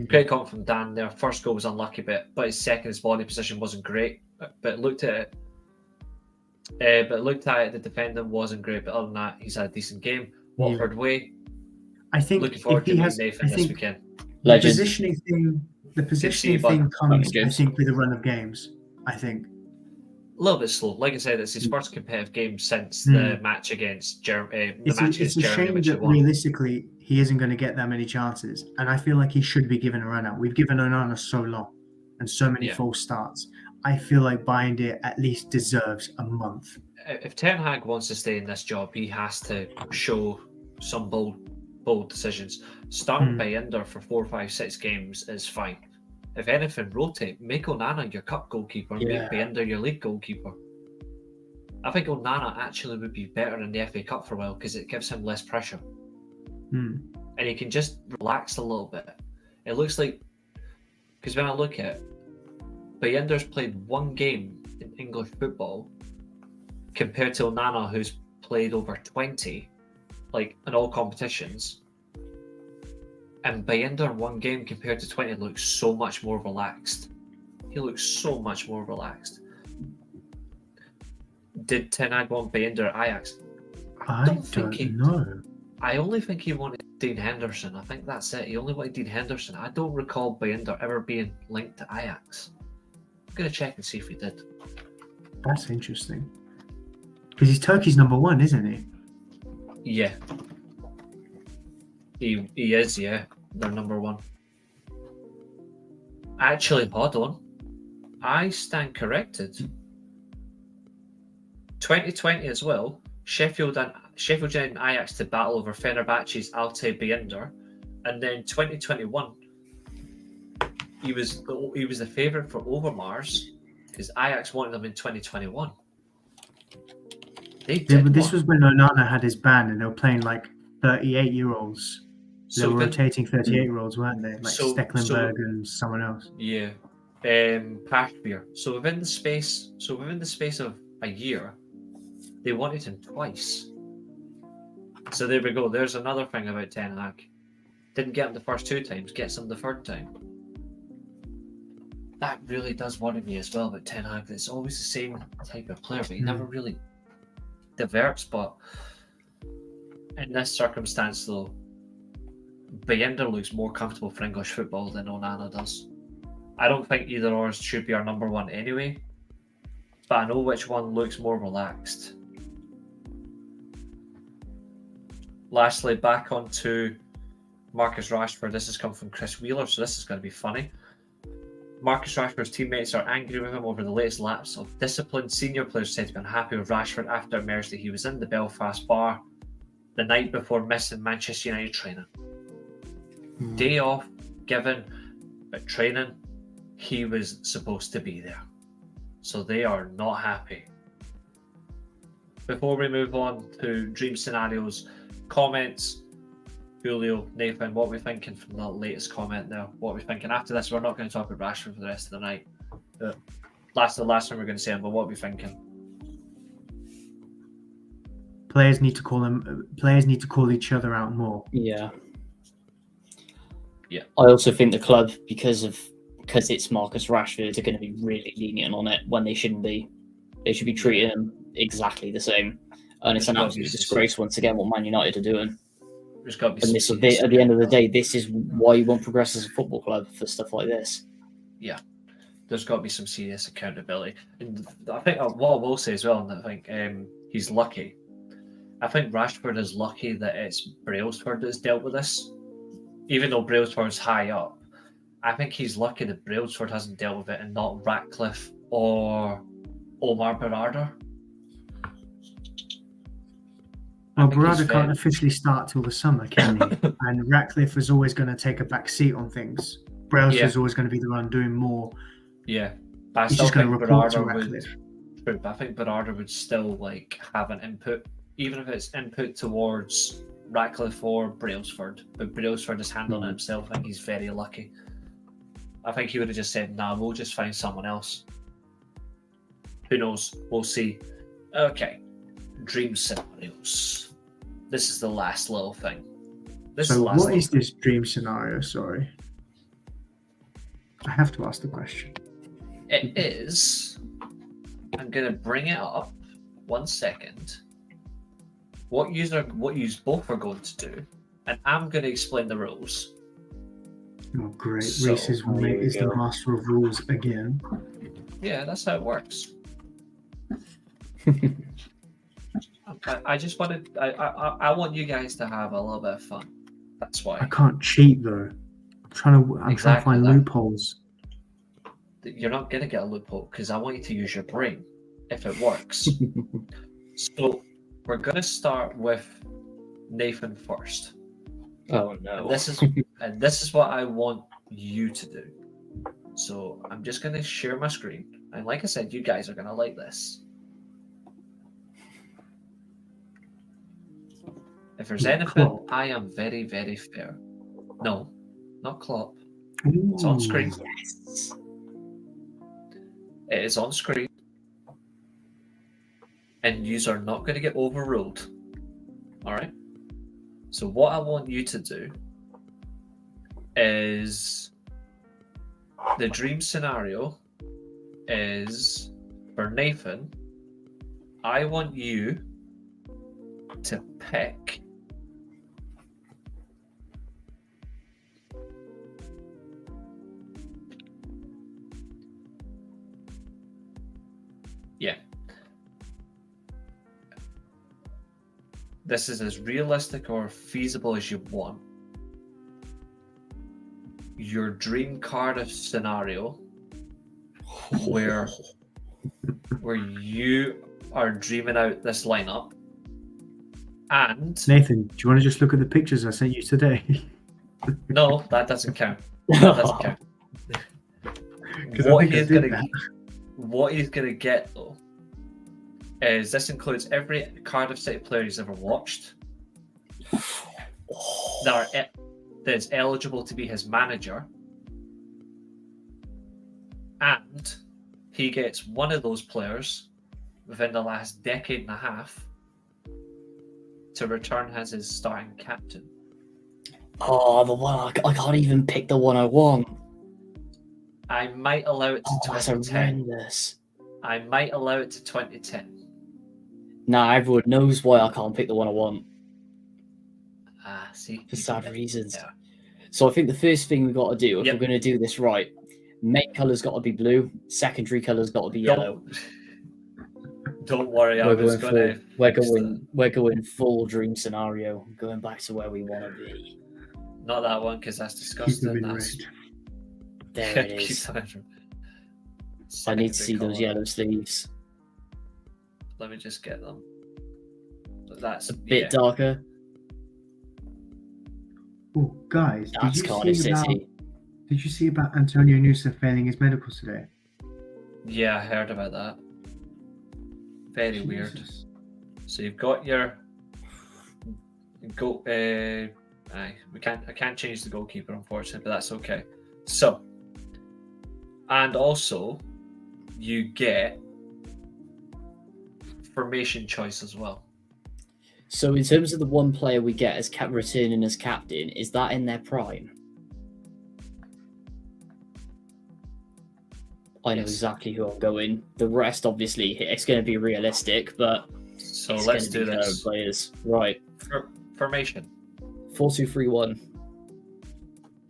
Great comment from Dan there. First goal was unlucky, but his second, his body position wasn't great. But looked at it. The defending wasn't great. But other than that, he's had a decent game. Watford way. I think looking forward to meeting Nathan this weekend. The positioning thing comes, I think, with a run of games. I think a little bit slow. Like I said, it's his first competitive game since the match against Germany. It's a shame that realistically he isn't going to get that many chances, and I feel like he should be given a run out. We've given Onana so long and so many false starts. I feel like Binder at least deserves a month. If Ten Hag wants to stay in this job, he has to show some bold decisions. Starting Binder for 4, 5, 6 games is fine. If anything, rotate. Make Onana your cup goalkeeper and make Binder your league goalkeeper. I think Onana actually would be better in the FA Cup for a while because it gives him less pressure. And he can just relax a little bit. It looks like, because when I look at it, Binder's played 1 game in English football compared to Onana, who's played over 20, like in all competitions. And Binder 1 game compared to 20 looks so much more relaxed. He looks so much more relaxed. Did Ten Hag want Binder at Ajax? I don't know. I only think he wanted Dean Henderson. I think that's it. He only wanted Dean Henderson. I don't recall Binder ever being linked to Ajax. I'm going to check and see if he did. That's interesting. Because he's Turkey's number 1, isn't he? Yeah. He is, yeah. They're number 1. Actually, hold on. I stand corrected. 2020 as well. Sheffield United and Ajax to battle over Fenerbahce's Altay Binder, and then 2021 he was the favourite for Overmars because Ajax wanted them in 2021. But this was when Onana had his ban and they were playing like 38-year-olds. They were rotating 38-year-olds, weren't they? Like Stecklenburg and someone else. Yeah, Pashbeer. So within the space of a year, they wanted him twice. So there we go. There's another thing about Ten Hag. Didn't get him the first 2 times, gets him the 3rd time. That really does worry me as well about Ten Hag. It's always the same type of player, but he never really diverts. But in this circumstance, though, Binder looks more comfortable for English football than Onana does. I don't think either or should be our number one anyway, but I know which one looks more relaxed. Lastly, back onto Marcus Rashford. This has come from Chris Wheeler, so this is going to be funny. Marcus Rashford's teammates are angry with him over the latest lapse of discipline. Senior players said to be unhappy with Rashford after it emerged that he was in the Belfast bar the night before missing Manchester United training. Day off given, but training, he was supposed to be there. So they are not happy. Before we move on to dream scenarios, comments, Julio, Nathan, what are we thinking from the latest comment there? What are we thinking? After this, we're not going to talk about Rashford for the rest of the night. The last thing we're going to say, but what are we thinking? Players need to call each other out more. Yeah. Yeah. I also think the club, because it's Marcus Rashford, are going to be really lenient on it when they shouldn't be. They should be treating him exactly the same. And it's an absolute disgrace once again what Man United are doing. There's got to be and this, at the end of the day, this is why you won't progress as a football club for stuff like this. Yeah, there's got to be some serious accountability. And I think what I will say as well, and I think he's lucky. I think Rashford is lucky that it's Brailsford that's dealt with this. Even though Brailsford's high up, I think he's lucky that Brailsford hasn't dealt with it and not Ratcliffe or Omar Berardi. Well, Berardi can't officially start till the summer, can he? And Ratcliffe is always going to take a back seat on things. Brailsford's always going to be the one doing more. Yeah, but I He's still just going think to report to Berardi Ratcliffe. I think Berardi would still have an input, even if it's input towards Ratcliffe or Brailsford. But Brailsford is handling it himself. I think he's very lucky. I think he would have just said, "Nah, we'll just find someone else." Who knows? We'll see. Okay, dream scenarios. This is the last little thing. What is this dream scenario? Sorry, I have to ask the question. It is. I'm gonna bring it up. 1 second. What you both are going to do, and I'm going to explain the rules. Oh, great. Reece is the master of rules again. Yeah, that's how it works. I just wanted, I want you guys to have a little bit of fun. That's why. I can't cheat, though. I'm trying to find loopholes. You're not going to get a loophole because I want you to use your brain if it works. So we're going to start with Nathan first. Oh no! And this is what I want you to do. So I'm just going to share my screen, and like I said, you guys are going to like this. If there's anything, Klopp. I am very, very fair. No, not Klopp. It's on screen. Yes. It is on screen. And you are not going to get overruled. Alright? So what I want you to do is the dream scenario is for Nathan. I want you to pick this is as realistic or feasible as you want. Your dream Cardiff scenario where you are dreaming out this lineup. And Nathan, do you want to just look at the pictures I sent you today? No, that doesn't count. That doesn't count. What he's gonna get though is this includes every Cardiff City player he's ever watched that is eligible to be his manager, and he gets one of those players within the last decade and a half to return as his starting captain. Oh, the one I can't even pick the one I want. I might allow it to 2010. That's horrendous. I might allow it to 2010. Nah, everyone knows why I can't pick the one I want. See, For sad reasons. Yeah. So I think the first thing we've got to do, if Yep. we're going to do this right, Main colour's got to be blue. Secondary colour's got to be yellow. Don't worry, I was going to. We're going full dream scenario. Going back to where we want to be. Not that one, because that's Keep them disgusting. in That's... red. There it Keep is. them in- I need to see Secondary those colour. yellow sleeves. Let me just get them. That's A bit darker. Oh, guys, That's Cardiff City. did you see about Antonio Nusa failing his medicals today? Yeah, I heard about that. Very weird. Jesus. So you've got your I can't change the goalkeeper, unfortunately, but that's okay. So, and also you get formation choice as well. So in terms of the one player we get as returning as captain, is that in their prime? I know Yes. exactly who I'm going. The rest, obviously, it's going to be realistic, but So it's let's gonna do be this. players. Right, Formation. 4-2-3-1.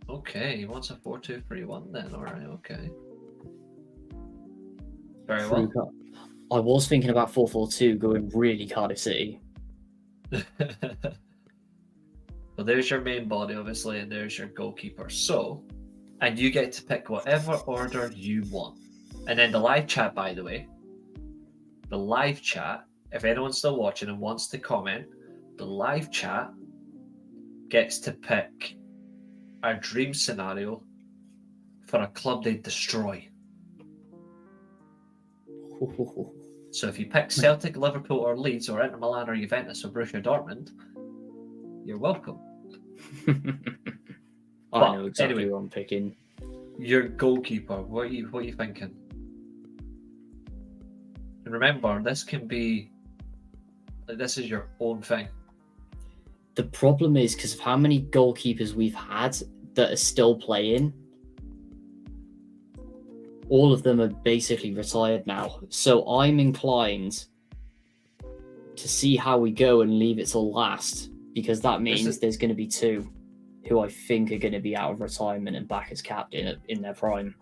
Okay, he wants a 4-2-3-1 then. All right, okay. Very well. I was thinking about 4-4-2 going really Cardiff City. Well, there's your main body, obviously, and there's your goalkeeper. So, and you get to pick whatever order you want. And then the live chat, by the way, the live chat, if anyone's still watching and wants to comment, the live chat gets to pick a dream scenario for a club they destroy. So if you pick Celtic, Liverpool, or Leeds, or Inter Milan, or Juventus, or Borussia Dortmund, you're welcome. I know exactly anyway, who I'm picking. Your goalkeeper, what are you thinking? And remember, this is your own thing. The problem is because of how many goalkeepers we've had that are still playing, all of them are basically retired now. So I'm inclined to see how we go and leave it till last, because that means there's going to be two who I think are going to be out of retirement and back as captain in their prime.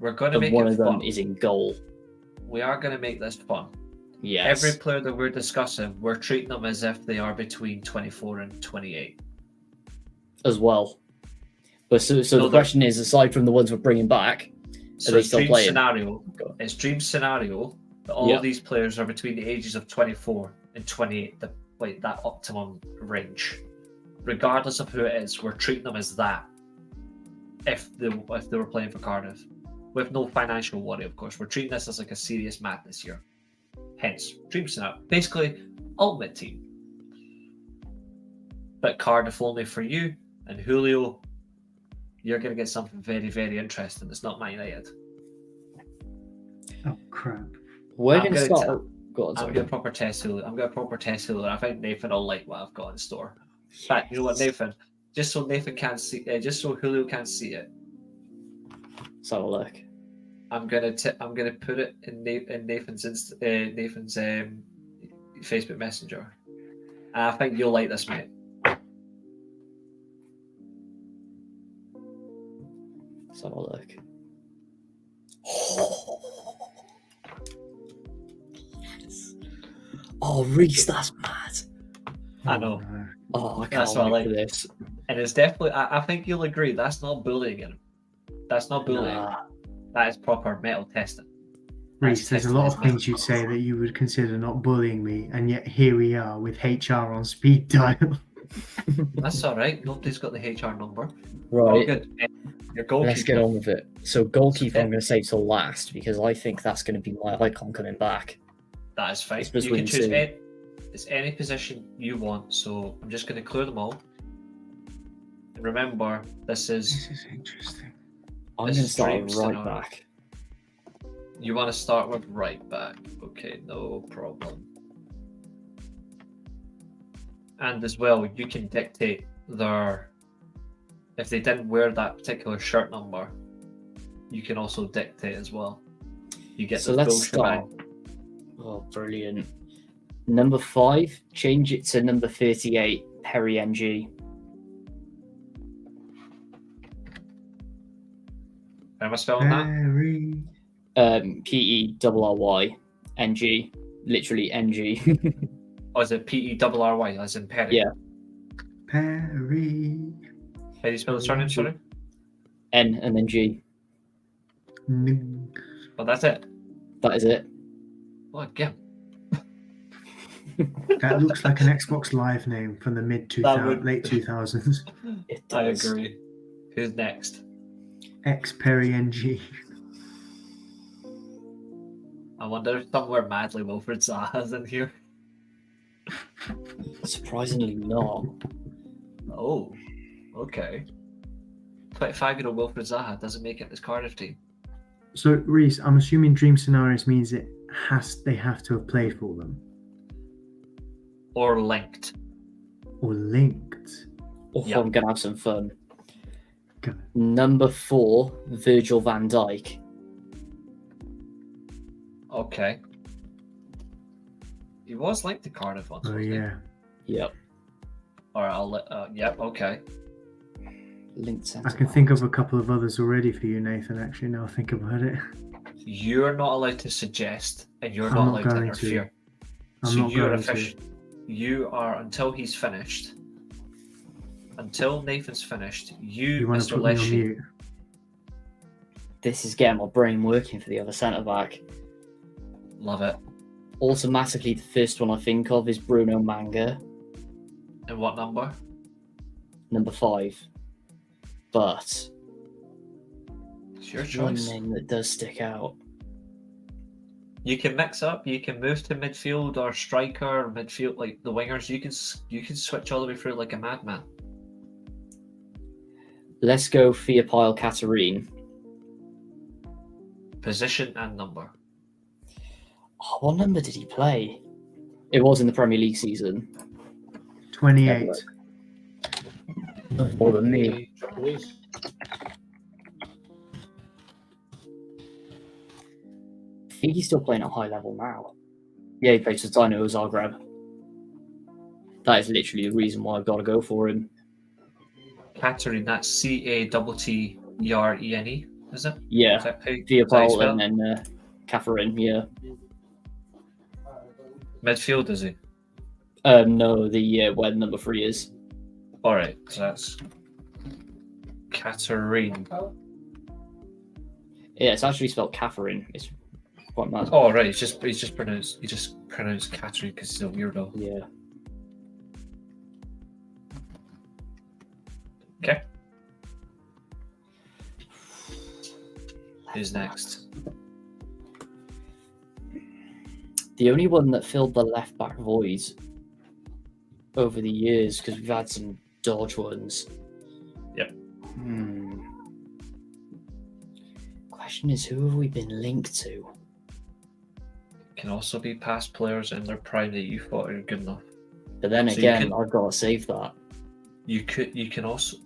We're going to And make one it of them fun. is in goal. We are going to make this fun. Yes. Every player that we're discussing, we're treating them as if they are between 24 and 28. As well. But so the question is, aside from the ones we're bringing back, So are they still playing? It's dream scenario that all these players are between the ages of 24 and 28, that optimum range. Regardless of who it is, we're treating them as that. If they were playing for Cardiff, with no financial worry, of course, we're treating this as like a serious madness year. Hence, dream scenario, basically ultimate team. But Cardiff only for you, and Julio, you're going to get something very, very interesting. It's not Man United. Oh crap! We're going to start. I'm going to proper test Julio. I think Nathan will like what I've got in store. In fact, you know what, Nathan? Just so Nathan can't see, just so Julio can't see it. Let's have a look. I'm gonna put it in Nathan's Facebook Messenger, and I think you'll like this, mate. Let's have a look. Yes. Oh, Reece, that's mad. I know. No. Oh, I can't That's what I wait like. for this. And it's definitely, I think you'll agree, that's not bullying him. That's not bullying. Nah. That is proper metal testing. Reece, there's a lot of things you'd say that you would consider not bullying me, and yet here we are with HR on speed dial. That's all right. Nobody's got the HR number. Right. Oh, good. Your goalkeeper. Let's get on with it. So goalkeeper, I'm going to save till last because I think that's going to be my icon coming back. That is fine. It's You between can choose two. any position you want. So I'm just going to clear them all. And remember, this is Interesting. I'm This going to is start dream right scenario. back. You want to start with right back. Okay, no problem. And as well, you can dictate if they didn't wear that particular shirt number, you can also dictate as well. You get So the let's full start. shebang. Oh, brilliant. Number 5, change it to number 38, Perry NG. How am I spelling that? Perry. PERRYNG, literally NG. Or is it PERRY, as in Perry? Yeah. Perry. How do you spell the surname, sorry? N and then G. Well, that's it. That is it. Well, again. That looks like an Xbox Live name from the late 2000s. It I does. agree. Who's next? X Perry NG. I wonder if somewhere madly Wilfred Zaha's in here. Surprisingly not. Oh, okay. 25-year-old Wilfred Zaha doesn't make it this Cardiff team. So Reece, I'm assuming dream scenarios means they have to have played for them Or linked. or linked. Oh, Yeah. I'm gonna have some fun. Go. Number 4, Virgil van Dijk. Okay. He was linked to Cardiff once. Oh wasn't he? yeah. Yep. Alright, I'll let. Yep. Okay. Linked I centre can back. think of a couple of others already for you, Nathan. Actually, now I think about it. You're not allowed to suggest, and you're I'm not not allowed to going to. interfere. I'm So not you're going official. You are until he's finished. Until Nathan's finished, You want to Mr. put me on Leshy, mute? This is getting my brain working for the other centre back. love it. Automatically, the first one I think of is Bruno Manga, And what number? number 5. But It's your one choice. name that does stick out. You can mix up. You can move to midfield or striker, or midfield like the wingers. You can switch all the way through like a madman. Let's go Theopile Katarine. Position and number. Oh, what number did he play? It was in the Premier League season. 28. More than me. I think he's still playing at high level now. Yeah, he plays for Dino Zagreb. That is literally the reason why I've got to go for him. Katarine, that's CATTERENE, is it? Yeah, Is that how you Theopile spell and it? then Catherine, yeah. Midfield, is he? No, the where number 3 is. Alright, so that's Katarine. Yeah, it's actually spelled Catherine. It's quite mad. Oh right, he just pronounced Katarine because he's a weirdo. Yeah. Okay. Who's next? The only one that filled the left back void over the years, because we've had some dodge ones. Yep. Question is, who have we been linked to? Can also be past players in their prime that you thought are good enough. But then So you again, can- I've got to save that. You can also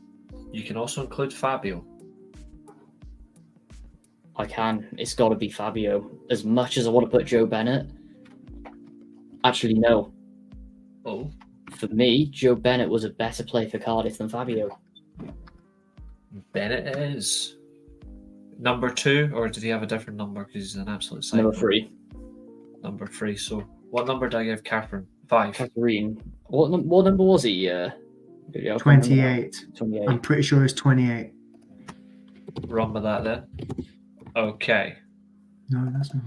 include Fabio. I can. It's got to be Fabio. As much as I want to put Joe Bennett, actually no. Oh, For me, Joe Bennett was a better player for Cardiff than Fabio. Bennett is number 2, or did he have a different number? Because he's an absolute psycho. Number 3, Number 3. So, what number did I give Catherine? 5. Catherine. What number was he? I can't remember. 28. 28. I'm pretty sure it's 28. Run with that then. Okay, No, that's not.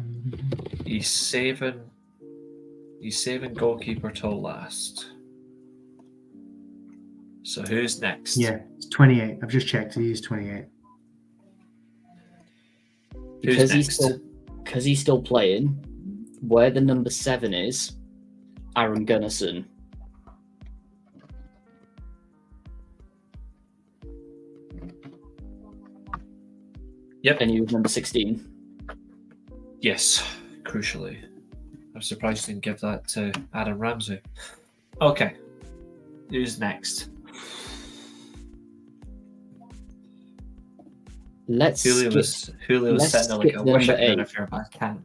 he's saving goalkeeper till last. So who's next? Yeah, it's 28. I've just checked. He is 28. Because Who's he's still playing, where the number 7 is, Aaron Gunnarsson. Yep. And he was number 16. Yes, crucially. I'm surprised you didn't give that to Adam Ramsey. Okay, who's next? Let's Julio skip, was let's sitting there like, skip I the wish I number could 8. interfere, but I can't.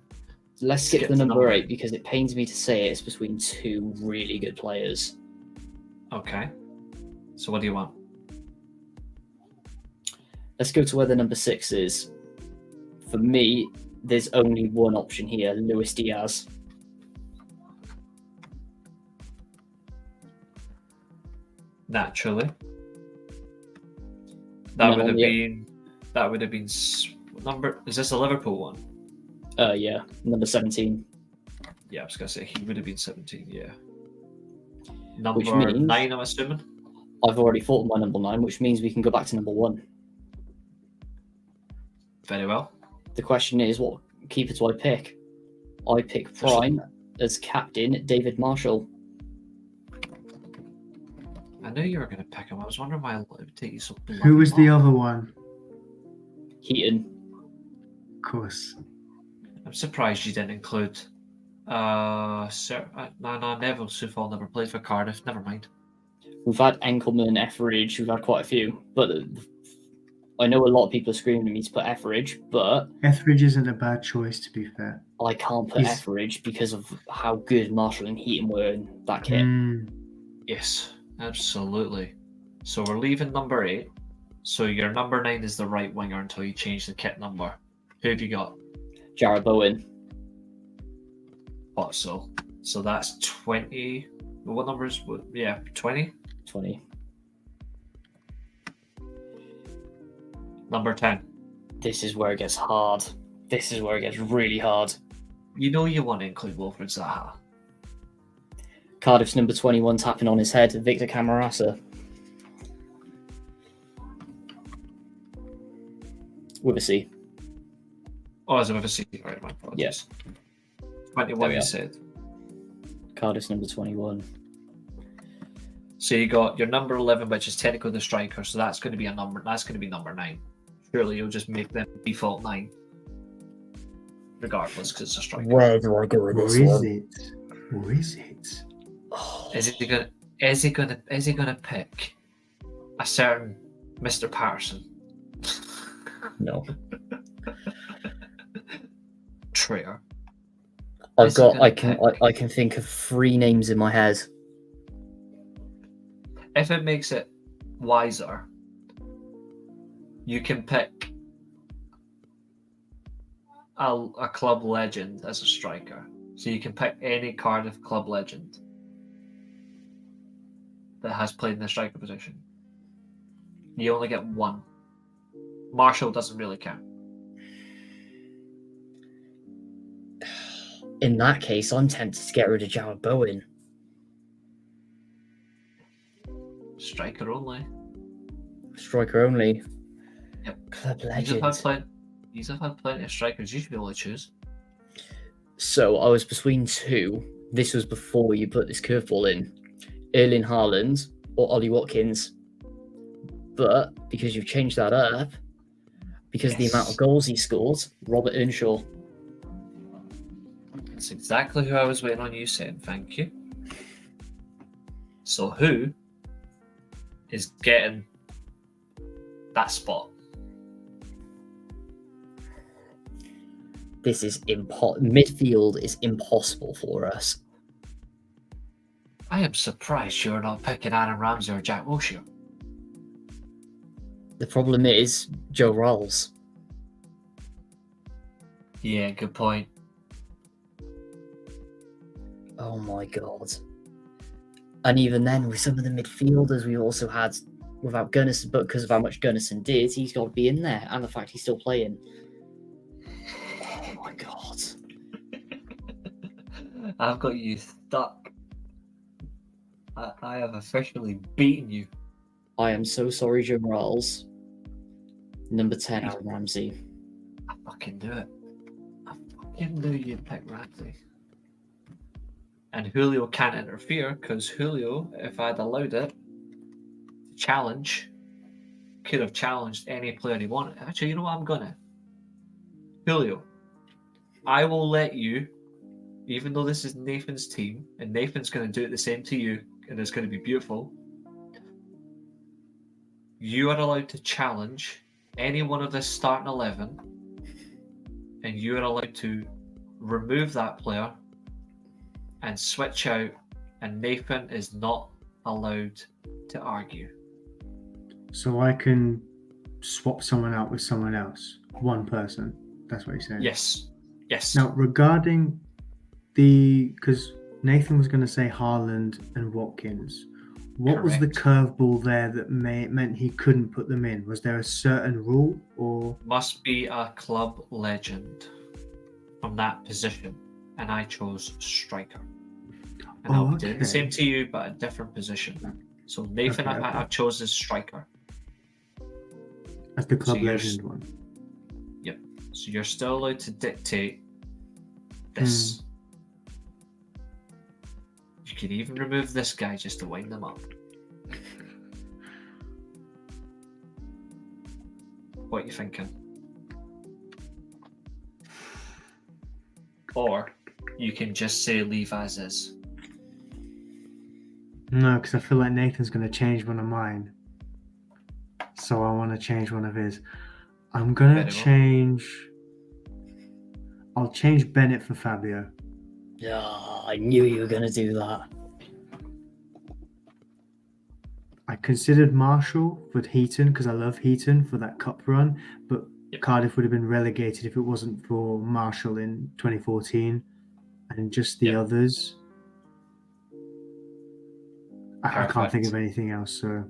let's skip skip the to number number 8 because it pains me to say it's between 2 really good players. Okay. So what do you want? Let's go to where the number 6 is. For me, there's only one option here, Luis Diaz. Naturally. And That then would have been what number. Is this a Liverpool one? Yeah, number 17. Yeah, I was gonna say he would have been 17. Yeah. Which Number means- 9, I'm assuming. I've already thought of my number 9, which means we can go back to number 1. Very well. The question is, what keeper do I pick? I pick Prime as captain, David Marshall. I knew you were going to pick him. I was wondering why it would take you so long. Who was the other one? Heaton. Of course. I'm surprised you didn't include. No, Neville Sufal never played for Cardiff. Never mind. We've had Enkelman, Etheridge, we've had quite a few, but I know a lot of people are screaming at me to put Etheridge, but Etheridge isn't a bad choice, to be fair. I can't put He's- Etheridge because of how good Marshall and Heaton were in that kit. Yes, absolutely. So we're leaving number 8. So your number 9 is the right winger until you change the kit number. Who have you got? Jarrett Bowen. What so? So that's 20. What numbers? 20. 20. Number 10. This is where it gets hard. This is where it gets really hard. You know you want to include Wilfred Zaha. Cardiff's number 21 tapping on his head, Victor Camarasa. With a C. Oh, is it with a C? Right, my apologies. Yes. 21 There we you are. said. Cardiff's number 21. So you got your number 11, which is technically the striker. So that's going to be number 9. Surely you'll just make them default 9. Regardless, because it's a striker. Where do I go with Or this is one? it? Or is it? Oh, Is he gonna pick a certain Mr. Patterson? no. Traitor. I've Is he got. gonna I can think of 3 names in my head. If it makes it wiser, you can pick a club legend as a striker. So you can pick any Cardiff club legend that has played in the striker position. You only get 1. Marshall doesn't really count. In that case, I'm tempted to get rid of Jarrett Bowen. Striker only. Striker only. Yep. Club These have had plenty of strikers. You should be able to choose. So I was between 2. This was before you put this curveball in. Erling Haaland or Ollie Watkins. But because you've changed that up, because of the amount of goals he scored, Robert Earnshaw. That's exactly who I was waiting on you saying. Thank you. So who is getting that spot? This is midfield is impossible for us. I am surprised you're not picking Aaron Ramsey or Jack Wilshere. The problem is Joe Rolls. Yeah, good point. Oh my god. And even then, with some of the midfielders we also had without Gunnarsson, but because of how much Gunnarsson did, he's got to be in there. And the fact he's still playing. Oh my god. I've got you stuck. I have officially beaten you. I am so sorry, Joe Rolls. Number 10, Aaron Ramsey. I fucking knew it. I fucking knew you'd pick Ramsey. And Julio can't interfere because Julio, if I'd allowed it, could have challenged any player he wanted. Actually, you know what? I'm gonna. Julio, I will let you, even though this is Nathan's team, and Nathan's going to do it the same to you, and it's going to be beautiful. You are allowed to challenge any one of this starting 11, and you are allowed to remove that player and switch out, and Nathan is not allowed to argue. So I can swap someone out with someone else. One person. That's what you're saying. Yes. Yes. Now, regarding because Nathan was going to say Haaland and Watkins, what was the curveball there that meant he couldn't put them in? Was there a certain rule, or Must be a club legend from that position, and I chose striker. And I'll be doing the same to you, but a different position. So Nathan, I've chosen striker. That's the club legend one. Yep. So you're still allowed to dictate this. You could even remove this guy just to wind them up. What are you thinking? Or you can just say leave as is. No, because I feel like Nathan's going to change one of mine. So I want to change one of his. I'm going to change... I'll change Bennett for Fabio. Yeah, I knew you were going to do that. I considered Marshall for Heaton because I love Heaton for that cup run, but Cardiff would have been relegated if it wasn't for Marshall in 2014 and just the others. I can't think of anything else. So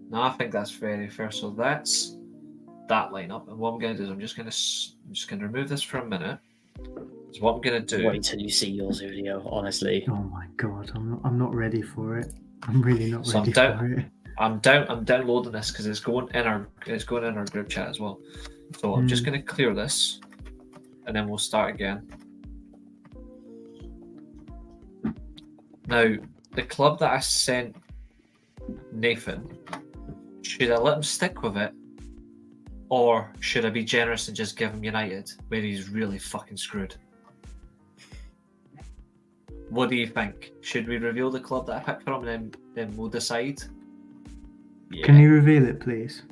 no, I think that's very fair. So that's that lineup, and what I'm going to do is I'm just going to remove this for a minute. So what I'm going to do. Wait till you see yours video. Honestly. Oh my god, I'm not ready for it. I'm really not ready for it. I'm downloading this because it's going in our group chat as well. So I'm just going to clear this, and then we'll start again. Now, the club that I sent Nathan, should I let him stick with it, or should I be generous and just give him United, where he's really fucking screwed? What do you think? Should we reveal the club that I picked from, and then we'll decide? Yeah. Can you reveal it, please?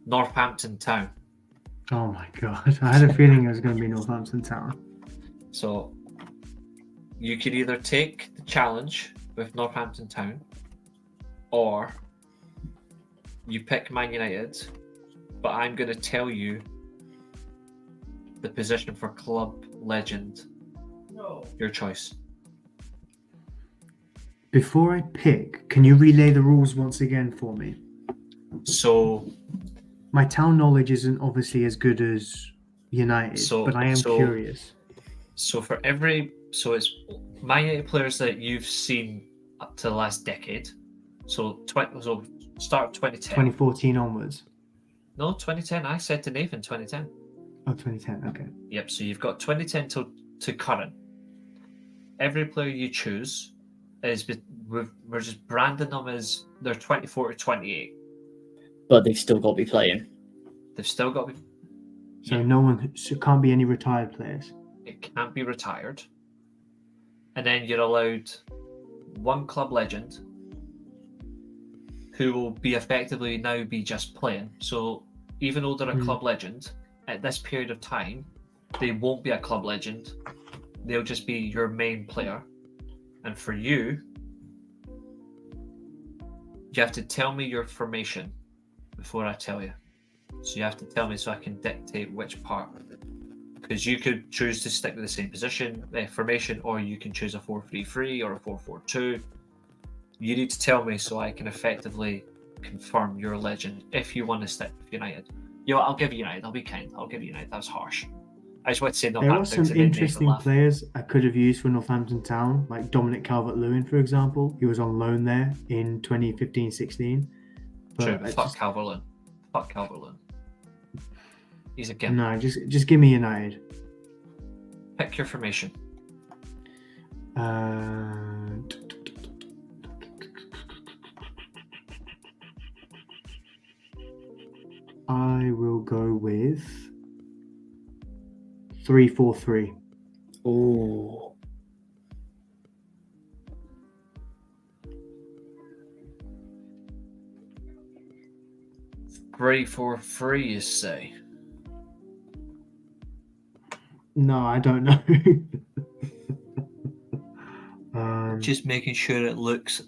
Northampton Town. Oh my god, I had a feeling it was going to be Northampton Town. So you could either take the challenge with Northampton Town, or you pick Man United, but I'm going to tell you the position for club legend. No. Your choice. Before I pick, can you relay the rules once again for me? So my town knowledge isn't obviously as good as United, but I am curious. So it's Man United players that you've seen up to the last decade. So start 2010. 2014 onwards. No, 2010. I said to Nathan 2010. Oh, 2010. Okay. Yep. So you've got 2010 to current. Every player you choose we're just branding them as they're 24 to 28. But they've still got to be playing. They've still got to be. So can't be any retired players. It can't be retired. And then you're allowed one club legend who will be effectively now be just playing. So even though they're a club legend, at this period of time, they won't be a club legend. They'll just be your main player. And for you have to tell me your formation before I tell you. So you have to tell me so I can dictate which part. Because you could choose to stick with the same position, formation, or you can choose a 4-3-3 or a 4-4-2. You need to tell me so I can effectively confirm your legend if you want to stick with United. You know what, I'll give you United. I'll be kind. I'll give you United. That was harsh. I just want to say there are some interesting players I could have used for Northampton Town, like Dominic Calvert-Lewin, for example. He was on loan there in 2015-16. True, fuck Calvert-Lewin. Fuck Calvert-Lewin. He's a gimp. No, just give me United. Pick your formation. I will go with 3-4-3. Oh. 3-4-3, you say? No, I don't know. Just making sure it looks,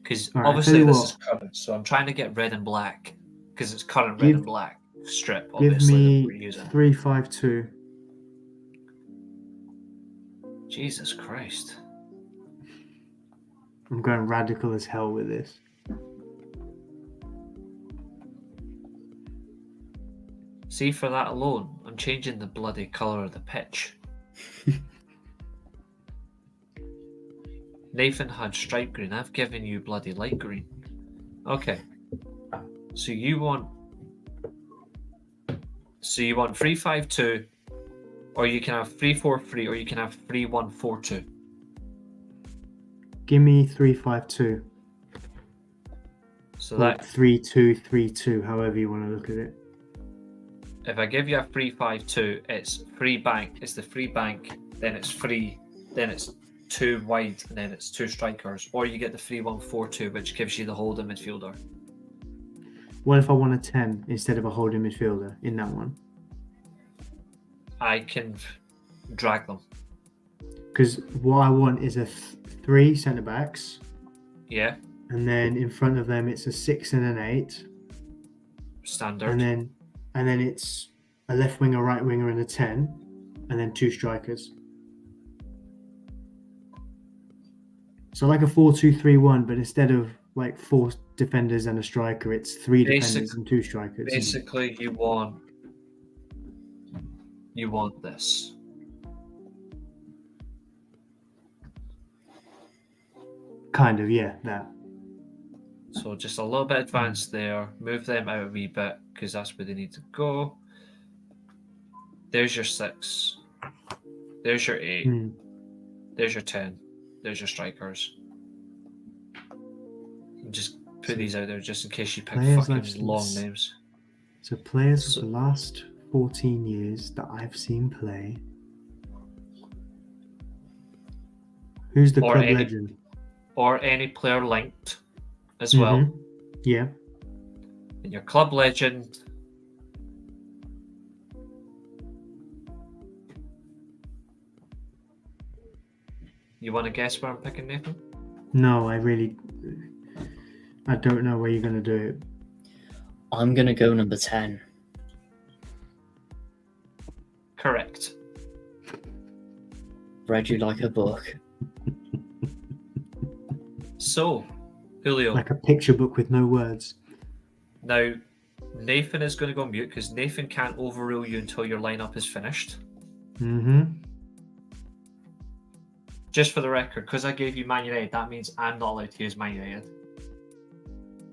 because right, obviously this is current, so I'm trying to get red and black because it's current red and black. strip, Give obviously, that we're me using. 352. Jesus Christ. I'm going radical as hell with this. See, for that alone, I'm changing the bloody colour of the pitch. Nathan had stripe green. I've given you bloody light green. Okay. So you want 352, or you can have 343, or you can have 3142. Give me 352. So Or that 3232, however you want to look at it. if I give you a 352, it's free bank. It's the free bank, then it's free, then it's 2 wide, and then it's 2 strikers. Or you get the 3142, which gives you the holding midfielder. What if I want a 10 instead of a holding midfielder in that one? I can drag them. Because what I want is a 3 centre backs, Yeah, and then in front of them it's a 6 and an 8, standard. and then it's a left winger, right winger, and a 10, and then 2 strikers. So like a 4-2-3-1, but instead of like 4 defenders and a striker, it's 3 defenders and 2 strikers. Basically, you want this. Kind of, yeah, that. So just a little bit advanced there. Move them out a wee bit because that's where they need to go. There's your 6. There's your 8. There's your 10. There's your strikers. And just put these out there just in case you pick fucking long names. So players of the last 14 years that I've seen play. Who's the club legend? Or any player linked as well. Yeah. And your club legend. You want to guess where I'm picking, Nathan? No, I don't know where you're going to do it. I'm going to go number 10. Correct. Read you like a book. So, Julio. Like a picture book with no words. Now, Nathan is going to go mute because Nathan can't overrule you until your lineup is finished. Just for the record, because I gave you Man United, that means I'm not allowed to use Man United.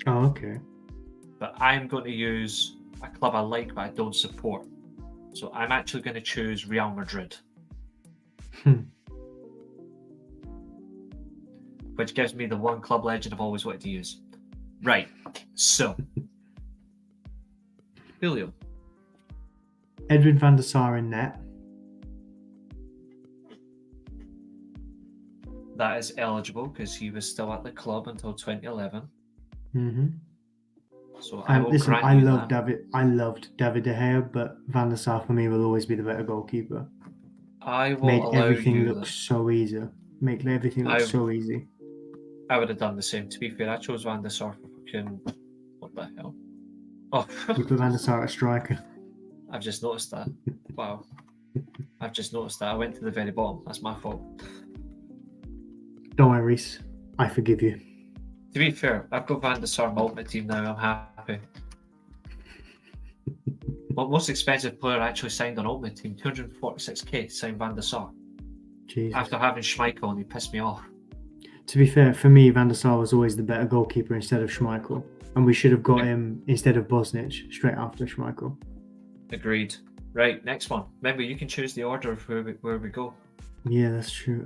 Oh, okay. But I'm going to use a club I like but I don't support. So I'm actually going to choose Real Madrid. Which gives me the one club legend I've always wanted to use. Right, so. Julio. Edwin van der Sar in net. That is eligible because he was still at the club until 2011. So I will listen, grant I you loved that. I loved David De Gea, but Van der Sar for me will always be the better goalkeeper. I will Made allow everything you look that. so easy. Make everything look so easy. I would have done the same. To be fair, I chose Van der Sar for fucking... What the hell? Oh, You put Van der Sar at striker. I've just noticed that. Wow. I've just noticed that. I went to the very bottom. That's my fault. Don't worry, Reece. I forgive you. To be fair, I've got Van der Sar in my ultimate team now. I'm happy. Well, most expensive player I actually signed on ultimate team, 246k, signed Van der Sar. Jesus. After having Schmeichel, and he pissed me off. To be fair, for me, Van der Sar was always the better goalkeeper instead of Schmeichel. And we should have got him instead of Bosnich straight after Schmeichel. Agreed. Right, next one. Remember, you can choose the order of where we go. Yeah, that's true.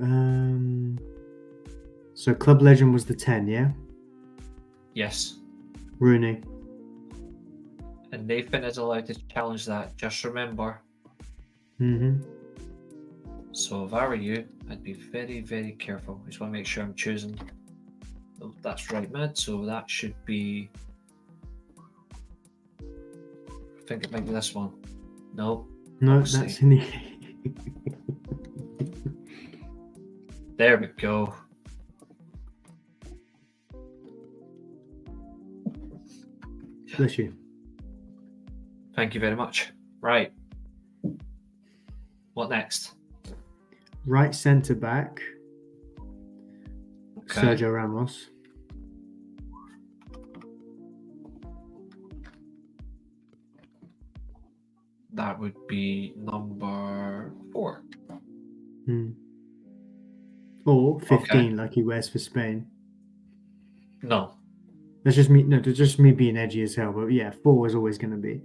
So club legend was the 10, yeah? Yes. Rooney. And Nathan is allowed to challenge that. Just remember. So if I were you, I'd be very, very careful. I just want to make sure I'm choosing. Oh, that's right mid, so that should be... I think it might be this one. No. No, obviously. that's in the... There we go. Bless you. Thank you very much. Right. What next? Right centre back, Okay. Sergio Ramos. That would be number 4. Or 15, like he wears for Spain. No. That's just me. No, that's just me being edgy as hell. But yeah, 4 is always going to be.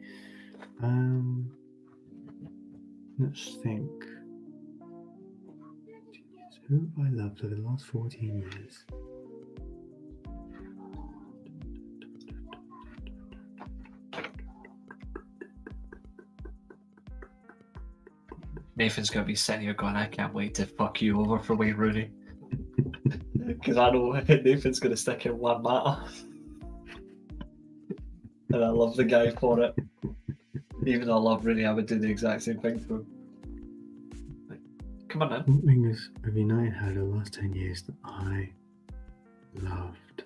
Let's think. Who have I loved over the last 14 years? Nathan's going to be sitting here going, I can't wait to fuck you over for Wayne Rooney. Because I know Nathan's going to stick in one matter. And I love the guy for it. Even though I love Rooney, I would do the exact same thing to him. Come on now. What wingers have United had over the last 10 years that I loved?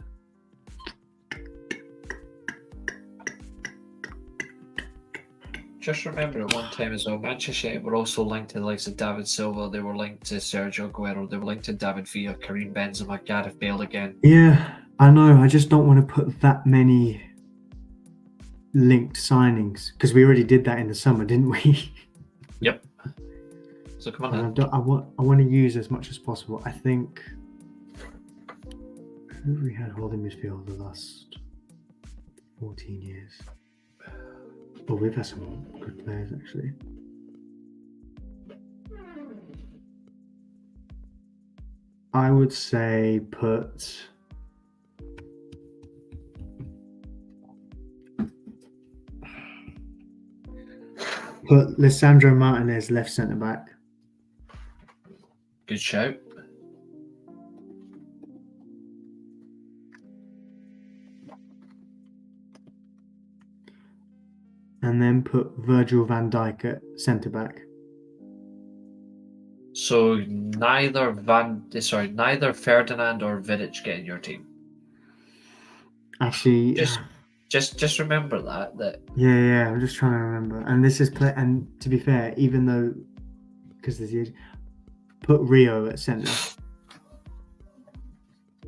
Just remember at one time as well, Manchester United were also linked to the likes of David Silva, they were linked to Sergio Aguero, they were linked to David Villa, Karim Benzema, Gareth Bale again. Yeah, I know. I just don't want to put that many linked signings because we already did that in the summer, didn't we? Yep. So come on And now. I want to use as much as possible. I think who have we had holding midfield the last 14 years? Well, we've had some good players actually. I would say put Lisandro Martinez left centre back. Good shout. And then put Virgil van Dijk at centre back. So neither Ferdinand or Vidic get in your team. Actually, Just remember that yeah. I'm just trying to remember. And this is and to be fair, even though because there's put Rio at centre.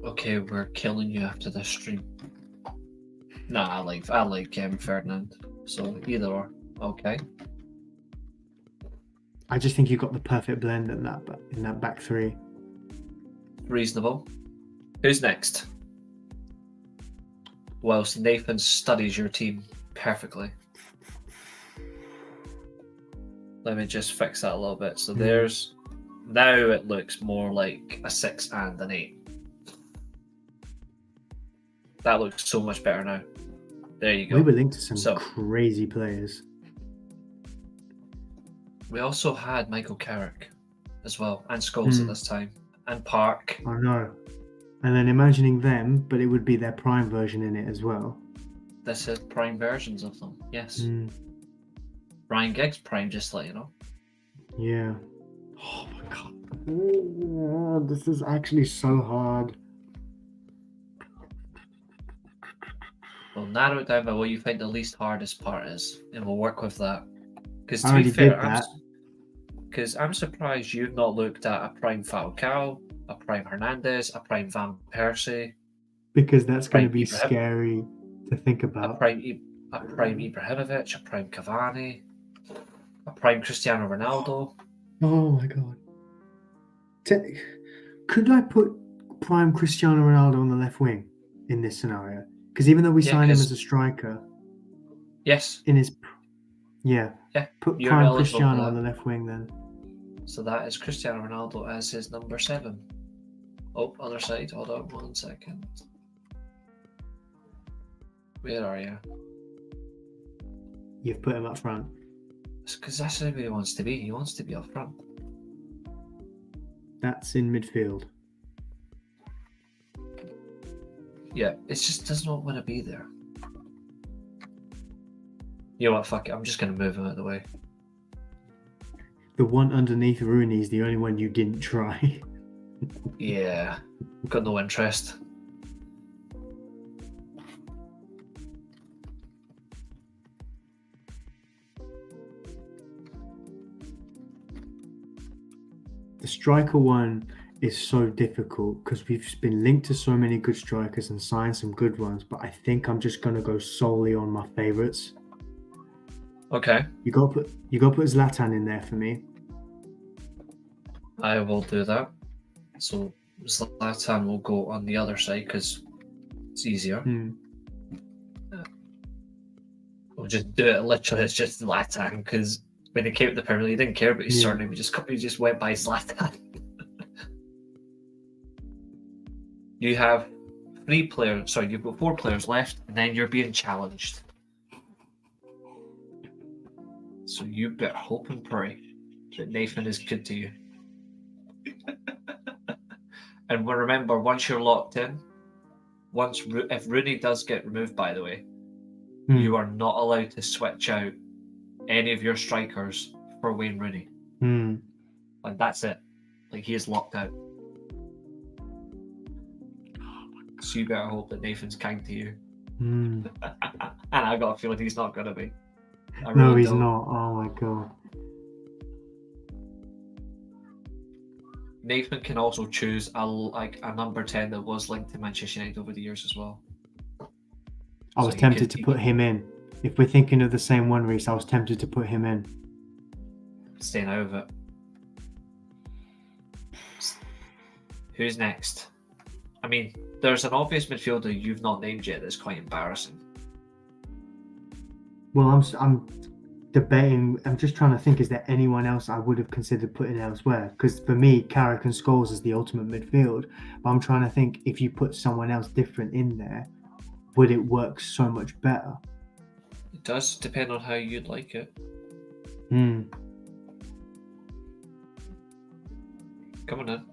okay, we're killing you after this stream. Nah, I like Ferdinand. So either or. Okay. I just think you got the perfect blend in that back three. Reasonable. Who's next? Whilst Nathan studies your team perfectly. Let me just fix that a little bit. So there's now it looks more like a 6 and an 8. That looks so much better now. There you go. We were linked to some crazy players. We also had Michael Carrick as well, and Scholes at this time, and Park. I know. And then imagining them, but it would be their prime version in it as well. This is prime versions of them, yes. Ryan Giggs prime, just to let you know. Yeah. Oh my god. Oh, this is actually so hard. We'll narrow it down by what you think the least hardest part is, and we'll work with that. Because to I already be fair, did that. Because I'm surprised you've not looked at a prime Falcao, a prime Hernandez, a prime Van Persie. Because that's going to Prime be Ibrahim- scary to think a about. prime Ibrahimovic, a prime Cavani, a prime Cristiano Ronaldo. Oh my god. Could I put prime Cristiano Ronaldo on the left wing in this scenario? Because even though we signed him as a striker, Yes. in his put you're prime eligible for Cristiano that. on the left wing then. So that is Cristiano Ronaldo as his number 7. Oh, other side. Hold on 1 second. Where are you? You've put him up front. Because that's who he wants to be. He wants to be up front. That's in midfield. Yeah, it just does not want to be there. You know what? Fuck it. I'm just going to move him out of the way. The one underneath Rooney is the only one you didn't try. Yeah. Got no interest. The striker one is so difficult because we've been linked to so many good strikers and signed some good ones, but I think I'm just gonna go solely on my favorites. Okay, You got to put Zlatan in there for me. I will do that. So Zlatan will go on the other side because it's easier. Hmm. We'll just do it literally as just Zlatan because when he came to the Premier League, he didn't care about his Yeah. surname. He just went by Zlatan. You have 3 players. Sorry, you've got 4 players left, and then you're being challenged. So you better hope and pray that Nathan is good to you. And remember, once you're locked in, if Rooney does get removed, by the way, you are not allowed to switch out any of your strikers for Wayne Rooney. Like, that's it. Like, he is locked out. So you better hope that Nathan's kind to you. And I got a feeling he's not going to be. I No, really he's don't. not. Oh my god. Nathan can also choose a number 10 that was linked to Manchester United over the years as well. I So was he tempted could- to put him in. If we're thinking of the same one, Reece, I was tempted to put him in. Staying out of it. Who's next? I mean, there's an obvious midfielder you've not named yet that's quite embarrassing. Well, I'm debating. I'm just trying to think. Is there anyone else I would have considered putting elsewhere? Because for me, Carrick and Scholes is the ultimate midfield. But I'm trying to think if you put someone else different in there, would it work so much better? It does depend on how you'd like it. Come on in.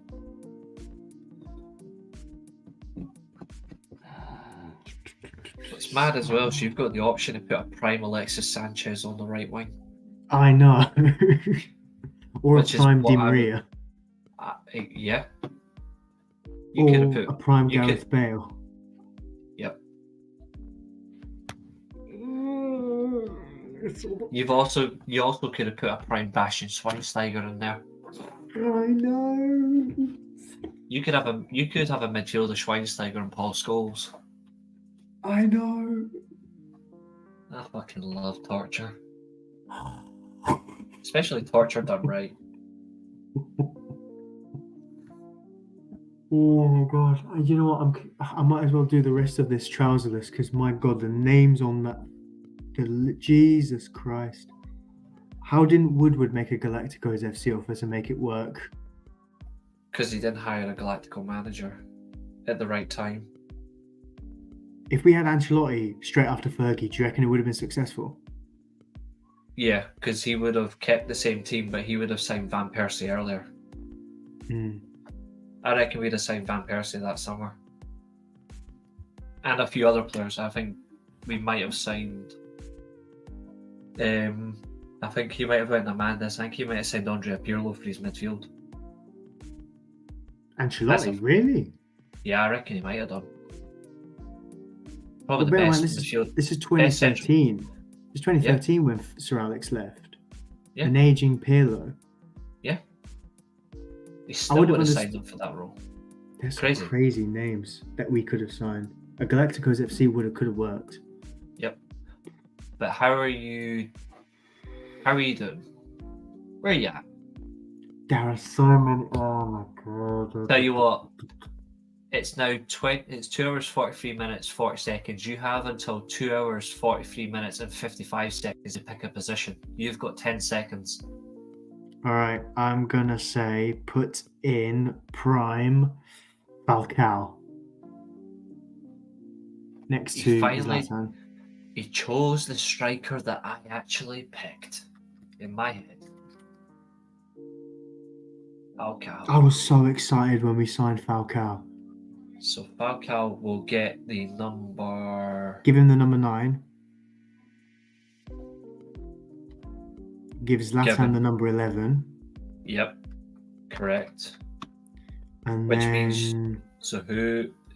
What's mad as well is you've got the option to put a prime Alexis Sanchez on the right wing. I know. Or Which a is prime what Di I would- Maria. Yeah. You could have Or put a prime you Gareth could- Bale. Yep. It's all- You also could have put a prime Bastian Schweinsteiger in there. I know. You could have a midfielder Schweinsteiger and Paul Scholes. I know. I fucking love torture. Especially torture done right. Oh my god! You know what? I might as well do the rest of this trouserless because my god, the names on that. Jesus Christ! How didn't Woodward make a Galacticos FC offer to make it work? Because he didn't hire a Galactical manager at the right time. If we had Ancelotti straight after Fergie, do you reckon it would have been successful? Yeah, because he would have kept the same team, but he would have signed Van Persie earlier. I reckon we'd have signed Van Persie that summer. And a few other players. I think we might have signed... I think he might have went Amandas. I think he might have signed Andrea Pirlo for his midfield. Ancelotti, really? Yeah, I reckon he might have done. Well, Probably the bear in best mind, midfield. this is 2013. It's 2013 when Sir Alex left. Yeah. An aging Pirlo. He still would have would have understood- signed him for that role. There's some Crazy. crazy names that we could have signed. A Galacticos FC could have worked. But how are you doing? Where are you at? There are so many. Oh my god! Tell you what, it's now 2 hours 43 minutes 40 seconds. You have until 2 hours 43 minutes and 55 seconds to pick a position. You've got 10 seconds. All right, I'm gonna say put in prime Falcao next He to finally- Zlatan. He chose the striker that I actually picked in my head. Falcao. I was so excited when we signed Falcao. So Falcao will get the number. Give him the number 9. Give Zlatan Kevin. the number 11. Yep, correct. And Which then means- So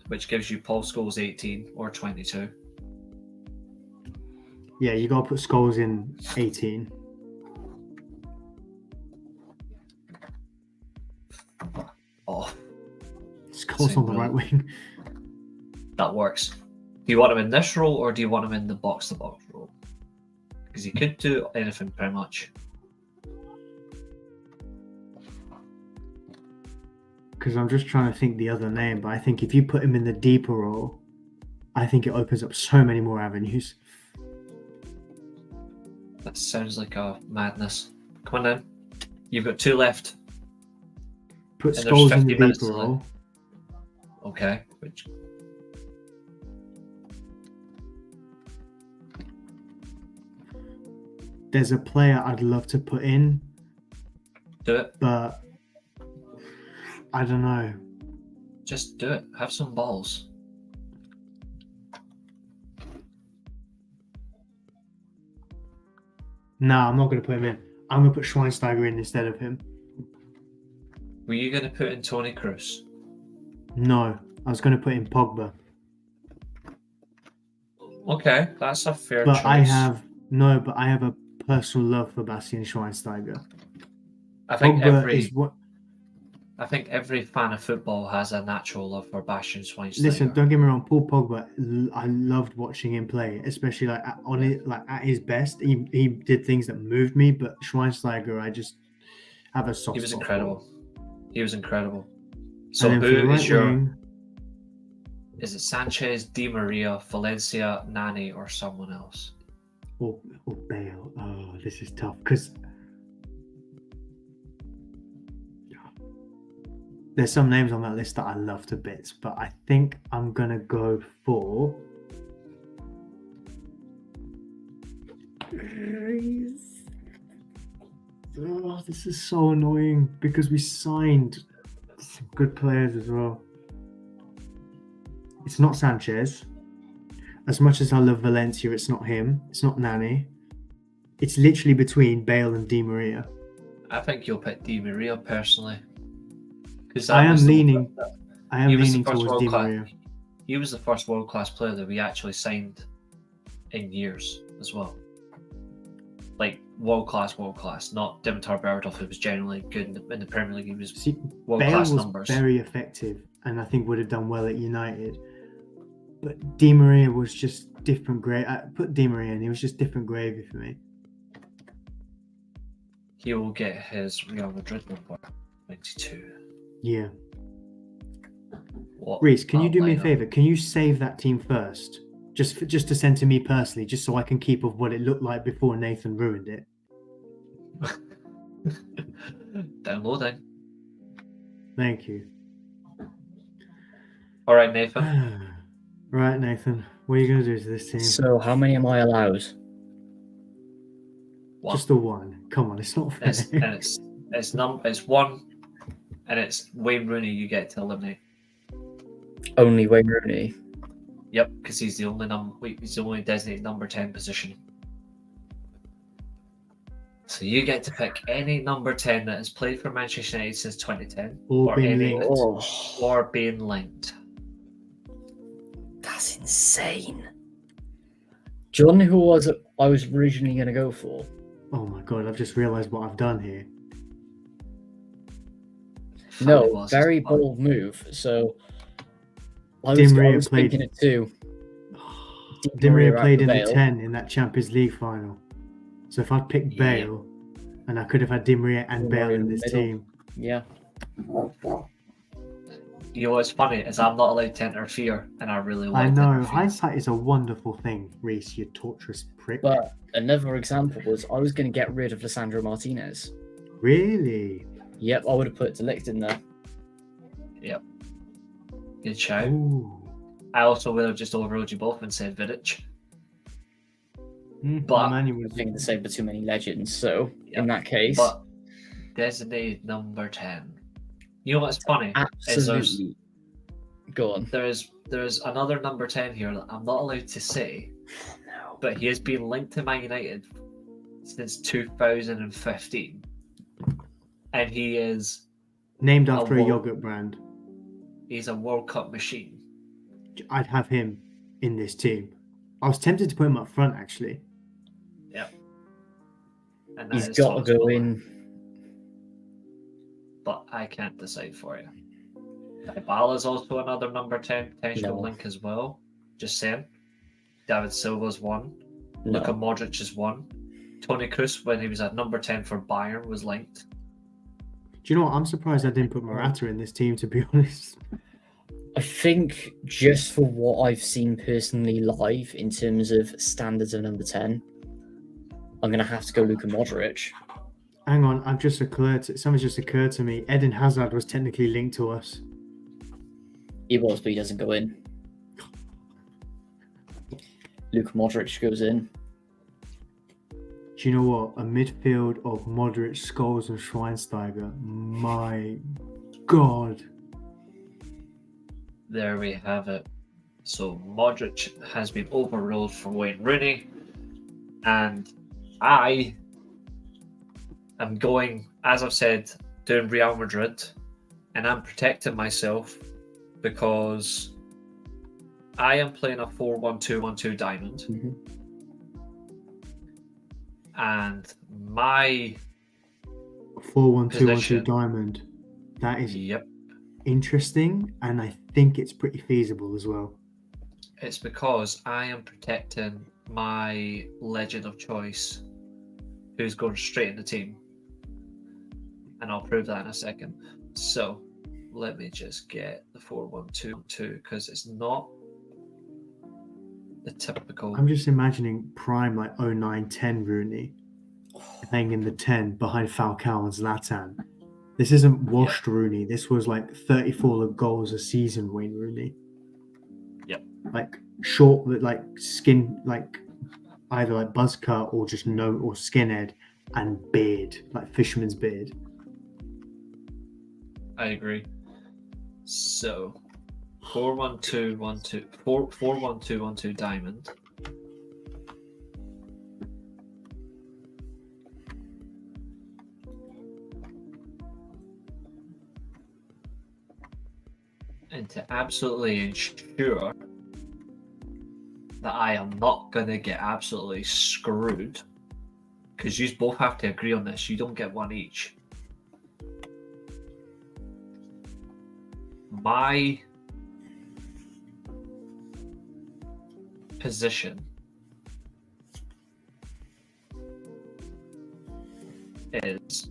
which gives you Paul Scholes 18 or 22. yeah, you gotta put Scholes in 18. Cole's on the right wing. That works. Do you want him in this role or do you want him in the box-to-box role? Because he could do anything pretty much. Because I'm just trying to think the other name, but I think if you put him in the deeper role, I think it opens up so many more avenues. That sounds like a madness. Come on then. You've got 2 left. Put And there's Scholes in 50 the minutes deeper to role. Okay. Which... There's a player I'd love to put in, Do it. but I don't know. Just do it. Have some balls. No, I'm not going to put him in. I'm going to put Schweinsteiger in instead of him. Were you going to put in Toni Kroos? No, I was going to put in Pogba. Okay, that's a fair But choice. I have a personal love for Bastian Schweinsteiger. I think Pogba is what. I think every fan of football has a natural love for Bastian Schweinsteiger. Listen, don't get me wrong. Paul Pogba, I loved watching him play, especially like at his best. He did things that moved me, but Schweinsteiger, I just have a soft. He was spot incredible. for. He was incredible. So And then for the who is right your? wing, Is it Sanchez, Di Maria, Valencia, Nani, or someone else? or Bale? Oh, this is tough because there's some names on that list that I love to bits, but I think I'm gonna go for. Oh, this is so annoying because we signed some good players as well. It's not Sanchez. As much as I love Valencia, it's not him. It's not Nani. It's literally between Bale and Di Maria. I think you'll pick Di Maria personally. Because I am leaning towards Di world-class. Maria. He was the first world-class player that we actually signed in years as well. Like world-class, not Dimitar Berbatov, who was generally good in the Premier League. He was See, world-class Bale was numbers. very effective and I think would have done well at United. But Di Maria was just different gravy. I put Di Maria in, he was just different gravy for me. He will get his Real Madrid number 22. Yeah. What Reece, can you do me a lineup? favour? Can you save that team first? Just to send to me personally, just so I can keep of what it looked like before Nathan ruined it. Downloading. Thank you. All right, Nathan. Right, Nathan. What are you going to do to this team? So, how many am I allowed? One. Just the one. Come on, it's not fair. It's one, and it's Wayne Rooney. You get to eliminate. Only Wayne Rooney. Yep, because he's the only designated number 10 position. So you get to pick any number 10 that has played for Manchester United since 2010, Or been any linked. or being linked. That's insane. Do you know who I was originally going to go for? Oh my god, I've just realised what I've done here. No, very bold move. So I Di Maria was played- thinking it too. Di Maria played in Bale. the 10 in that Champions League final. So if I'd picked Bale, and I could have had Di Maria and Di Bale Maria in in the this middle. team. Yeah. You know what's funny is I'm not allowed to interfere, and I really want I to know, interfere. hindsight is a wonderful thing, Reece, you torturous prick. But another example was I was going to get rid of Lisandro Martinez. Really? Yep, I would have put Delict in there. Yep. Good shout. Ooh. I also would have just overruled you both and said Vidic. But Manu I was think the same for too many legends. So Yep. in that case, But designated number 10. You know what's funny? Is absolutely. Go on. there's another number 10 here that I'm not allowed to say, No. but he has been linked to Man United since 2015. And he is named after a world- yogurt brand. he's a World Cup machine. I'd have him in this team. I was tempted to put him up front, actually. Yep. And that He's is got to Thomas go Muller, in. but I can't decide for you. Dybala's also another number 10 potential No. link as well. Just saying. David Silva's one. No. Luka Modric is one. Toni Kroos, when he was at number 10 for Bayern, was linked. Do you know what? I'm surprised I didn't put Morata in this team, to be honest. I think just for what I've seen personally live in terms of standards of number 10, I'm going to have to go Luka Modric. Hang on, something's just occurred to me. Eden Hazard was technically linked to us. He was, but he doesn't go in. Luka Modric goes in. Do you know what? A midfield of Modric, Scholes, and Schweinsteiger. My God. There we have it. So Modric has been overruled for Wayne Rooney, and I am going, as I've said, doing Real Madrid, and I'm protecting myself because I am playing a 4-1-2-1-2 diamond, and my 4-1-2-1-2 diamond. That is interesting, and I think it's pretty feasible as well. It's because I am protecting my legend of choice, who's going straight in the team, and I'll prove that in a second. So let me just get the 4-1-2-2 because it's not the typical. I'm just imagining prime like 09-10 Rooney playing in the 10 behind Falcao and Zlatan. This isn't washed Rooney. This was like 34 goals a season Wayne Rooney. Yep. Like short, like skin, like either like buzz cut or just or skinhead and beard, like fisherman's beard. I agree. So 4-1-2-1-2 4-1-2-1-2 diamond. And to absolutely ensure that I am not going to get absolutely screwed, because you both have to agree on this, you don't get one each. My position is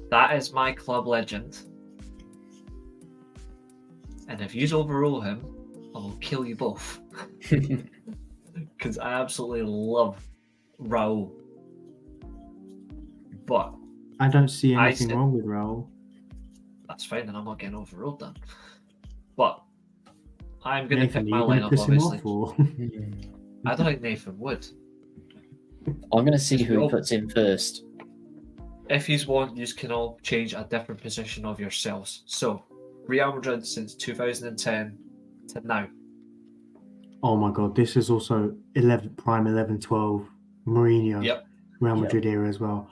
that is my club legend, and if you overrule him, I will kill you both. Because I absolutely love Raul, but I don't see anything wrong with Raul. That's fine, then I'm not getting overruled then. But I'm going to pick my Are you gonna lineup, piss him obviously. off, or? I don't think Nathan would. I'm going to see who he puts in first. If he's one, you can all change a different position of yourselves. So, Real Madrid since 2010 to now. Oh my God, this is also 11-12 Mourinho, Real Madrid era as well.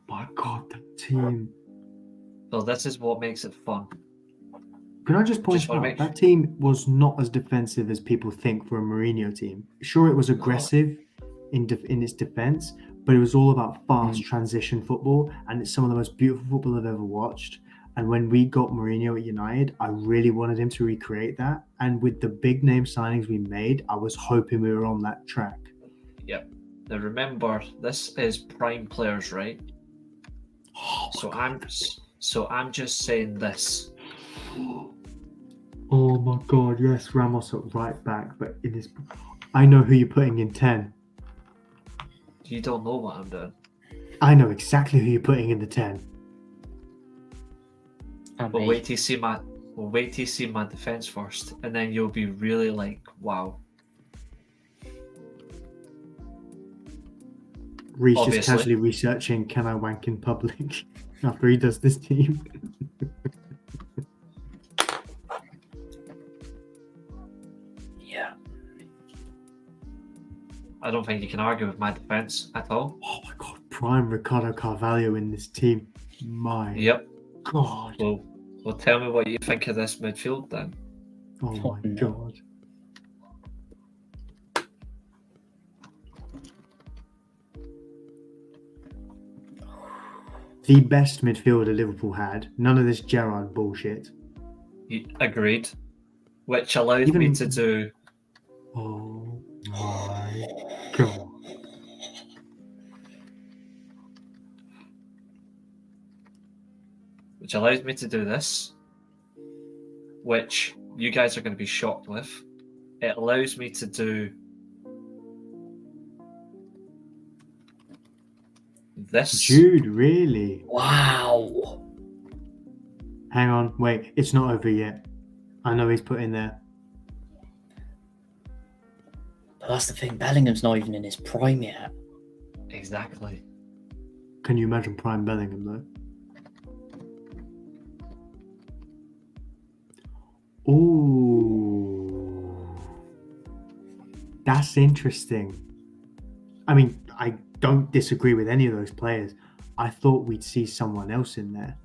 My God, that team. So this is what makes it fun. Can I just point out, that team was not as defensive as people think for a Mourinho team. Sure, it was aggressive in its defense, but it was all about fast transition football, and it's some of the most beautiful football I've ever watched. And when we got Mourinho at United, I really wanted him to recreate that. And with the big name signings we made, I was hoping we were on that track. Yep. Now remember, this is prime players, right? So I'm just saying this. Oh my God, yes, Ramos at right back, but it is. I know who you're putting in 10. You don't know what I'm doing. I know exactly who you're putting in the 10. But wait till you see my defense first, and then you'll be really like, wow. Reece just casually researching, can I wank in public after he does this team? Yeah. I don't think you can argue with my defense at all. Oh my God, prime Ricardo Carvalho in this team. My God. Well, tell me what you think of this midfield then. Oh my God. the best midfielder Liverpool had. None of this Gerrard bullshit. Agreed. Which allowed me to do. Oh my god. Which allows me to do this, which you guys are going to be shocked with. It allows me to do this. Jude, really? Wow. Hang on, wait, it's not over yet. I know he's put in there. But that's the thing, Bellingham's not even in his prime yet. Exactly. Can you imagine Prime Bellingham though? Ooh, that's interesting. I mean, I don't disagree with any of those players. I thought we'd see someone else in there.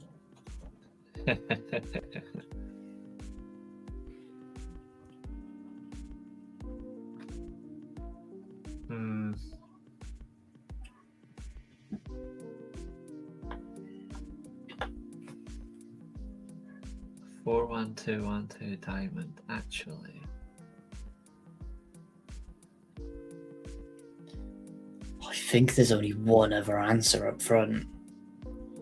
Hmm. Four, 1, 2, 1, 2 diamond. Actually, I think there's only one other answer up front.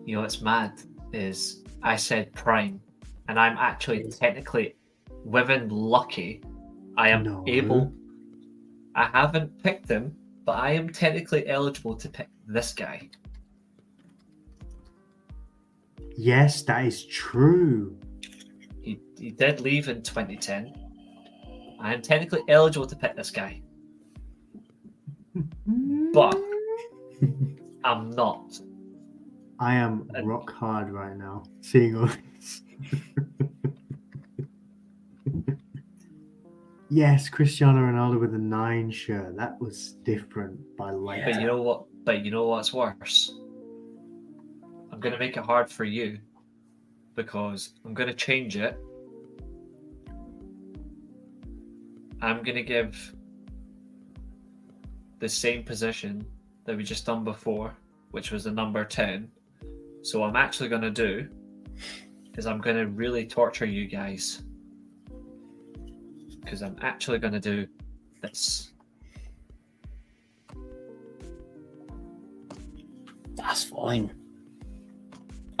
you know what's mad is I said prime, and I'm actually technically, within lucky, I am No. able. I haven't picked him, but I am technically eligible to pick this guy. Yes, that is true. He did leave in 2010. I am technically eligible to pick this guy, but I'm not. I am rock hard right now, seeing all this. Yes, Cristiano Ronaldo with a 9 shirt. That was different by light. But you know what? But you know what's worse? I'm going to make it hard for you because I'm going to change it. I'm going to give the same position that we just done before, which was the number 10. So what I'm actually going to do is I'm going to really torture you guys, because I'm actually going to do this. That's fine.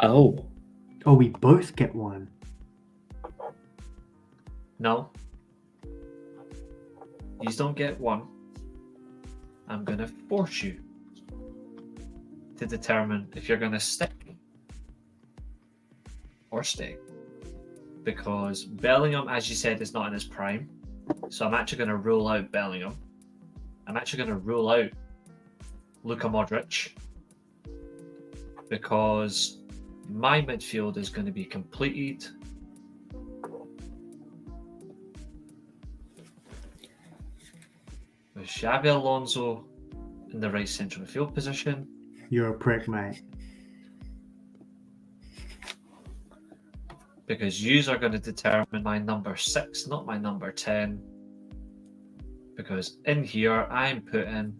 Oh. Oh, we both get one. No. You don't get one. I'm going to force you to determine if you're going to stick or stay. Because Bellingham, as you said, is not in his prime. So I'm actually going to rule out Bellingham. I'm actually going to rule out Luka Modric. Because my midfield is going to be completed with Xabi Alonso in the right central midfield position. You're a prick, mate. Because yous are going to determine my number 6, not my number 10. Because in here I'm putting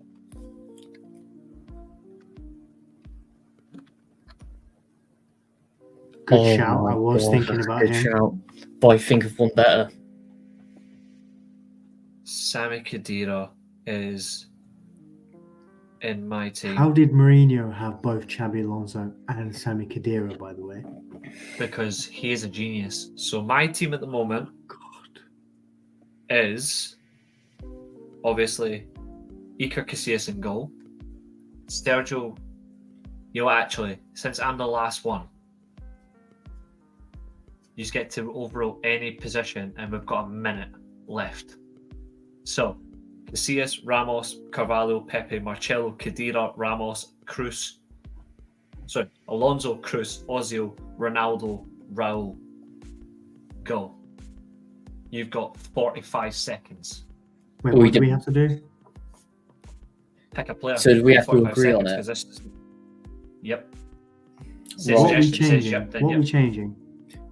Good shout. I was thinking about good him. Shout. But I think of one better. Sami Khedira is in my team. How did Mourinho have both Xabi Alonso and Sami Khedira, by the way? Because he is a genius. So my team at the moment is obviously Iker Casillas in goal. Sergio, you know, actually, since I'm the last one, you just get to overrule any position, and we've got a minute left. So, Casillas, Ramos, Carvalho, Pepe, Marcelo, Khedira, Ramos, Cruz. Sorry, Alonso, Cruz, Ozil, Ronaldo, Raul. Go. You've got 45 seconds. Wait, what do we have to do? Pick a player. So do we have to 45 agree on seconds, it? 'cause this is- Yep. What are we yes, it says changing? yep, then What are we yep. changing?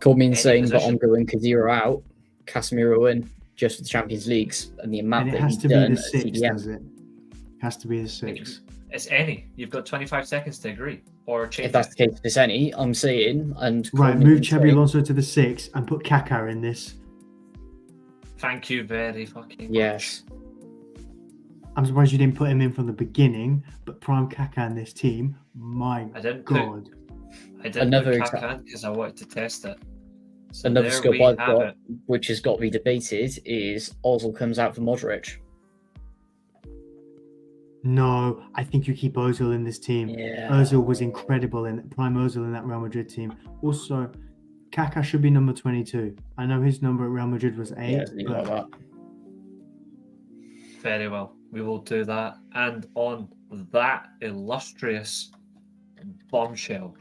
Call me Any insane, but position. I'm going Khedira out, Casemiro in, just for the Champions Leagues, and the amount And it that has he's to be done the at 6, CDM. does it? Has to be the 6. It's any. You've got 25 seconds to agree. or If chanting? that's the case, if there's any, I'm saying, and Right, Coleman move can Chevy say- Alonso to the 6 and put Kaká in this. Thank you very fucking much. Yes. I'm surprised you didn't put him in from the beginning, but prime Kaká in this team, my I didn't God. I didn't Another put example. Kaká because I wanted to test it. So Another there skill we I've have got, it. which has got to be debated, is Ozil comes out for Modric. No, I think you keep Ozil in this team. Yeah. Ozil was incredible in prime Ozil in that Real Madrid team. Also, Kaká should be number 22. I know his number at Real Madrid was 8, Yeah, something like but that. Very well. We will do that. And on that illustrious bombshell,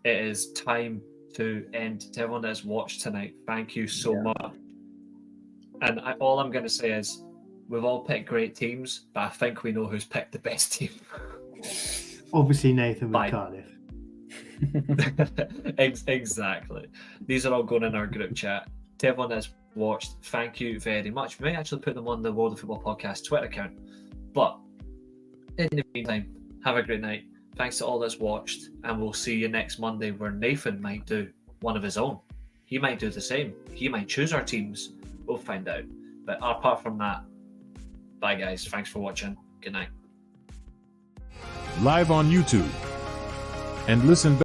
it is time to end. To everyone that has watched tonight, thank you so much. And all I'm going to say is, we've all picked great teams, but I think we know who's picked the best team. obviously Nathan with Bye. Cardiff. Exactly. These are all going in our group chat. To everyone that's watched, thank you very much. We may actually put them on the World of Football Podcast Twitter account. But in the meantime, have a great night. Thanks to all that's watched, and we'll see you next Monday where Nathan might do one of his own. He might do the same. He might choose our teams. We'll find out. But apart from that, bye guys. Thanks for watching. Good night. Live on YouTube. And listen back.